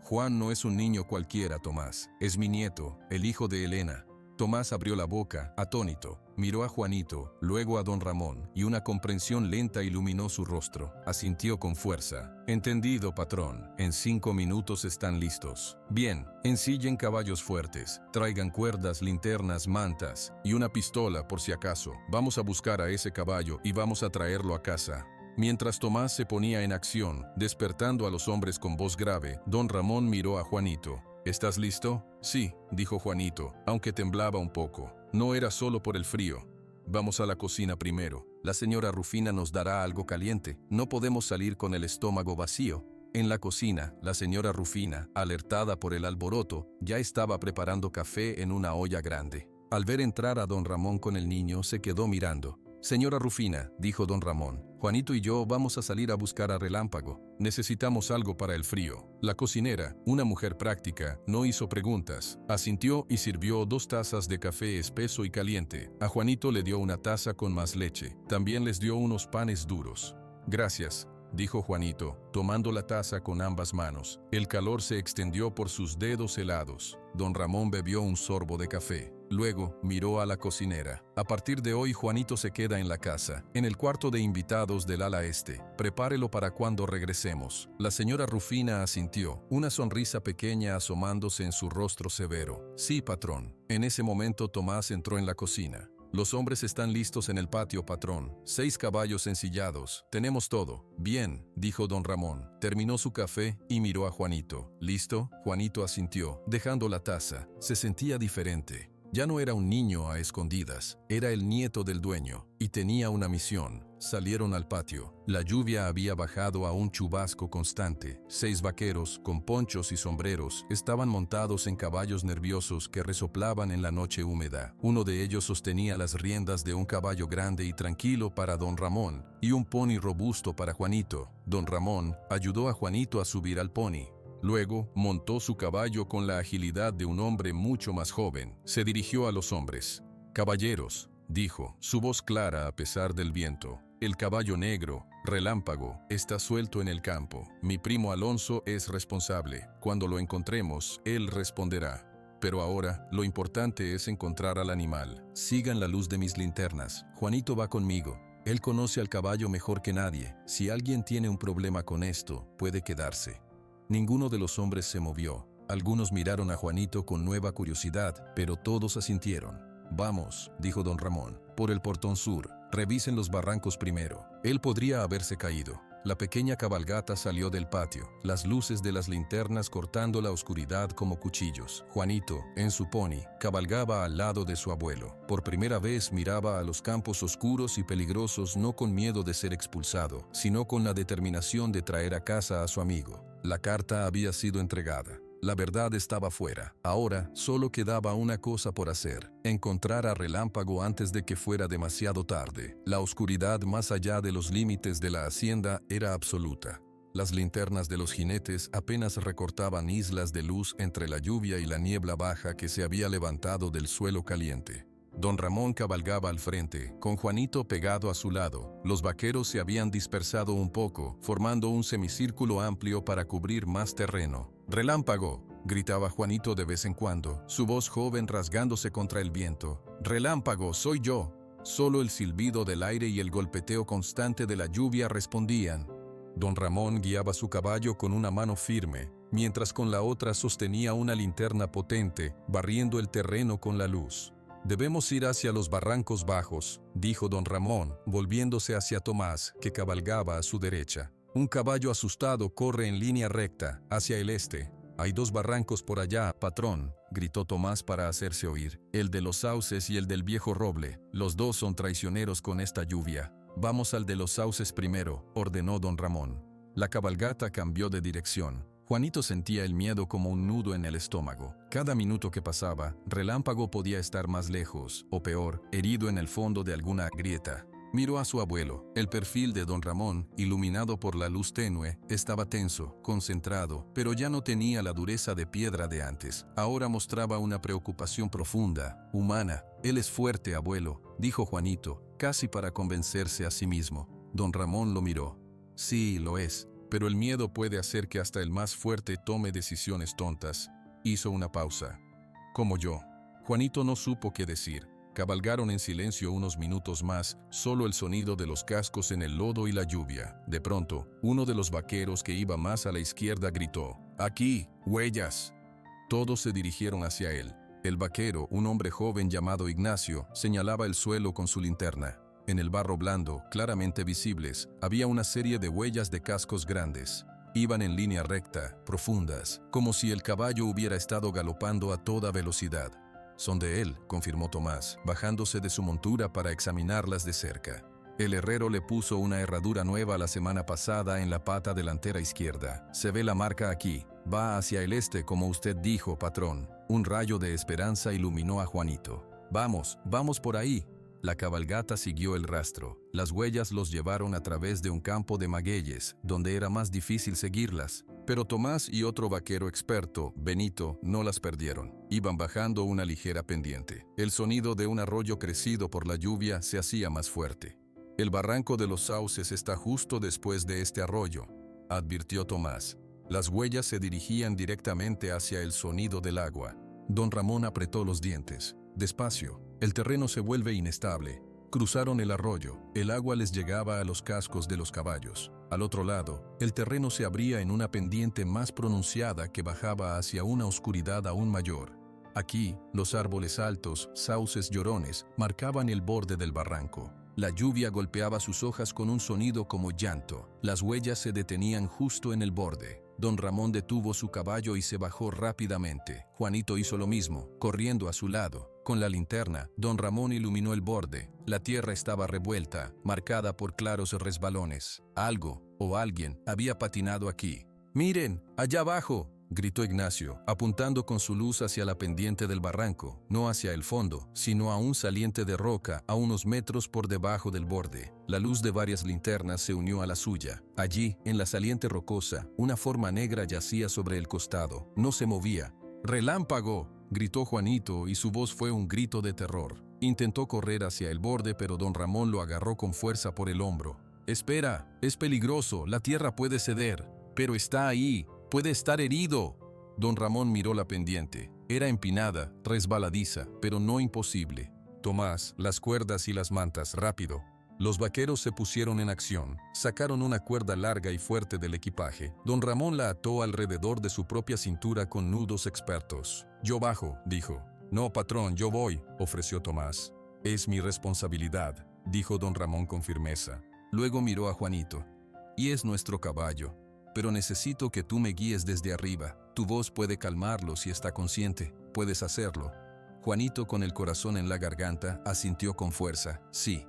«Juan no es un niño cualquiera, Tomás. Es mi nieto, el hijo de Elena». Tomás abrió la boca, atónito. Miró a Juanito, luego a don Ramón, y una comprensión lenta iluminó su rostro. Asintió con fuerza. «Entendido, patrón. En 5 minutos están listos». «Bien, ensillen caballos fuertes. Traigan cuerdas, linternas, mantas y una pistola por si acaso. Vamos a buscar a ese caballo y vamos a traerlo a casa». Mientras Tomás se ponía en acción, despertando a los hombres con voz grave, don Ramón miró a Juanito. «¿Estás listo?» «Sí», dijo Juanito, aunque temblaba un poco. No era solo por el frío. «Vamos a la cocina primero». La señora Rufina nos dará algo caliente. No podemos salir con el estómago vacío. En la cocina, la señora Rufina, alertada por el alboroto, ya estaba preparando café en una olla grande. Al ver entrar a don Ramón con el niño, se quedó mirando. «Señora Rufina», dijo don Ramón, «Juanito y yo vamos a salir a buscar a Relámpago. Necesitamos algo para el frío». La cocinera, una mujer práctica, no hizo preguntas. Asintió y sirvió 2 tazas de café espeso y caliente. A Juanito le dio una taza con más leche. También les dio unos panes duros. «Gracias», dijo Juanito, tomando la taza con ambas manos. El calor se extendió por sus dedos helados. Don Ramón bebió un sorbo de café. Luego miró a la cocinera. «A partir de hoy Juanito se queda en la casa, en el cuarto de invitados del ala este. Prepárelo para cuando regresemos». La señora Rufina asintió, una sonrisa pequeña asomándose en su rostro severo. «Sí, patrón». En ese momento Tomás entró en la cocina. «Los hombres están listos en el patio, patrón. 6 caballos ensillados. Tenemos todo». «Bien», dijo don Ramón. Terminó su café y miró a Juanito. «¿Listo?» Juanito asintió, dejando la taza. Se sentía diferente. Ya no era un niño a escondidas, era el nieto del dueño, y tenía una misión. Salieron al patio. La lluvia había bajado a un chubasco constante. 6 vaqueros, con ponchos y sombreros, estaban montados en caballos nerviosos que resoplaban en la noche húmeda. Uno de ellos sostenía las riendas de un caballo grande y tranquilo para don Ramón, y un pony robusto para Juanito. Don Ramón ayudó a Juanito a subir al pony. Luego, montó su caballo con la agilidad de un hombre mucho más joven. Se dirigió a los hombres. «Caballeros», dijo, su voz clara a pesar del viento, «el caballo negro, Relámpago, está suelto en el campo. Mi primo Alonso es responsable. Cuando lo encontremos, él responderá. Pero ahora, lo importante es encontrar al animal. Sigan la luz de mis linternas. Juanito va conmigo. Él conoce al caballo mejor que nadie. Si alguien tiene un problema con esto, puede quedarse». Ninguno de los hombres se movió. Algunos miraron a Juanito con nueva curiosidad, pero todos asintieron. «Vamos», dijo don Ramón, «por el portón sur. Revisen los barrancos primero. Él podría haberse caído». La pequeña cabalgata salió del patio, las luces de las linternas cortando la oscuridad como cuchillos. Juanito, en su pony, cabalgaba al lado de su abuelo. Por primera vez miraba a los campos oscuros y peligrosos no con miedo de ser expulsado, sino con la determinación de traer a casa a su amigo. La carta había sido entregada. La verdad estaba fuera. Ahora solo quedaba una cosa por hacer: encontrar a Relámpago antes de que fuera demasiado tarde. La oscuridad más allá de los límites de la hacienda era absoluta. Las linternas de los jinetes apenas recortaban islas de luz entre la lluvia y la niebla baja que se había levantado del suelo caliente. Don Ramón cabalgaba al frente, con Juanito pegado a su lado. Los vaqueros se habían dispersado un poco, formando un semicírculo amplio para cubrir más terreno. «Relámpago», gritaba Juanito de vez en cuando, su voz joven rasgándose contra el viento. «Relámpago, soy yo». Solo el silbido del aire y el golpeteo constante de la lluvia respondían. Don Ramón guiaba su caballo con una mano firme, mientras con la otra sostenía una linterna potente, barriendo el terreno con la luz. «Debemos ir hacia los barrancos bajos», dijo don Ramón, volviéndose hacia Tomás, que cabalgaba a su derecha. «Un caballo asustado corre en línea recta, hacia el este». «Hay 2 barrancos por allá, patrón», gritó Tomás para hacerse oír. «El de los sauces y el del viejo roble. Los 2 son traicioneros con esta lluvia». «Vamos al de los sauces primero», ordenó don Ramón. La cabalgata cambió de dirección. Juanito sentía el miedo como un nudo en el estómago. Cada minuto que pasaba, Relámpago podía estar más lejos, o peor, herido en el fondo de alguna grieta. Miró a su abuelo. El perfil de don Ramón, iluminado por la luz tenue, estaba tenso, concentrado, pero ya no tenía la dureza de piedra de antes. Ahora mostraba una preocupación profunda, humana. «Él es fuerte, abuelo», dijo Juanito, casi para convencerse a sí mismo. Don Ramón lo miró. «Sí, lo es. Pero el miedo puede hacer que hasta el más fuerte tome decisiones tontas». Hizo una pausa. «Como yo». Juanito no supo qué decir. Cabalgaron en silencio unos minutos más, solo el sonido de los cascos en el lodo y la lluvia. De pronto, uno de los vaqueros que iba más a la izquierda gritó: «¡Aquí, huellas!». Todos se dirigieron hacia él. El vaquero, un hombre joven llamado Ignacio, señalaba el suelo con su linterna. En el barro blando, claramente visibles, había una serie de huellas de cascos grandes. Iban en línea recta, profundas, como si el caballo hubiera estado galopando a toda velocidad. «Son de él», confirmó Tomás, bajándose de su montura para examinarlas de cerca. El herrero le puso una herradura nueva la semana pasada en la pata delantera izquierda. Se ve la marca aquí. Va hacia el este como usted dijo, patrón. Un rayo de esperanza iluminó a Juanito. Vamos, vamos por ahí. La cabalgata siguió el rastro. Las huellas los llevaron a través de un campo de magueyes, donde era más difícil seguirlas. Pero Tomás y otro vaquero experto, Benito, no las perdieron. Iban bajando una ligera pendiente. El sonido de un arroyo crecido por la lluvia se hacía más fuerte. El barranco de los sauces está justo después de este arroyo, advirtió Tomás. Las huellas se dirigían directamente hacia el sonido del agua. Don Ramón apretó los dientes. Despacio. El terreno se vuelve inestable. Cruzaron el arroyo. El agua les llegaba a los cascos de los caballos. Al otro lado, el terreno se abría en una pendiente más pronunciada que bajaba hacia una oscuridad aún mayor. Aquí, los árboles altos, sauces llorones, marcaban el borde del barranco. La lluvia golpeaba sus hojas con un sonido como llanto. Las huellas se detenían justo en el borde. Don Ramón detuvo su caballo y se bajó rápidamente. Juanito hizo lo mismo, corriendo a su lado. Con la linterna, don Ramón iluminó el borde. La tierra estaba revuelta, marcada por claros resbalones. Algo, o alguien, había patinado aquí. ¡Miren, allá abajo!, gritó Ignacio, apuntando con su luz hacia la pendiente del barranco, no hacia el fondo, sino a un saliente de roca a unos metros por debajo del borde. La luz de varias linternas se unió a la suya. Allí, en la saliente rocosa, una forma negra yacía sobre el costado. No se movía. ¡Relámpago!, gritó Juanito, y su voz fue un grito de terror. Intentó correr hacia el borde, pero don Ramón lo agarró con fuerza por el hombro. «Espera, es peligroso, la tierra puede ceder». «Pero está ahí, puede estar herido». Don Ramón miró la pendiente. Era empinada, resbaladiza, pero no imposible. «Tomás, las cuerdas y las mantas, rápido». Los vaqueros se pusieron en acción. Sacaron una cuerda larga y fuerte del equipaje. Don Ramón la ató alrededor de su propia cintura con nudos expertos. «Yo bajo», dijo. «No, patrón, yo voy», ofreció Tomás. «Es mi responsabilidad», dijo don Ramón con firmeza. Luego miró a Juanito. «Y es nuestro caballo. Pero necesito que tú me guíes desde arriba. Tu voz puede calmarlo si está consciente. Puedes hacerlo». Juanito, con el corazón en la garganta, asintió con fuerza. «Sí».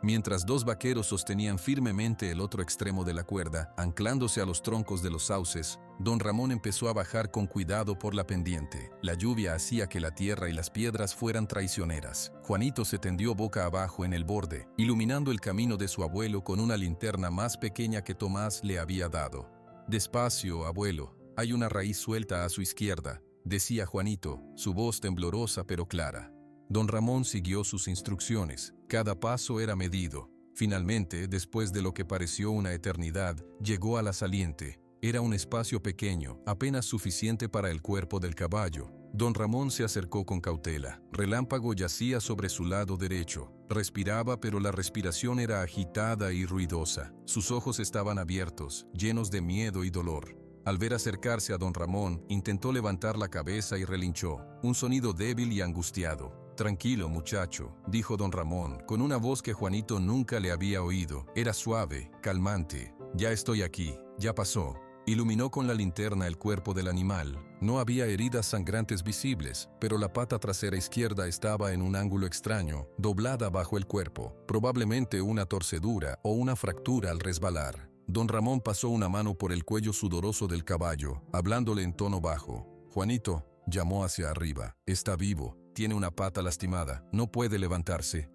Mientras dos vaqueros sostenían firmemente el otro extremo de la cuerda, anclándose a los troncos de los sauces, don Ramón empezó a bajar con cuidado por la pendiente. La lluvia hacía que la tierra y las piedras fueran traicioneras. Juanito se tendió boca abajo en el borde, iluminando el camino de su abuelo con una linterna más pequeña que Tomás le había dado. «Despacio, abuelo, hay una raíz suelta a su izquierda», decía Juanito, su voz temblorosa pero clara. Don Ramón siguió sus instrucciones. Cada paso era medido. Finalmente, después de lo que pareció una eternidad, llegó a la saliente. Era un espacio pequeño, apenas suficiente para el cuerpo del caballo. Don Ramón se acercó con cautela. Relámpago yacía sobre su lado derecho. Respiraba, pero la respiración era agitada y ruidosa. Sus ojos estaban abiertos, llenos de miedo y dolor. Al ver acercarse a don Ramón, intentó levantar la cabeza y relinchó. Un sonido débil y angustiado. «Tranquilo, muchacho», dijo don Ramón, con una voz que Juanito nunca le había oído. Era suave, calmante. «Ya estoy aquí, ya pasó». Iluminó con la linterna el cuerpo del animal. No había heridas sangrantes visibles, pero la pata trasera izquierda estaba en un ángulo extraño, doblada bajo el cuerpo, probablemente una torcedura o una fractura al resbalar. Don Ramón pasó una mano por el cuello sudoroso del caballo, hablándole en tono bajo. «Juanito», llamó hacia arriba, «está vivo. Tiene una pata lastimada, no puede levantarse».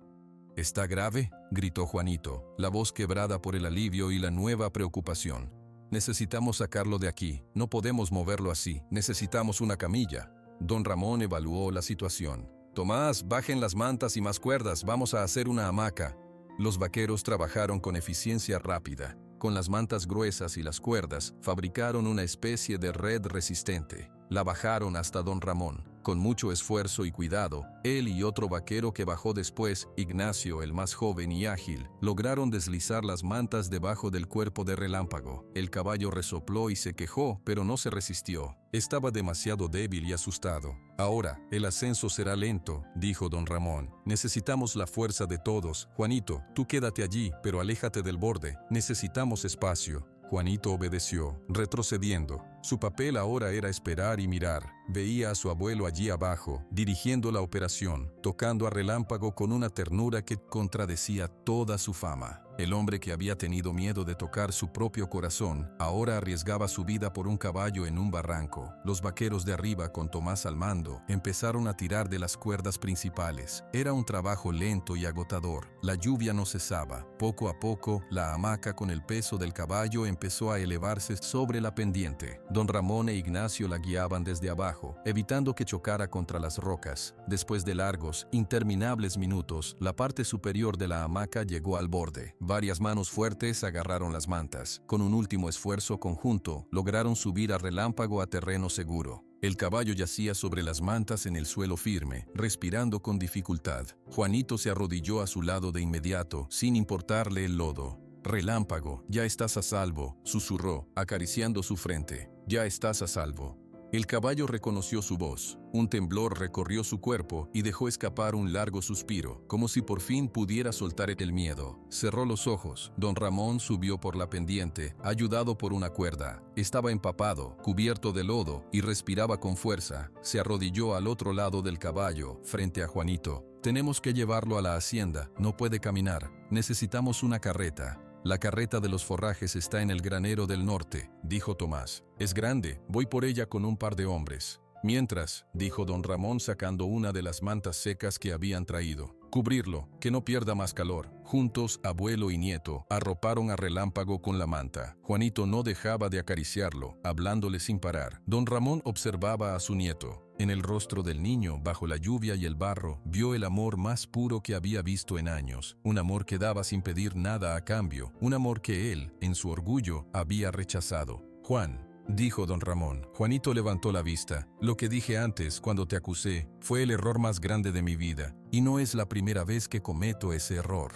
«¿Está grave?», gritó Juanito, la voz quebrada por el alivio y la nueva preocupación. «Necesitamos sacarlo de aquí, no podemos moverlo así, necesitamos una camilla». Don Ramón evaluó la situación. «Tomás, bajen las mantas y más cuerdas, vamos a hacer una hamaca». Los vaqueros trabajaron con eficiencia rápida. Con las mantas gruesas y las cuerdas, fabricaron una especie de red resistente. La bajaron hasta don Ramón. Con mucho esfuerzo y cuidado, él y otro vaquero que bajó después, Ignacio, el más joven y ágil, lograron deslizar las mantas debajo del cuerpo de Relámpago. El caballo resopló y se quejó, pero no se resistió. Estaba demasiado débil y asustado. «Ahora, el ascenso será lento», dijo don Ramón. «Necesitamos la fuerza de todos. Juanito, tú quédate allí, pero aléjate del borde. Necesitamos espacio». Juanito obedeció, retrocediendo. Su papel ahora era esperar y mirar. Veía a su abuelo allí abajo, dirigiendo la operación, tocando a Relámpago con una ternura que contradecía toda su fama. El hombre que había tenido miedo de tocar su propio corazón, ahora arriesgaba su vida por un caballo en un barranco. Los vaqueros de arriba, con Tomás al mando, empezaron a tirar de las cuerdas principales. Era un trabajo lento y agotador. La lluvia no cesaba. Poco a poco, la hamaca con el peso del caballo empezó a elevarse sobre la pendiente. Don Ramón e Ignacio la guiaban desde abajo, evitando que chocara contra las rocas. Después de largos, interminables minutos, la parte superior de la hamaca llegó al borde. Varias manos fuertes agarraron las mantas. Con un último esfuerzo conjunto, lograron subir a Relámpago a terreno seguro. El caballo yacía sobre las mantas en el suelo firme, respirando con dificultad. Juanito se arrodilló a su lado de inmediato, sin importarle el lodo. «Relámpago, ya estás a salvo», susurró, acariciando su frente. «Ya estás a salvo». El caballo reconoció su voz. Un temblor recorrió su cuerpo y dejó escapar un largo suspiro, como si por fin pudiera soltar el miedo. Cerró los ojos. Don Ramón subió por la pendiente, ayudado por una cuerda. Estaba empapado, cubierto de lodo, y respiraba con fuerza. Se arrodilló al otro lado del caballo, frente a Juanito. «Tenemos que llevarlo a la hacienda. No puede caminar. Necesitamos una carreta». «La carreta de los forrajes está en el granero del norte», dijo Tomás. «Es grande, voy por ella con un par de hombres». «Mientras», dijo don Ramón sacando una de las mantas secas que habían traído. «Cubrirlo, que no pierda más calor». Juntos, abuelo y nieto, arroparon a Relámpago con la manta. Juanito no dejaba de acariciarlo, hablándole sin parar. Don Ramón observaba a su nieto. En el rostro del niño, bajo la lluvia y el barro, vio el amor más puro que había visto en años. Un amor que daba sin pedir nada a cambio. Un amor que él, en su orgullo, había rechazado. «Juan», dijo don Ramón. Juanito levantó la vista. «Lo que dije antes, cuando te acusé, fue el error más grande de mi vida. Y no es la primera vez que cometo ese error».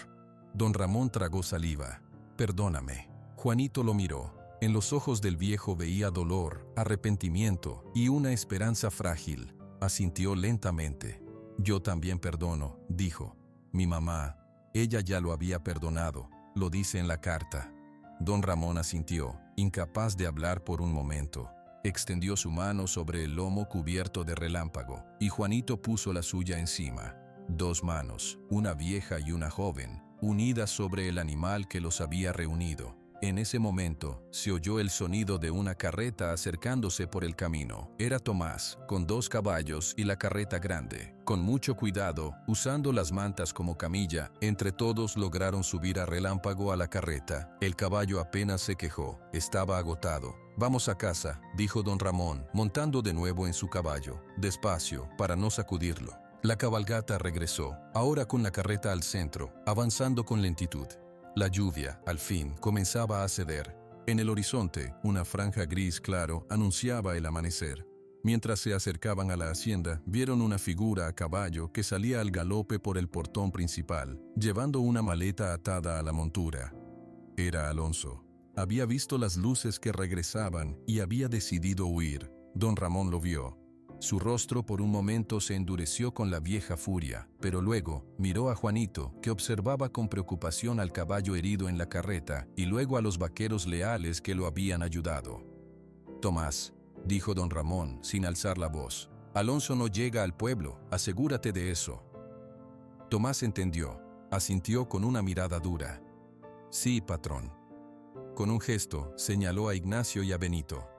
Don Ramón tragó saliva. «Perdóname». Juanito lo miró. En los ojos del viejo veía dolor, arrepentimiento y una esperanza frágil. Asintió lentamente. «Yo también perdono», dijo. «Mi mamá, ella ya lo había perdonado, lo dice en la carta». Don Ramón asintió, incapaz de hablar por un momento. Extendió su mano sobre el lomo cubierto de Relámpago, y Juanito puso la suya encima. Dos manos, una vieja y una joven, unidas sobre el animal que los había reunido. En ese momento, se oyó el sonido de una carreta acercándose por el camino. Era Tomás, con 2 caballos y la carreta grande. Con mucho cuidado, usando las mantas como camilla, entre todos lograron subir a Relámpago a la carreta. El caballo apenas se quejó, estaba agotado. «Vamos a casa», dijo don Ramón, montando de nuevo en su caballo, despacio, para no sacudirlo. La cabalgata regresó, ahora con la carreta al centro, avanzando con lentitud. La lluvia, al fin, comenzaba a ceder. En el horizonte, una franja gris claro anunciaba el amanecer. Mientras se acercaban a la hacienda, vieron una figura a caballo que salía al galope por el portón principal, llevando una maleta atada a la montura. Era Alonso. Había visto las luces que regresaban y había decidido huir. Don Ramón lo vio. Su rostro por un momento se endureció con la vieja furia, pero luego miró a Juanito, que observaba con preocupación al caballo herido en la carreta, y luego a los vaqueros leales que lo habían ayudado. «Tomás», dijo don Ramón, sin alzar la voz, «Alonso no llega al pueblo, asegúrate de eso». Tomás entendió, asintió con una mirada dura. «Sí, patrón». Con un gesto, señaló a Ignacio y a Benito.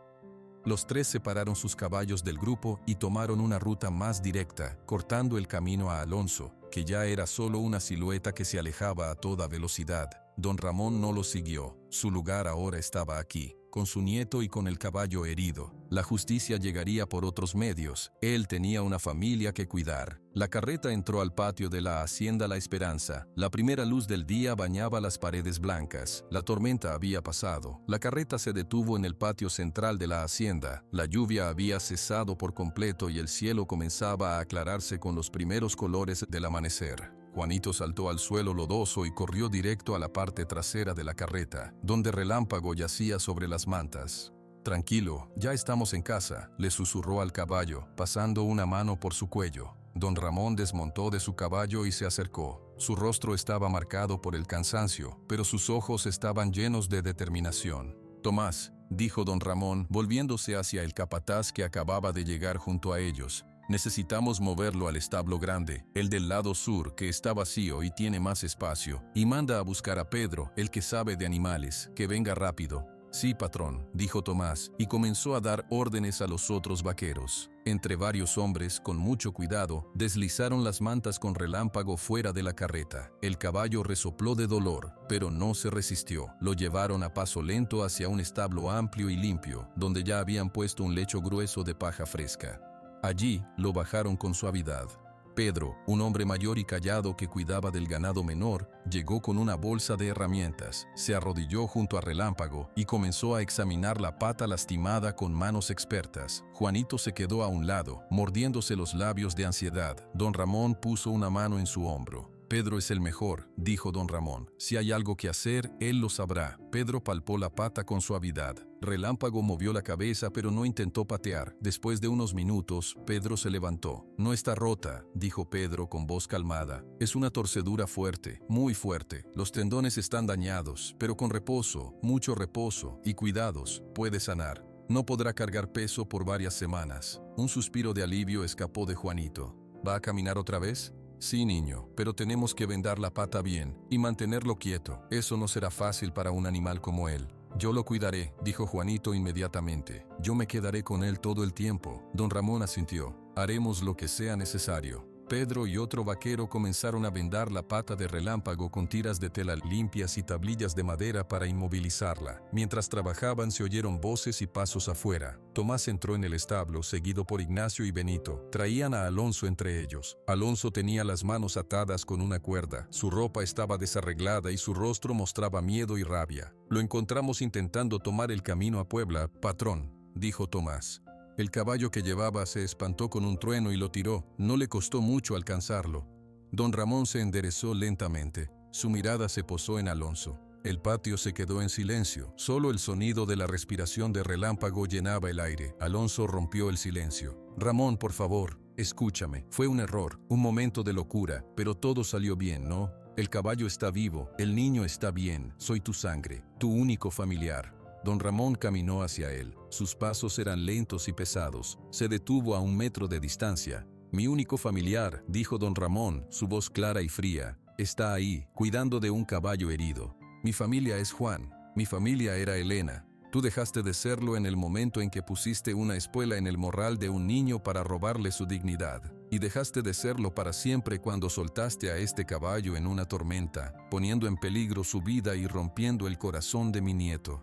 Los 3 separaron sus caballos del grupo y tomaron una ruta más directa, cortando el camino a Alonso, que ya era solo una silueta que se alejaba a toda velocidad. Don Ramón no lo siguió. Su lugar ahora estaba aquí, con su nieto y con el caballo herido. La justicia llegaría por otros medios. Él tenía una familia que cuidar. La carreta entró al patio de la hacienda La Esperanza. La primera luz del día bañaba las paredes blancas. La tormenta había pasado. La carreta se detuvo en el patio central de la hacienda. La lluvia había cesado por completo y el cielo comenzaba a aclararse con los primeros colores del amanecer. Juanito saltó al suelo lodoso y corrió directo a la parte trasera de la carreta, donde Relámpago yacía sobre las mantas. «Tranquilo, ya estamos en casa», le susurró al caballo, pasando una mano por su cuello. Don Ramón desmontó de su caballo y se acercó. Su rostro estaba marcado por el cansancio, pero sus ojos estaban llenos de determinación. «Tomás», dijo don Ramón, volviéndose hacia el capataz que acababa de llegar junto a ellos. Necesitamos moverlo al establo grande, el del lado sur, que está vacío y tiene más espacio, y manda a buscar a Pedro, el que sabe de animales, que venga rápido. Sí, patrón, dijo Tomás, y comenzó a dar órdenes a los otros vaqueros. Entre varios hombres, con mucho cuidado, deslizaron las mantas con relámpago fuera de la carreta. El caballo resopló de dolor, pero no se resistió. Lo llevaron a paso lento hacia un establo amplio y limpio, donde ya habían puesto un lecho grueso de paja fresca. Allí lo bajaron con suavidad. Pedro, un hombre mayor y callado que cuidaba del ganado menor, llegó con una bolsa de herramientas, se arrodilló junto a Relámpago y comenzó a examinar la pata lastimada con manos expertas. Juanito se quedó a un lado, mordiéndose los labios de ansiedad. Don Ramón puso una mano en su hombro. Pedro es el mejor, dijo don Ramón. Si hay algo que hacer, él lo sabrá. Pedro palpó la pata con suavidad. Relámpago movió la cabeza pero no intentó patear. Después de unos minutos, Pedro se levantó. No está rota, dijo Pedro con voz calmada. Es una torcedura fuerte, muy fuerte. Los tendones están dañados, pero con reposo, mucho reposo y cuidados, puede sanar. No podrá cargar peso por varias semanas. Un suspiro de alivio escapó de Juanito. ¿Va a caminar otra vez? Sí, niño, pero tenemos que vendar la pata bien y mantenerlo quieto. Eso no será fácil para un animal como él. Yo lo cuidaré, dijo Juanito inmediatamente. Yo me quedaré con él todo el tiempo. Don Ramón asintió. Haremos lo que sea necesario. Pedro y otro vaquero comenzaron a vendar la pata de Relámpago con tiras de tela limpias y tablillas de madera para inmovilizarla. Mientras trabajaban se oyeron voces y pasos afuera. Tomás entró en el establo, seguido por Ignacio y Benito. Traían a Alonso entre ellos. Alonso tenía las manos atadas con una cuerda. Su ropa estaba desarreglada y su rostro mostraba miedo y rabia. Lo encontramos intentando tomar el camino a Puebla, patrón, dijo Tomás. El caballo que llevaba se espantó con un trueno y lo tiró. No le costó mucho alcanzarlo. Don Ramón se enderezó lentamente. Su mirada se posó en Alonso. El patio se quedó en silencio. Solo el sonido de la respiración de Relámpago llenaba el aire. Alonso rompió el silencio. Ramón, por favor, escúchame. Fue un error, un momento de locura, pero todo salió bien, ¿no? El caballo está vivo, el niño está bien. Soy tu sangre, tu único familiar. Don Ramón caminó hacia él. Sus pasos eran lentos y pesados. Se detuvo a 1 metro de distancia. Mi único familiar, dijo don Ramón, su voz clara y fría, está ahí, cuidando de un caballo herido. Mi familia es Juan. Mi familia era Elena. Tú dejaste de serlo en el momento en que pusiste una espuela en el morral de un niño para robarle su dignidad. Y dejaste de serlo para siempre cuando soltaste a este caballo en una tormenta, poniendo en peligro su vida y rompiendo el corazón de mi nieto.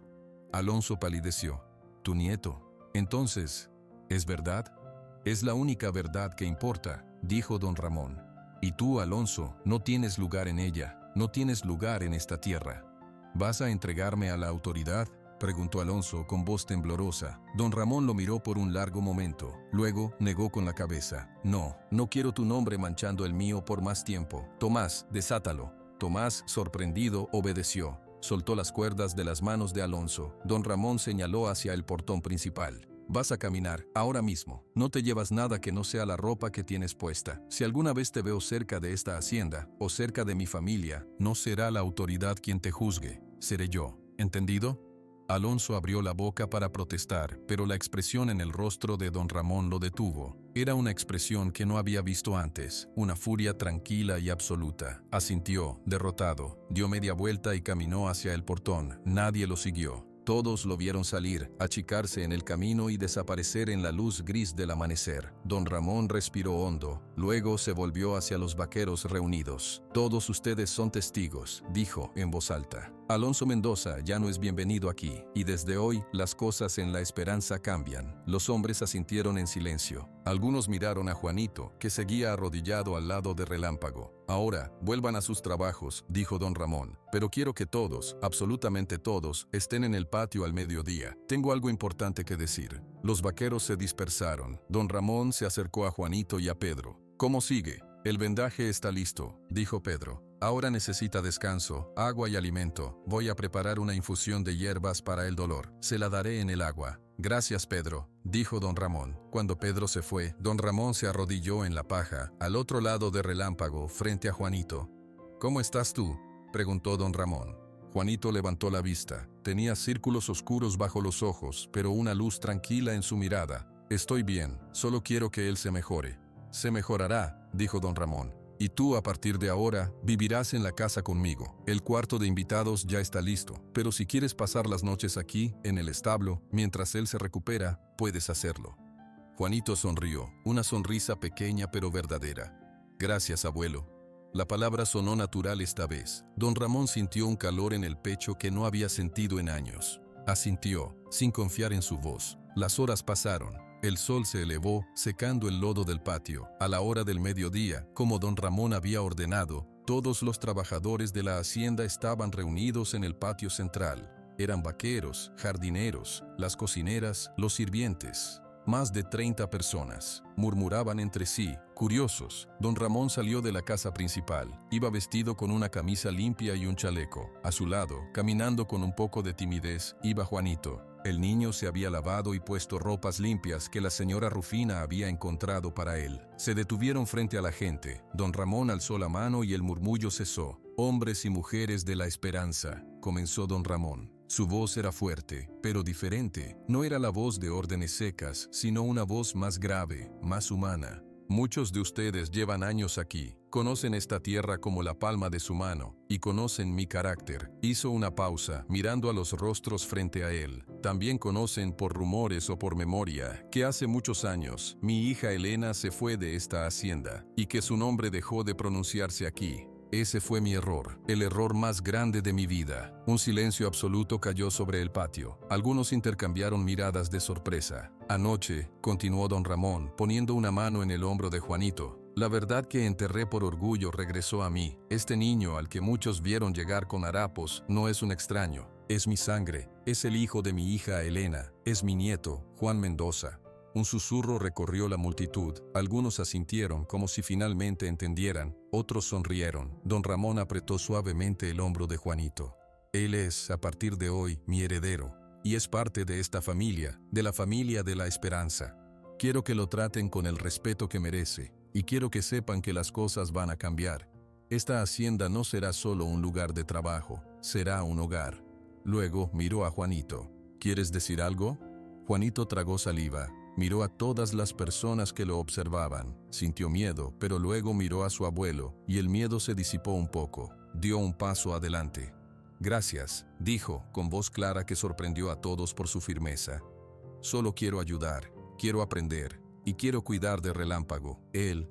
Alonso palideció. ¿Tu nieto? Entonces, ¿es verdad? Es la única verdad que importa, dijo don Ramón. Y tú, Alonso, no tienes lugar en ella, no tienes lugar en esta tierra. ¿Vas a entregarme a la autoridad?, preguntó Alonso con voz temblorosa. Don Ramón lo miró por un largo momento. Luego negó con la cabeza. No, no quiero tu nombre manchando el mío por más tiempo. Tomás, desátalo. Tomás, sorprendido, obedeció. Soltó las cuerdas de las manos de Alonso. Don Ramón señaló hacia el portón principal. Vas a caminar, ahora mismo. No te llevas nada que no sea la ropa que tienes puesta. Si alguna vez te veo cerca de esta hacienda, o cerca de mi familia, no será la autoridad quien te juzgue, seré yo. ¿Entendido? Alonso abrió la boca para protestar, pero la expresión en el rostro de don Ramón lo detuvo. Era una expresión que no había visto antes, una furia tranquila y absoluta. Asintió, derrotado, dio media vuelta y caminó hacia el portón. Nadie lo siguió. Todos lo vieron salir, achicarse en el camino y desaparecer en la luz gris del amanecer. Don Ramón respiró hondo, luego se volvió hacia los vaqueros reunidos. Todos ustedes son testigos, dijo en voz alta. Alonso Mendoza ya no es bienvenido aquí, y desde hoy las cosas en La Esperanza cambian. Los hombres asintieron en silencio. Algunos miraron a Juanito, que seguía arrodillado al lado de Relámpago. Ahora, vuelvan a sus trabajos, dijo don Ramón. Pero quiero que todos, absolutamente todos, estén en el patio al mediodía. Tengo algo importante que decir. Los vaqueros se dispersaron. Don Ramón se acercó a Juanito y a Pedro. ¿Cómo sigue? El vendaje está listo, dijo Pedro. Ahora necesita descanso, agua y alimento. Voy a preparar una infusión de hierbas para el dolor. Se la daré en el agua. Gracias, Pedro, dijo don Ramón. Cuando Pedro se fue, don Ramón se arrodilló en la paja, al otro lado de Relámpago, frente a Juanito. ¿Cómo estás tú?, preguntó don Ramón. Juanito levantó la vista. Tenía círculos oscuros bajo los ojos, pero una luz tranquila en su mirada. Estoy bien, solo quiero que él se mejore. Se mejorará, dijo don Ramón. Y tú, a partir de ahora, vivirás en la casa conmigo. El cuarto de invitados ya está listo, pero si quieres pasar las noches aquí, en el establo, mientras él se recupera, puedes hacerlo. Juanito sonrió, una sonrisa pequeña pero verdadera. Gracias, abuelo. La palabra sonó natural esta vez. Don Ramón sintió un calor en el pecho que no había sentido en años. Asintió, sin confiar en su voz. Las horas pasaron. El sol se elevó, secando el lodo del patio. A la hora del mediodía, como don Ramón había ordenado, todos los trabajadores de la hacienda estaban reunidos en el patio central. Eran vaqueros, jardineros, las cocineras, los sirvientes. Más de 30 personas. Murmuraban entre sí, curiosos. Don Ramón salió de la casa principal. Iba vestido con una camisa limpia y un chaleco. A su lado, caminando con un poco de timidez, iba Juanito. El niño se había lavado y puesto ropas limpias que la señora Rufina había encontrado para él. Se detuvieron frente a la gente. Don Ramón alzó la mano y el murmullo cesó. Hombres y mujeres de la esperanza, comenzó don Ramón. Su voz era fuerte, pero diferente. No era la voz de órdenes secas, sino una voz más grave, más humana. Muchos de ustedes llevan años aquí, conocen esta tierra como la palma de su mano, y conocen mi carácter. Hizo una pausa, mirando a los rostros frente a él. También conocen por rumores o por memoria, que hace muchos años, mi hija Elena se fue de esta hacienda, y que su nombre dejó de pronunciarse aquí. Ese fue mi error, el error más grande de mi vida. Un silencio absoluto cayó sobre el patio. Algunos intercambiaron miradas de sorpresa. Anoche, continuó don Ramón, poniendo una mano en el hombro de Juanito, la verdad que enterré por orgullo regresó a mí. Este niño al que muchos vieron llegar con harapos no es un extraño, es mi sangre, es el hijo de mi hija Elena, es mi nieto, Juan Mendoza. Un susurro recorrió la multitud. Algunos asintieron como si finalmente entendieran, otros sonrieron. Don Ramón apretó suavemente el hombro de Juanito. Él es, a partir de hoy, mi heredero, y es parte de esta familia, de la familia de la esperanza. Quiero que lo traten con el respeto que merece, y quiero que sepan que las cosas van a cambiar. Esta hacienda no será solo un lugar de trabajo, será un hogar. Luego miró a Juanito. ¿Quieres decir algo? Juanito tragó saliva. Miró a todas las personas que lo observaban. Sintió miedo, pero luego miró a su abuelo, y el miedo se disipó un poco. Dio un paso adelante. Gracias, dijo, con voz clara que sorprendió a todos por su firmeza. Solo quiero ayudar, quiero aprender, y quiero cuidar de Relámpago. Él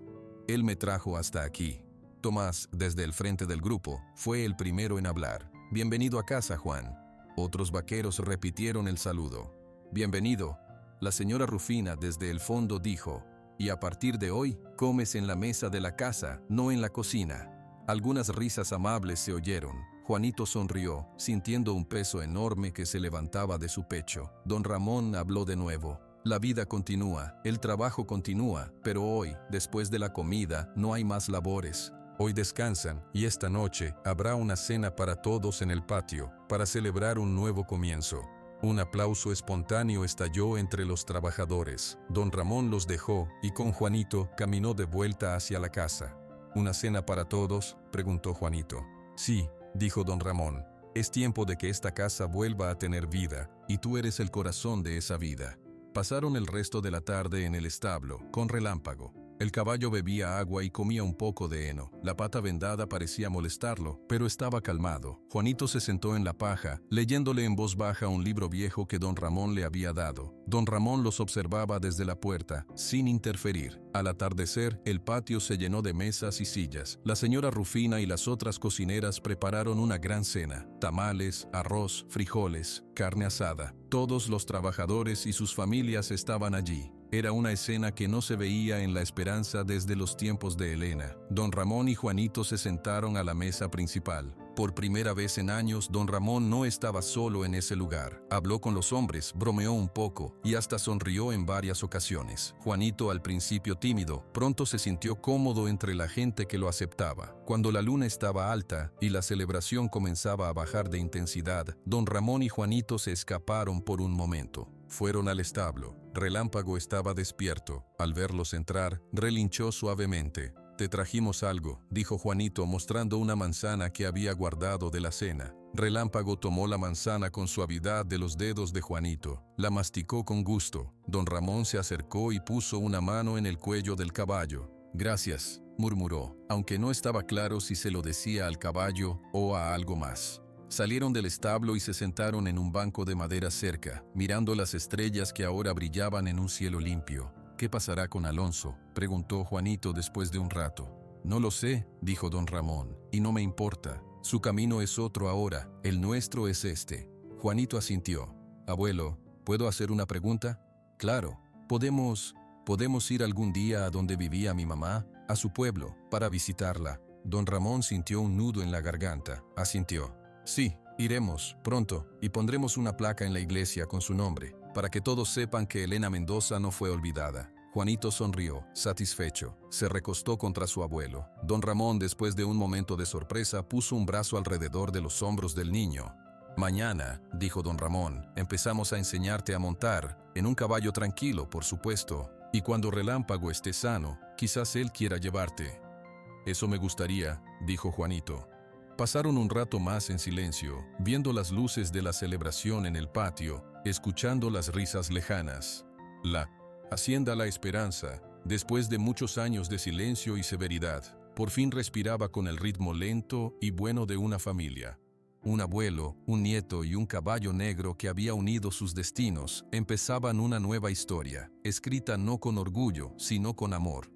me trajo hasta aquí. Tomás, desde el frente del grupo, fue el primero en hablar. Bienvenido a casa, Juan. Otros vaqueros repitieron el saludo. Bienvenido. La señora Rufina desde el fondo dijo, y a partir de hoy, comes en la mesa de la casa, no en la cocina. Algunas risas amables se oyeron. Juanito sonrió, sintiendo un peso enorme que se levantaba de su pecho. Don Ramón habló de nuevo. La vida continúa, el trabajo continúa, pero hoy, después de la comida, no hay más labores. Hoy descansan, y esta noche habrá una cena para todos en el patio, para celebrar un nuevo comienzo. Un aplauso espontáneo estalló entre los trabajadores. Don Ramón los dejó y con Juanito caminó de vuelta hacia la casa. ¿Una cena para todos?, preguntó Juanito. Sí, dijo don Ramón. Es tiempo de que esta casa vuelva a tener vida, y tú eres el corazón de esa vida. Pasaron el resto de la tarde en el establo, con Relámpago. El caballo bebía agua y comía un poco de heno. La pata vendada parecía molestarlo, pero estaba calmado. Juanito se sentó en la paja, leyéndole en voz baja un libro viejo que don Ramón le había dado. Don Ramón los observaba desde la puerta, sin interferir. Al atardecer, el patio se llenó de mesas y sillas. La señora Rufina y las otras cocineras prepararon una gran cena. Tamales, arroz, frijoles, carne asada. Todos los trabajadores y sus familias estaban allí. Era una escena que no se veía en La Esperanza desde los tiempos de Elena. Don Ramón y Juanito se sentaron a la mesa principal. Por primera vez en años, don Ramón no estaba solo en ese lugar. Habló con los hombres, bromeó un poco y hasta sonrió en varias ocasiones. Juanito, al principio tímido, pronto se sintió cómodo entre la gente que lo aceptaba. Cuando la luna estaba alta y la celebración comenzaba a bajar de intensidad, don Ramón y Juanito se escaparon por un momento. Fueron al establo. Relámpago estaba despierto. Al verlos entrar, relinchó suavemente. «Te trajimos algo», dijo Juanito mostrando una manzana que había guardado de la cena. Relámpago tomó la manzana con suavidad de los dedos de Juanito, la masticó con gusto. Don Ramón se acercó y puso una mano en el cuello del caballo. «Gracias», murmuró, aunque no estaba claro si se lo decía al caballo o a algo más. Salieron del establo y se sentaron en un banco de madera cerca, mirando las estrellas que ahora brillaban en un cielo limpio. «¿Qué pasará con Alonso?», preguntó Juanito después de un rato. «No lo sé», dijo don Ramón, «y no me importa. Su camino es otro ahora, el nuestro es este». Juanito asintió. «Abuelo, ¿puedo hacer una pregunta?» «Claro. ¿Podemos ir algún día a donde vivía mi mamá, a su pueblo, para visitarla?» Don Ramón sintió un nudo en la garganta. Asintió. «Sí, iremos, pronto, y pondremos una placa en la iglesia con su nombre, para que todos sepan que Elena Mendoza no fue olvidada». Juanito sonrió, satisfecho. Se recostó contra su abuelo. Don Ramón, después de un momento de sorpresa, puso un brazo alrededor de los hombros del niño. «Mañana», dijo don Ramón, «empezamos a enseñarte a montar, en un caballo tranquilo, por supuesto. Y cuando Relámpago esté sano, quizás él quiera llevarte». «Eso me gustaría», dijo Juanito. Pasaron un rato más en silencio, viendo las luces de la celebración en el patio, escuchando las risas lejanas. La Hacienda La Esperanza, después de muchos años de silencio y severidad, por fin respiraba con el ritmo lento y bueno de una familia. Un abuelo, un nieto y un caballo negro que había unido sus destinos empezaban una nueva historia, escrita no con orgullo, sino con amor.